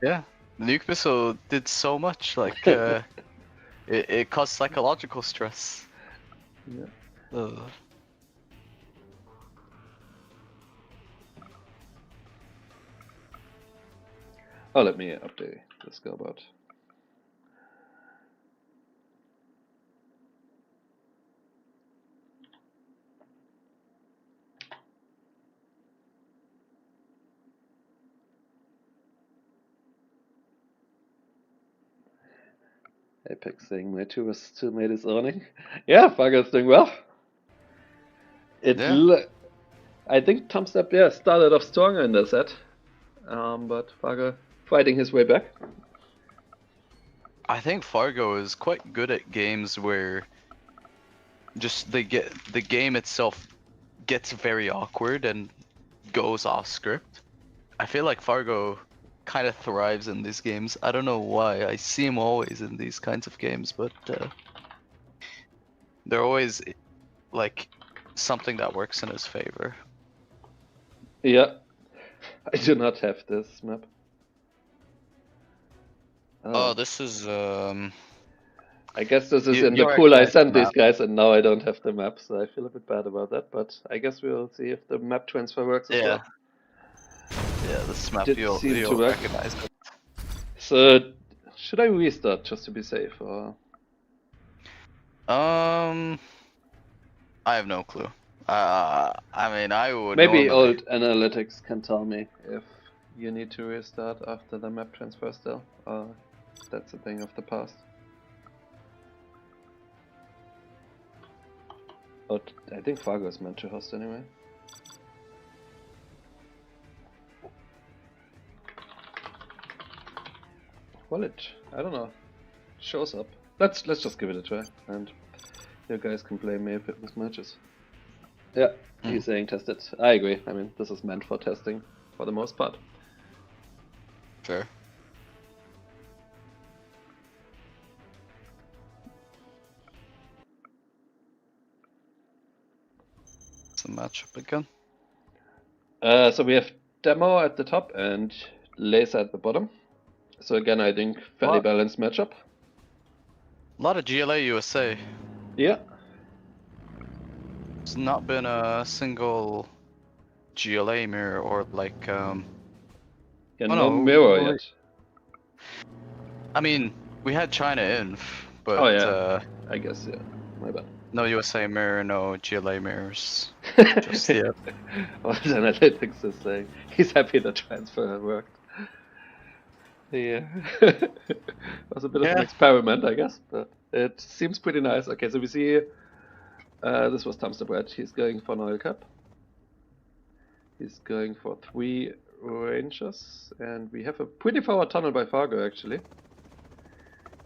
B: Yeah. The nuke missile did so much, like, it caused psychological stress.
A: Yeah. Oh, let me update this go about. Apex saying my teammate is owning. Yeah, Fargo's doing well. I think Tumstep started off stronger in the set, but Fargo fighting his way back.
B: I think Fargo is quite good at games where just the game itself gets very awkward and goes off script. I feel like Fargo kind of thrives in these games. I don't know why. I see him always in these kinds of games, but they're always like something that works in his favor.
A: Yeah, I do not have this map.
B: Oh, this is
A: I guess this is in the pool I sent these guys, and now I don't have the map, so I feel a bit bad about that. But I guess we'll see if the map transfer works as well.
B: Yeah, this map you'll recognize it.
A: So, should I restart just to be safe, or?
B: I have no clue. I mean, I would.
A: Maybe old analytics can tell me if you need to restart after the map transfer still, or that's a thing of the past. But I think Fargo is meant to host anyway. Well, I don't know, shows up. Let's just give it a try, and you guys can blame me if it mismatches. Yeah, he's saying test it. I agree. I mean, this is meant for testing for the most part.
B: Fair. It's a matchup again.
A: So we have Demo at the top and Laser at the bottom. So again, I think fairly balanced matchup.
B: A lot of GLA USA.
A: Yeah.
B: It's not been a single GLA mirror or like
A: Yeah, no mirror yet.
B: I mean, we had China in, but
A: Oh yeah, I guess, yeah. My bad.
B: no USA mirror, no GLA mirrors. Just yet.
A: What Analytics is saying. He's happy the transfer worked. Yeah. It was a bit of an experiment, I guess, but it seems pretty nice. Okay, so we see this was Tumstep Red. He's going for an oil cap. He's going for 3 Rangers, and we have a pretty forward tunnel by Fargo actually.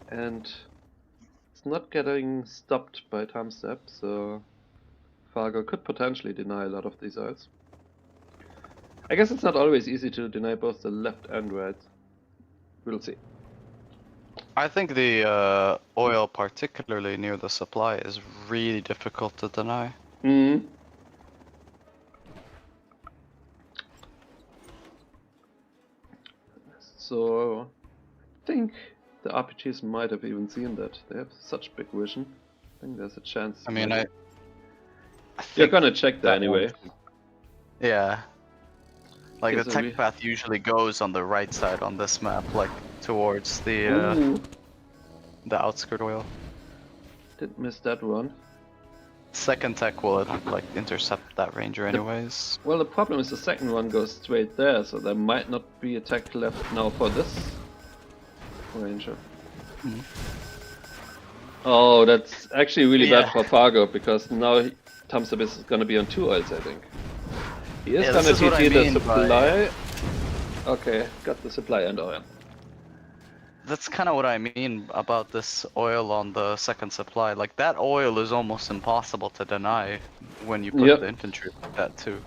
A: And it's not getting stopped by Tumstep, so Fargo could potentially deny a lot of these oils. I guess it's not always easy to deny both the left and right. We'll see.
B: I think the oil, particularly near the supply, is really difficult to deny.
A: Mm. So I think the RPGs might have even seen that. They have such big vision. I think there's a chance.
B: I mean,
A: You're gonna check that anyway.
B: Yeah. Like
A: Okay,
B: the
A: so
B: tech path usually goes on the right side on this map, like towards the outskirt oil.
A: Didn't miss that one.
B: Second tech will like intercept that ranger anyways.
A: Well, the problem is the second one goes straight there, so there might not be a tech left now for this ranger. Oh, that's actually really bad for Fargo, because now Tumstep is gonna be on 2 oils, I think. He is gonna TT the supply. Okay, got the supply and oil.
B: That's kind of what I mean about this oil on the second supply. Like, that oil is almost impossible to deny when you put the infantry like that too.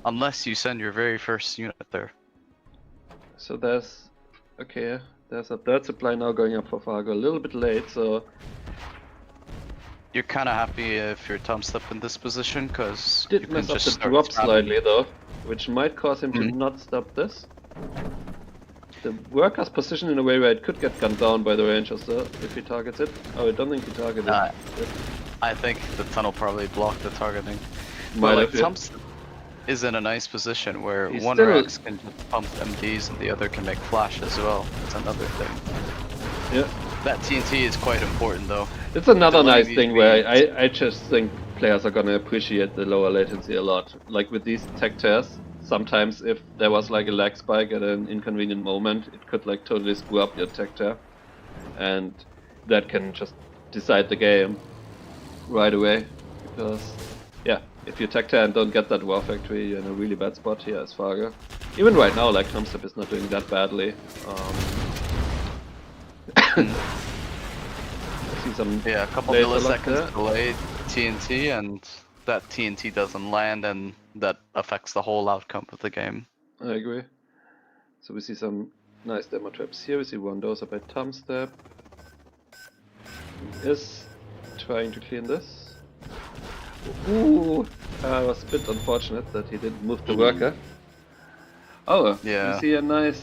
B: Unless you send your very first unit there.
A: So there's a third supply now going up for Fargo, a little bit late, so
B: you're kind of happy if you're Tumstep in this position, because
A: did mess up the drop slightly though, which might cause him to not stop this. The worker's positioned in a way where it could get gunned down by the Rangers though, if he targets it. Oh, I don't think he targeted it.
B: I think the tunnel probably blocked the targeting.
A: Might
B: but like,
A: have,
B: Tumstep is in a nice position where one
A: still...
B: Rex can just pump MDs and the other can make flash as well. That's another thing.
A: Yeah.
B: That TNT is quite important though.
A: It's another nice thing where I just think players are gonna appreciate the lower latency a lot. Like with these tech tears, sometimes if there was like a lag spike at an inconvenient moment, it could like totally screw up your tech tear. And that can just decide the game right away. Because, yeah, if you tech tear and don't get that war factory, you're in a really bad spot here as Fargo. Even right now, like, Tumstep is not doing that badly. See some
B: a couple milliseconds delayed TNT, and that TNT doesn't land, and that affects the whole outcome of the game.
A: I agree. So we see some nice demo traps here. We see one dozer by Tumstep. He is trying to clean this. Ooh! It was a bit unfortunate that he didn't move the worker. Oh,
B: yeah.
A: We see a nice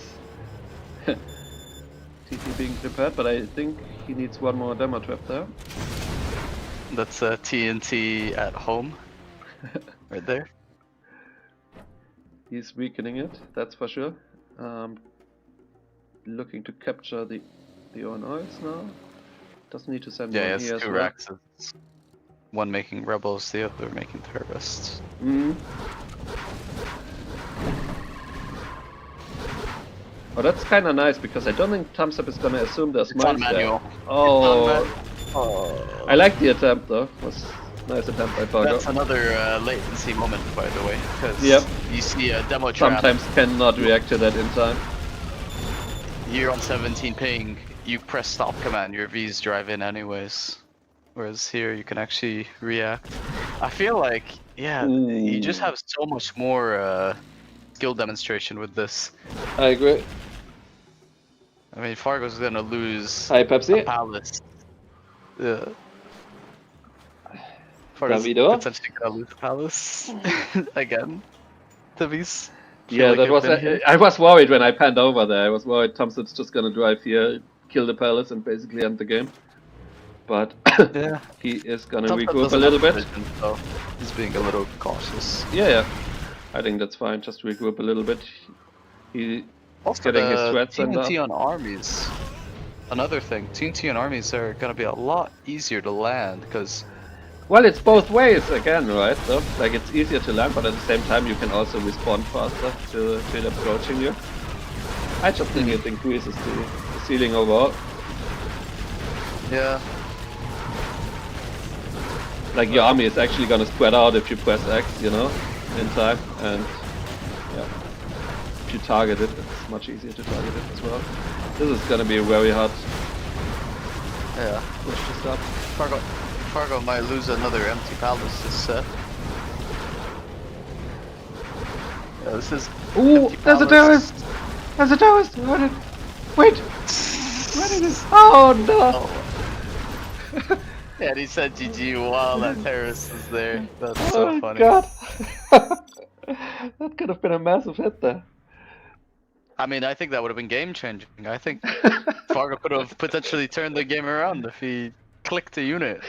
A: TT being prepared, but I think he needs one more demo trap there.
B: That's a TNT at home, right there.
A: He's weakening it, that's for sure. Looking to capture the own oils now. Doesn't need to send one here as
B: two
A: well.
B: racks. One making rebels, the other making terrorists.
A: Oh, that's kind of nice, because I don't think Tumstep is gonna assume there's mines there.
B: manual.
A: Oh, I like the attempt though. Was Nice attempt by Fargo.
B: That's another latency moment, by the way, because
A: Yep.
B: you see a demo trap.
A: Sometimes cannot react to that in time.
B: You're on 17 ping, you press stop command, your V's drive in anyways. Whereas here you can actually react. I feel like, yeah, you just have so much more skill demonstration with this.
A: I agree.
B: I mean, Fargo's gonna lose
A: Hi, Pepsi.
B: a palace. Yeah. Fargo's
A: Davido?
B: potentially gonna lose a palace again. Davies.
A: Yeah, that was. I was worried when I panned over there. I was worried Tumstep's just gonna drive here, kill the palace, and basically end the game. But
B: yeah,
A: he is gonna
B: Tumstep
A: regroup a little bit.
B: Vision, so he's being a little cautious.
A: Yeah. I think that's fine. Just regroup a little bit. He's
B: Also,
A: getting his threats and
B: TNT on armies. Another thing, TNT on armies are gonna be a lot easier to land because.
A: Well, it's both ways again, right? So, like, it's easier to land, but at the same time, you can also respond faster to it approaching you. I just think it increases the ceiling overall.
B: Yeah.
A: Like, your army is actually gonna spread out if you press X, you know, in time, and yeah, if you target it, it's much easier to target it as well. This is gonna be a very hard push to stop.
B: Fargo might lose another empty palace this set. Yeah, this is.
A: Ooh, there's a terrorist! There's a terrorist! Wait! Where did it? Oh no!
B: Oh. Yeah, he said GG while that terrorist was there. That's so funny.
A: God! That could have been a massive hit there.
B: I mean, I think that would have been game changing. I think Fargo could have potentially turned the game around if he clicked a unit.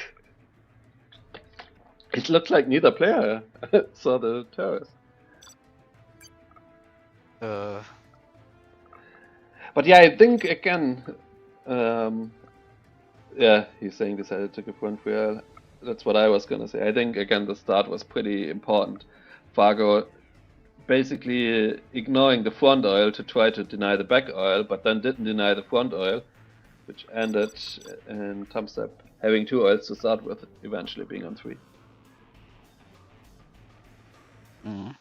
A: It looked like neither player saw the terrorist. But yeah, I think again, yeah, he's saying decided to go front real. That's what I was gonna say. I think again the start was pretty important. Fargo basically ignoring the front oil to try to deny the back oil, but then didn't deny the front oil, which ended in Tumstep having 2 oils to start with, eventually being on 3.
B: Mm.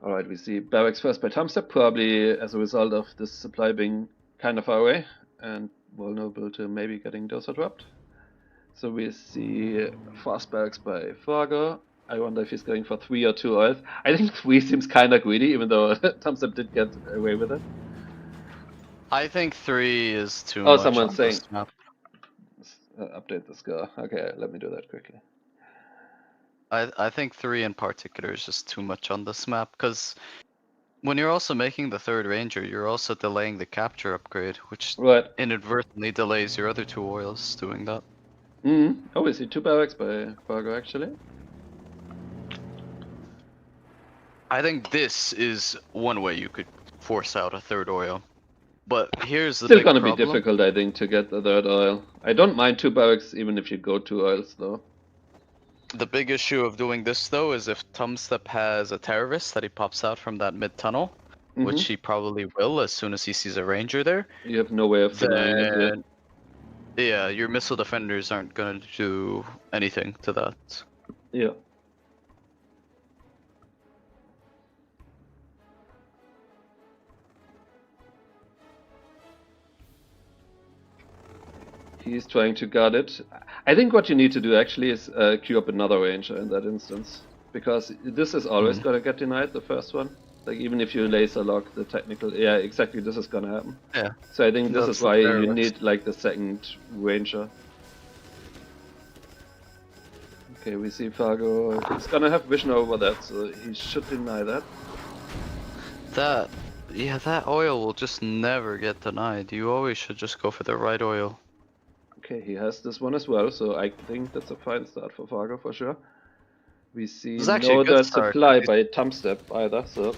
A: Alright, we see barracks first by Tumstep, probably as a result of this supply being kind of far away and vulnerable to maybe getting doser dropped. So we see fast barracks by Fargo. I wonder if he's going for 3 or 2 oils. I think 3 seems kind of greedy, even though Tumstep did get away with it.
B: I think 3 is too much.
A: Oh, someone's
B: on
A: saying.
B: this map.
A: Update the score. Okay, let me do that quickly.
B: I think 3 in particular is just too much on this map, because when you're also making the 3rd ranger, you're also delaying the capture upgrade, which inadvertently delays your other 2 oils doing that.
A: Oh, we see 2 barracks by Fargo actually.
B: I think this is one way you could force out a 3rd oil. But here's the
A: Still
B: big
A: gonna
B: problem.
A: be difficult, I think, to get the 3rd oil. I don't mind 2 barracks even if you go 2 oils though.
B: The big issue of doing this though is if Tumstep has a terrorist that he pops out from that mid tunnel, which he probably will as soon as he sees a ranger there.
A: You have no way of denying it.
B: Then, yeah, your missile defenders aren't gonna do anything to that.
A: Yeah. He's trying to guard it. I think what you need to do actually is queue up another ranger in that instance. Because this is always gonna get denied, the first one. Like, even if you laser lock the technical... Yeah, exactly, this is gonna happen.
B: Yeah.
A: So I think this is why you need, like, the 2nd ranger. Okay, we see Fargo. He's gonna have vision over that, so he should deny that.
B: Yeah, that oil will just never get denied. You always should just go for the right oil.
A: Okay, he has this one as well, so I think that's a fine start for Fargo for sure. We see no other supply by Tumstep either, so...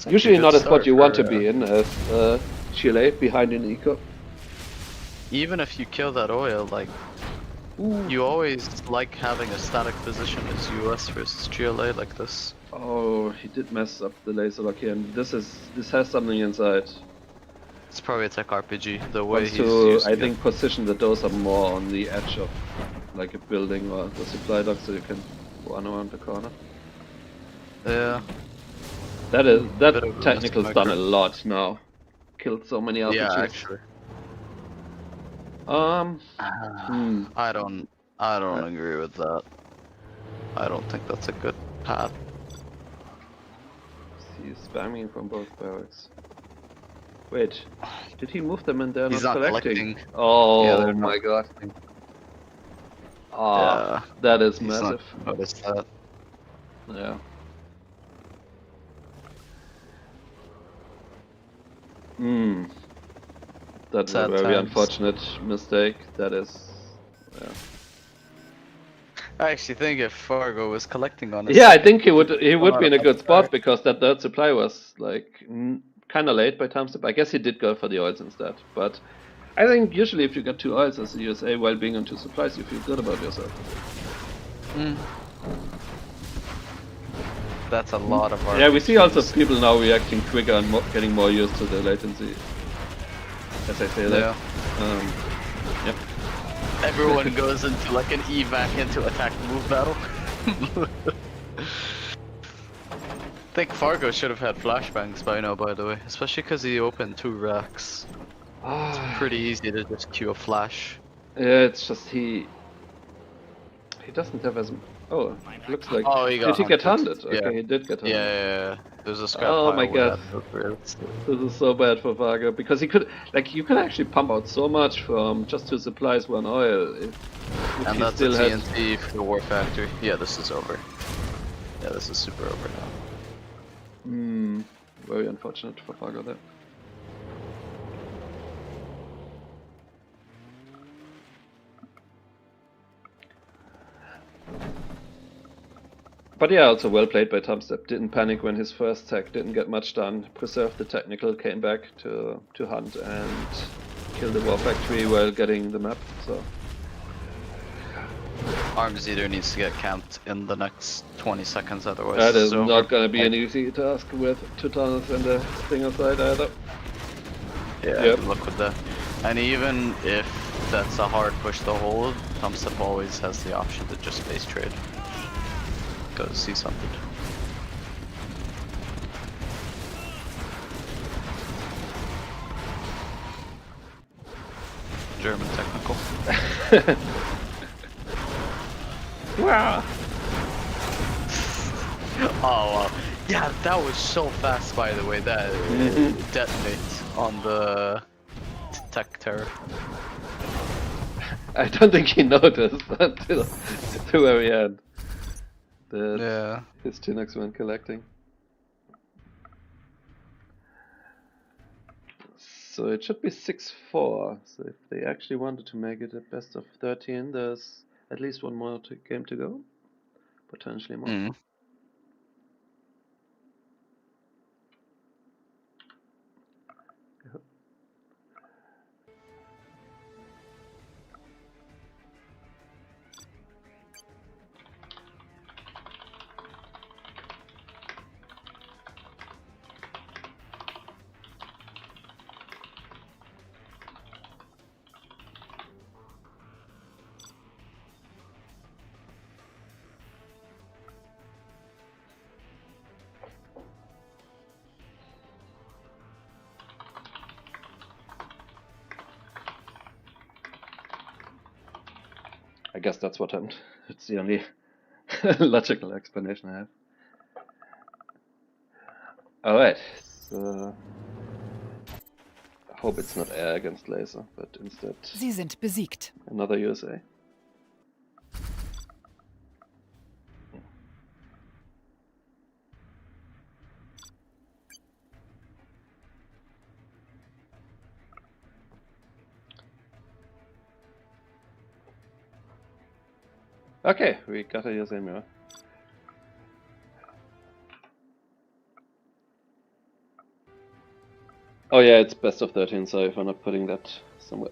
A: Usually not a spot you want to be in as Chile behind an eco.
B: Even if you kill that oil, like,
A: Ooh.
B: You always like having a static position as US versus GLA like this.
A: Oh, he did mess up the laser lock here, and this has something inside.
B: It's probably a tech RPG, the way
A: Wants
B: he's
A: to,
B: using
A: I think, position the dozer more on the edge of like a building or the supply dock, so you can run around the corner.
B: it. Yeah.
A: That
B: Bit of a
A: technical's done a
B: mismarker.
A: lot now. Killed so many
B: Yeah,
A: RPGs.
B: actually.
A: Hmm.
B: I don't agree with that. I don't think that's a good path.
A: He's spamming from both barracks. Wait, did he move them and they're
B: He's
A: not
B: not
A: collecting?
B: collecting.
A: Oh
B: Yeah, they're not
A: my god.
B: collecting.
A: Ah,
B: Yeah,
A: that is
B: he's not
A: massive.
B: noticed that.
A: Yeah. Hmm. That's a
B: Sad
A: very
B: times.
A: unfortunate mistake. That is. Yeah.
B: I actually think if Fargo was collecting on his
A: Yeah, I
B: second,
A: think he would
B: come
A: be
B: out
A: in a
B: about
A: good
B: the
A: spot
B: start.
A: because that third supply was like kind of late by Tumstep. I guess he did go for the oils instead, but I think usually if you get 2 oils as a USA while being on 2 supplies, you feel good about yourself.
B: Mm. That's a lot of
A: Yeah, we see also
B: RPGs.
A: people now reacting quicker and getting more used to the latency. As I say that.
B: Yeah.
A: Yep.
B: Everyone goes into like an evac into attack move battle. I think Fargo should have had flashbangs by now, by the way, especially because he opened 2 racks. It's pretty easy to just queue a flash.
A: Yeah, it's just he doesn't have as. Oh, looks like.
B: Oh, he got
A: Did he get
B: hunted.
A: hunted?
B: Yeah.
A: Okay, he did get hunted.
B: Yeah. There's a scrap
A: Oh
B: pile
A: my
B: with
A: god.
B: that over it.
A: This is so bad for Fargo because he could, like, you could actually pump out so much from just 2 supplies, 1 oil. If
B: And
A: he
B: that's
A: still
B: a
A: had.
B: TNT for the War Factory. Yeah, this is over. Yeah, this is super over now.
A: Hmm. Very unfortunate for Fargo there. But yeah, also well played by Tumstep. Didn't panic when his first tech didn't get much done. Preserved the technical, came back to hunt and kill the war factory while getting the map. So
B: Arms either needs to get camped in the next 20 seconds, otherwise
A: that is
B: it's over.
A: not gonna be an easy task with 2 tunnels and the stinger side either.
B: Yeah,
A: Yep.
B: good luck with that. And even if that's a hard push to hold, Tumstep always has the option to just base trade. Go see something. German technical.
A: Wow.
B: Oh wow. Yeah, that was so fast, by the way. That detonate on the tech terror.
A: I don't think he noticed until the very end that
B: Yeah.
A: his Tunex went collecting. So it should be 6-4. So if they actually wanted to make it a best of 13, there's at least 1 more game to go. Potentially more.
B: Mm.
A: I guess that's what happened. It's the only logical explanation I have. Alright, so I hope it's not air against laser, but instead
C: Sie sind besiegt.
A: another USA. Okay, we got a USA mirror. Oh yeah, it's best of 13, sorry for not putting that somewhere.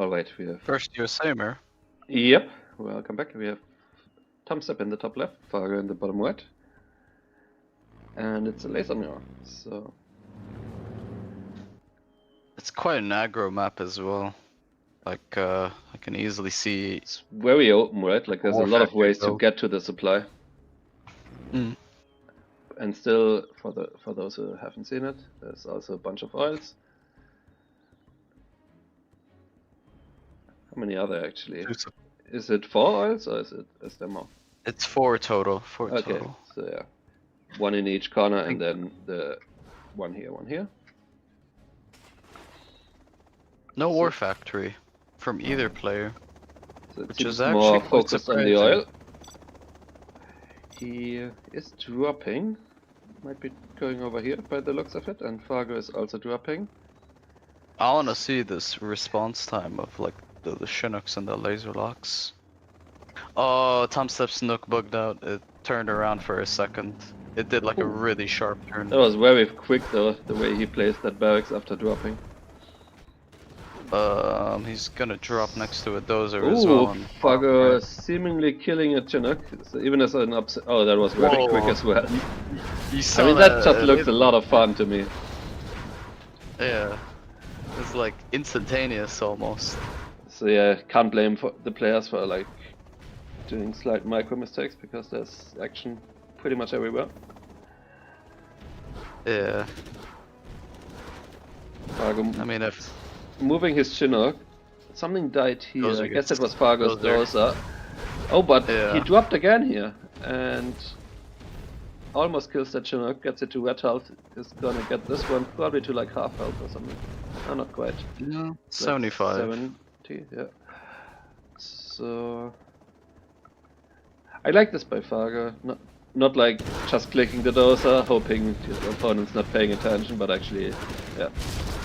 A: Oh wait, we have.
B: First USA, Mer.
A: Yep. Welcome back. We have Tumstep in the top left, Fargo in the bottom right, and it's a laser mirror. So
B: It's quite an aggro map as well. Like, I can easily see.
A: it's very open, right? Like there's a lot of ways to get to the supply.
B: Mm.
A: And still, for those who haven't seen it, there's also a bunch of oils. How many are there actually? Is it 4 oils or is there more?
B: It's 4 total. 4
A: Okay,
B: total.
A: so yeah, 1 in each corner, and then the one here, one here.
B: No war factory from either player,
A: So it
B: which
A: seems
B: is actually
A: more
B: quite
A: focused on the
B: surprising.
A: oil. He is dropping. Might be going over here by the looks of it, and Fargo is also dropping.
B: I wanna see this response time of like the Chinooks and the laser locks. Oh, Tumstep's Nook bugged out. It turned around for a second. It did like a really sharp turn.
A: That was very quick though, the way he placed that barracks after dropping.
B: He's gonna drop next to a dozer as well.
A: Ooh, Fargo seemingly killing a Chinook, so even as an upset. Oh, that was very quick as well.
B: You
A: I
B: saw
A: mean, that just looks a lot of fun to me.
B: Yeah, it's like instantaneous almost.
A: So yeah, can't blame the players for like doing slight micro mistakes because there's action pretty much everywhere.
B: Yeah,
A: Fargo
B: I mean if
A: moving his Chinook. Something died here.
B: Those are
A: I guess
B: good.
A: it was Fargo's
B: Those
A: dozer. Oh, but
B: Yeah.
A: he dropped again here and almost kills that Chinook. Gets it to red health. Is gonna get this one probably to like half health or something. No, not quite.
B: yeah,
A: Like
B: 75.
A: 70, yeah. So I like this by Fargo. Not like just clicking the dozer, hoping your opponent's not paying attention, but actually, yeah,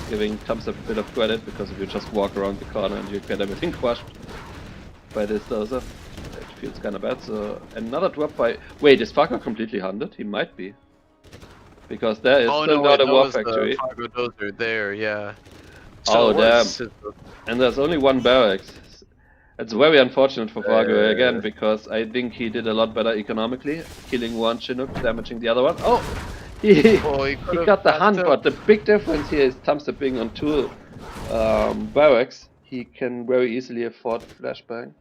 A: giving Tumstep a bit of credit, because if you just walk around the corner and you get everything crushed by this dozer, it feels kind of bad. So another drop by. Wait, is Fargo completely hunted? He might be, because there is
B: Oh
A: still
B: no, wait,
A: not a
B: that
A: war
B: was
A: factory.
B: the Fargo dozer there, yeah.
A: Oh,
B: it was-
A: And there's only one barracks. It's very unfortunate for Fargo again,
B: Uh.
A: because I think he did a lot better economically, killing one Chinook, damaging the other one. Oh! He
B: could've
A: got the
B: backed
A: hunt,
B: up.
A: but the big difference here is Tumstep being on 2 barracks. He can very easily afford flashbang.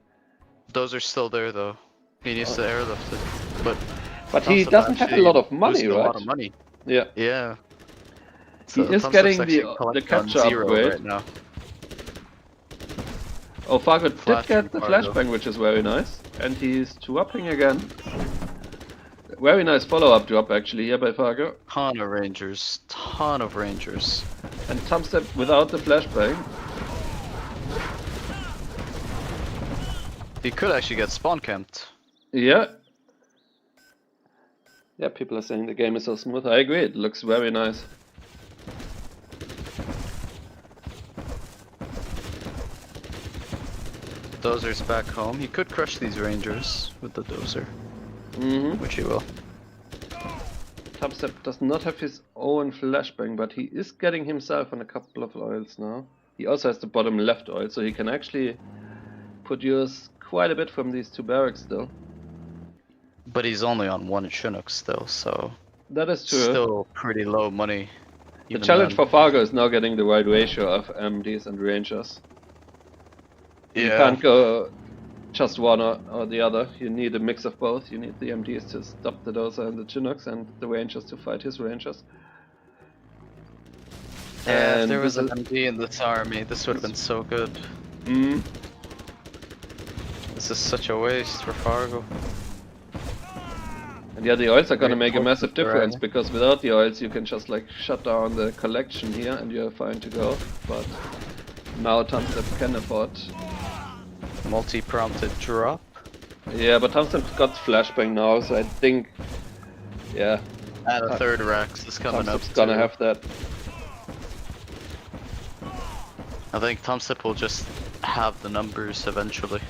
B: Those are still there though. He needs to airlift it, but
A: He
B: Tumstep
A: doesn't have a
B: actually
A: lot of money,
B: losing a lot of
A: right?
B: money.
A: Yeah.
B: Yeah.
A: He is
B: Tumstep's
A: getting
B: actually
A: the
B: collecting on
A: capture
B: 0
A: upgrade.
B: right now.
A: Oh, Fargo did
B: Flashbang
A: get the
B: Fargo.
A: flashbang, which is very nice. And he's dropping again. Very nice follow-up drop actually here by Fargo.
B: Ton of rangers.
A: And Tumstep without the flashbang.
B: He could actually get spawn camped.
A: Yeah. Yeah, people are saying the game is so smooth. I agree, it looks very nice.
B: Dozer's back home. He could crush these rangers with the dozer, which he will.
A: Tumstep does not have his own flashbang, but he is getting himself on a couple of oils now. He also has the bottom left oil, so he can actually produce quite a bit from these 2 barracks still.
B: But he's only on 1 Chinook still, so
A: That is true.
B: still pretty low money.
A: The
B: even
A: challenge
B: then.
A: for Fargo is now getting the right ratio of MDs and Rangers. You
B: Yeah.
A: can't go just one or the other. You need a mix of both. You need the MDs to stop the dozer and the Chinooks, and the Rangers to fight his Rangers.
B: Yeah, if
A: And
B: there was
A: this
B: an MD in this army, this would have been so good. This is such a waste for Fargo.
A: And yeah, the oils are gonna
B: Great
A: make a
B: point,
A: massive
B: Mr.
A: difference,
B: Ryan.
A: because without the oils you can just like shut down the collection here and you're fine to go. But now Tumstep can afford.
B: Multi-prompted drop.
A: Yeah, but Tumstep's got flashbang now, so I think, yeah,
B: And a third Rex is coming up.
A: Tumstep's gonna
B: too.
A: have that.
B: I think Tumstep will just have the numbers eventually,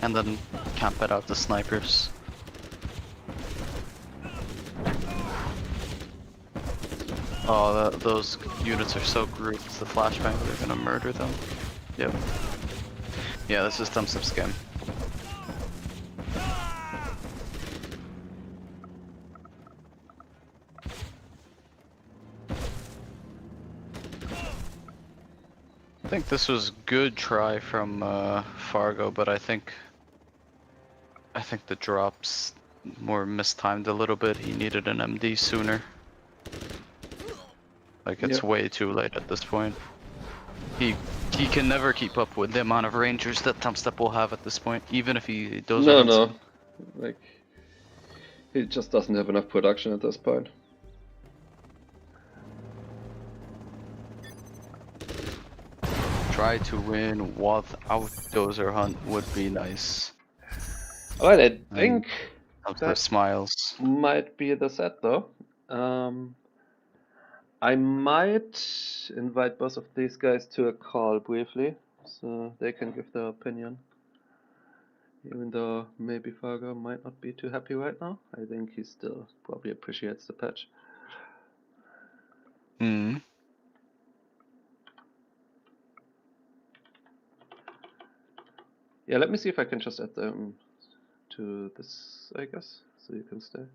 B: and then camp it out the snipers. Oh, those units are so grouped. The flashbang, they're gonna murder them. Yep. Yeah, this is Tumstep's game. I think this was good try from Fargo, but I think the drops more mistimed a little bit. He needed an MD sooner. Like it's way too late at this point. He can never keep up with the amount of rangers that Tumstep will have at this point, even if he does.
A: No. Like he just doesn't have enough production at this point.
B: Try to win without Dozer Hunt would be nice.
A: Alright, I think
B: that
A: smiles might be the set though. I might invite both of these guys to a call briefly, so they can give their opinion. Even though maybe Fargo might not be too happy right now, I think he still probably appreciates the patch. Yeah, let me see if I can just add them to this, I guess, so you can stay.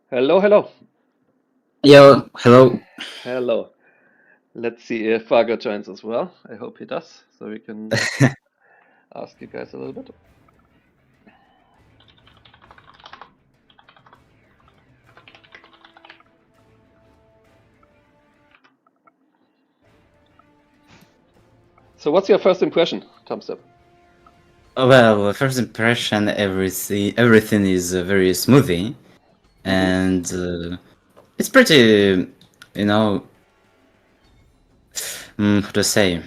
A: Hello.
E: Yo, hello.
A: Hello. Let's see if Fargo joins as well. I hope he does, so we can ask you guys a little bit. So what's your first impression, Tumstep?
E: Well, first impression, everything is very smoothie, and it's pretty, how to say.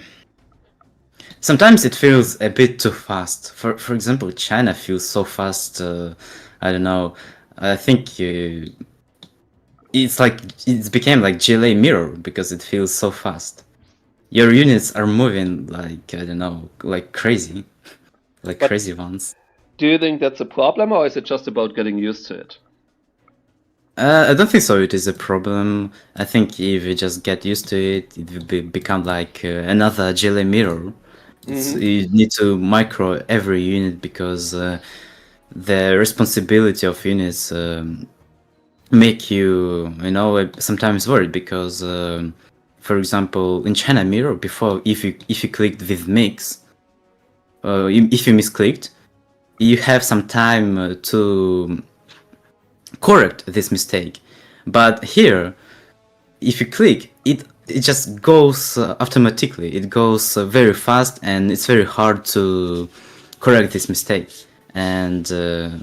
E: Sometimes it feels a bit too fast. For example, China feels so fast. I don't know. I think it's became like GLA mirror because it feels so fast. Your units are moving like, I don't know, like crazy. Like crazy ones.
A: Do you think that's a problem, or is it just about getting used to it?
E: I don't think so. It is a problem. I think if you just get used to it, it will become like another GLA mirror. You need to micro every unit because the responsibility of units make you, sometimes worried because, for example, in China mirror before, if you clicked with mix, if you misclicked, you have some time to correct this mistake. But here, if you click, it just goes automatically. It goes very fast, and it's very hard to correct this mistake. And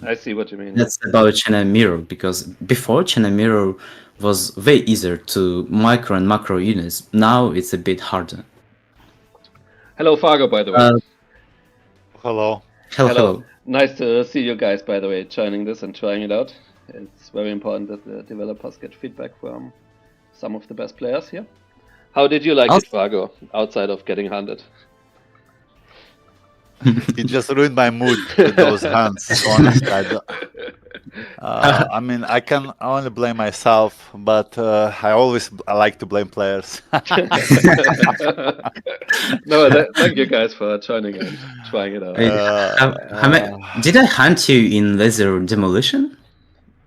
A: I see what you mean.
E: That's about China mirror, because before China mirror was way easier to micro and macro units. Now it's a bit harder.
A: Hello, Fargo, by the way.
E: Hello.
A: Nice to see you guys, by the way, joining this and trying it out. It's very important that the developers get feedback from some of the best players here. How did you like it, Fargo, outside of getting hunted?
F: He just ruined my mood with those hands, honestly. I mean, I can only blame myself, but I like to blame players.
A: No, thank you guys for joining and trying it out.
E: Did I hunt you in laser demolition?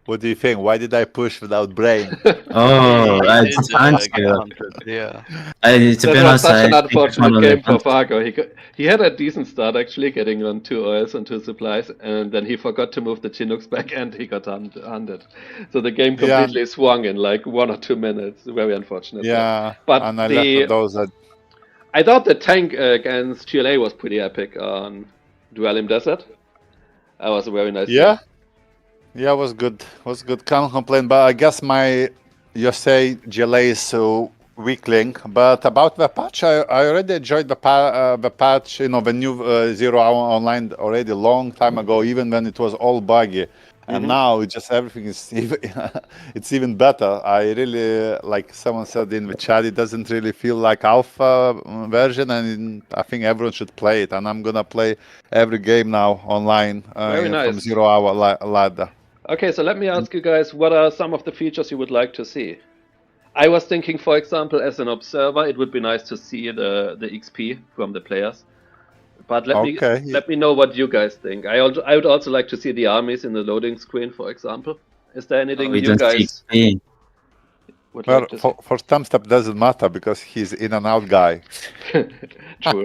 F: What do you think? Why did I push without brain?
E: Oh, I did hunt you.
B: Yeah.
A: That was such an unfortunate game for Fargo. He had a decent start actually, getting on 2 oils and 2 supplies, and then he forgot to move the Chinooks back and he got hunted. So the game completely swung in like 1 or 2 minutes. Very unfortunate.
F: Yeah,
A: but
F: and I left those that...
A: I thought the tank against GLA was pretty epic on Dualim Desert. That was a very nice game.
F: Yeah, it was good. Can't complain. But I guess you say GLA is so weak link. But about the patch, I already enjoyed the patch. The new 0 hour online already long time ago, even when it was all buggy. And now just everything is even, it's even better. I really, like someone said in the chat, it doesn't really feel like alpha version, and I think everyone should play it. And I'm gonna play every game now online
A: Very nice.
F: from 0 hour ladder.
A: Okay, so let me ask you guys, what are some of the features you would like to see? I was thinking, for example, as an observer, it would be nice to see the XP from the players. But let me know what you guys think. I would also like to see the armies in the loading screen, for example. Is there anything you guys would like to see?
F: For Tumstep doesn't matter because he's in and out guy.
A: True.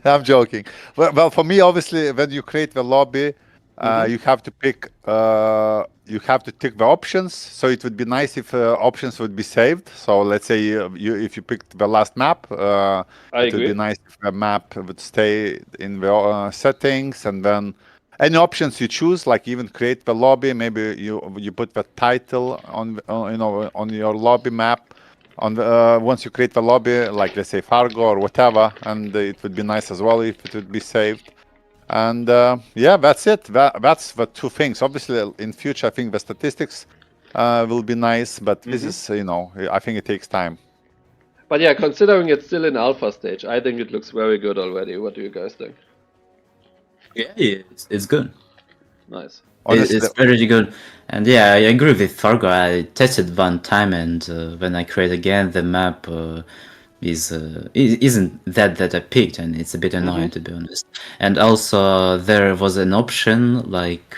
F: I'm joking. Well, for me, obviously, when you create the lobby, you have to pick. You have to tick the options. So it would be nice if options would be saved. So let's say if you picked the last map, it would be nice if the map would stay in the settings, and then any options you choose, like even create the lobby. Maybe you put the title on on your lobby map. Once you create the lobby, like let's say Fargo or whatever, and it would be nice as well if it would be saved. And yeah, that's it. That's the two things. Obviously, in future, I think the statistics will be nice, but this is, I think it takes time.
A: But yeah, considering it's still in alpha stage, I think it looks very good already. What do you guys think?
E: Yeah, it's good.
A: Nice.
E: It's very good. And yeah, I agree with Fargo. I tested one time, and when I create again, the map isn't that I picked, and it's a bit annoying to be honest. And also there was an option like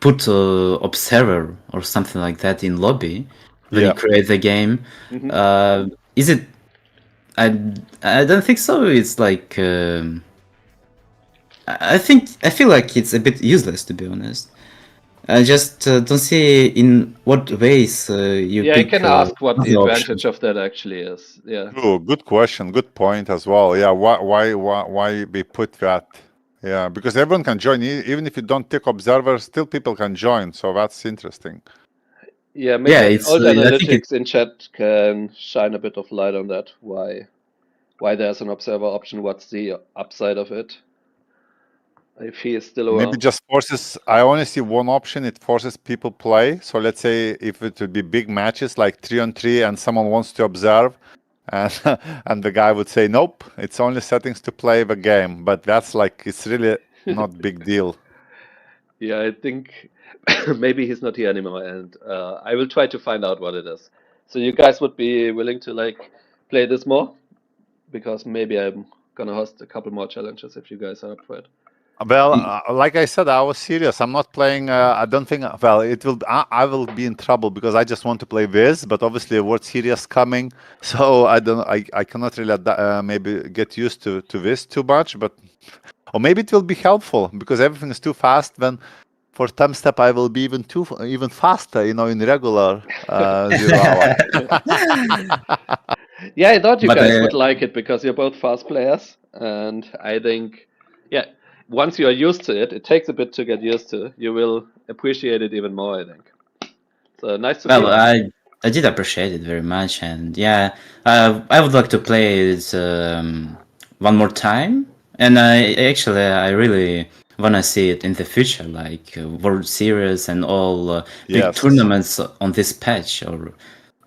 E: put observer or something like that in lobby when you create the game. Is it? I don't think so. It's like I feel like it's a bit useless, to be honest. I just don't see in what ways you
A: pick. Yeah, I can ask what the advantage
E: option.
A: of that actually is. Yeah.
F: Oh, good question. Good point as well. Yeah, why we put that? Yeah, because everyone can join. Even if you don't take observers, still people can join. So that's interesting.
A: Yeah, maybe all the analytics in chat can shine a bit of light on that. Why there's an observer option? What's the upside of it? If he is still around.
F: Maybe just forces. I only see one option. It forces people play. So let's say if it would be big matches like 3-on-3, and someone wants to observe, and the guy would say, "Nope, it's only settings to play the game." But that's like it's really not big deal.
A: Yeah, I think maybe he's not here anymore, and I will try to find out what it is. So you guys would be willing to like play this more, because maybe I'm gonna host a couple more challenges if you guys are up for it.
F: Well, like I said, I was serious. I'm not playing. I don't think. Well, it will. I will be in trouble because I just want to play this. But obviously, World Series coming, so I don't. I cannot really maybe get used to this too much. But or maybe it will be helpful because everything is too fast. Then for Tumstep, I will be even faster. In regular 0 hour.
A: Yeah, I thought you guys would like it because you're both fast players, and I think, yeah. Once you are used to it, it takes a bit to get used to. You will appreciate it even more, I think. So nice to see.
E: Well, I did appreciate it very much, and yeah, I would like to play it one more time. And I really wanna see it in the future, like World Series and all big tournaments on this patch or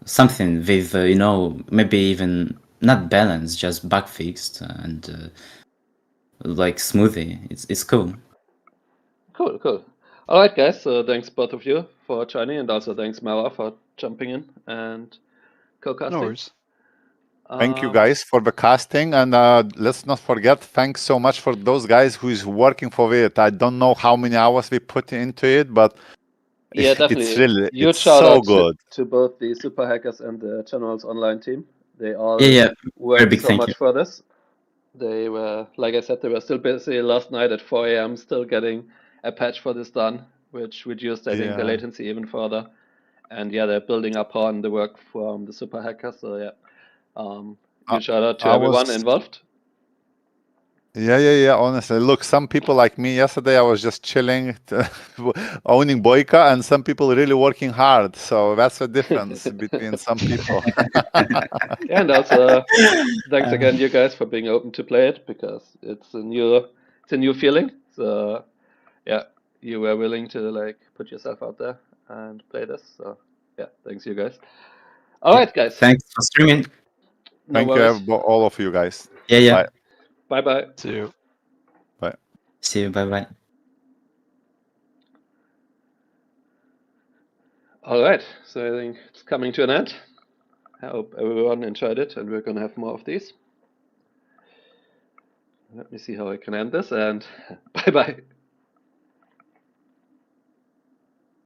E: something with maybe even not balanced, just bug fixed and. Like smoothie. It's cool.
A: Cool. All right, guys. So thanks both of you for joining, and also thanks Mara for jumping in and co-casting.
B: No worries.
F: Thank you guys for the casting, and let's not forget, thanks so much for those guys who is working for it. I don't know how many hours we put into it, but
A: yeah, definitely.
F: It's so good.
A: To both the Super Hackers and the Generals Online team. They all
E: worked
A: so much for this. They were, like I said, they were still busy last night at 4 a.m. still getting a patch for this done, which reduced, I think, the latency even further. And yeah, they're building upon the work from the Super Hacker. So yeah, huge shout out to everyone involved.
F: Yeah. Honestly, look, some people like me yesterday, I was just chilling, owning Boyka, and some people really working hard. So that's the difference between some people.
A: Yeah, and also thanks again, you guys, for being open to play it because it's a new feeling. So yeah, you were willing to like put yourself out there and play this. So yeah, thanks you guys. All right, guys.
E: Thanks for streaming.
A: No
F: Thank
A: worries.
F: you, all of you guys.
E: Yeah.
F: Bye.
A: Bye.
B: See you.
F: Bye.
E: See you. Bye.
A: All right, so I think it's coming to an end. I hope everyone enjoyed it, and we're gonna have more of these. Let me see how I can end this, and bye.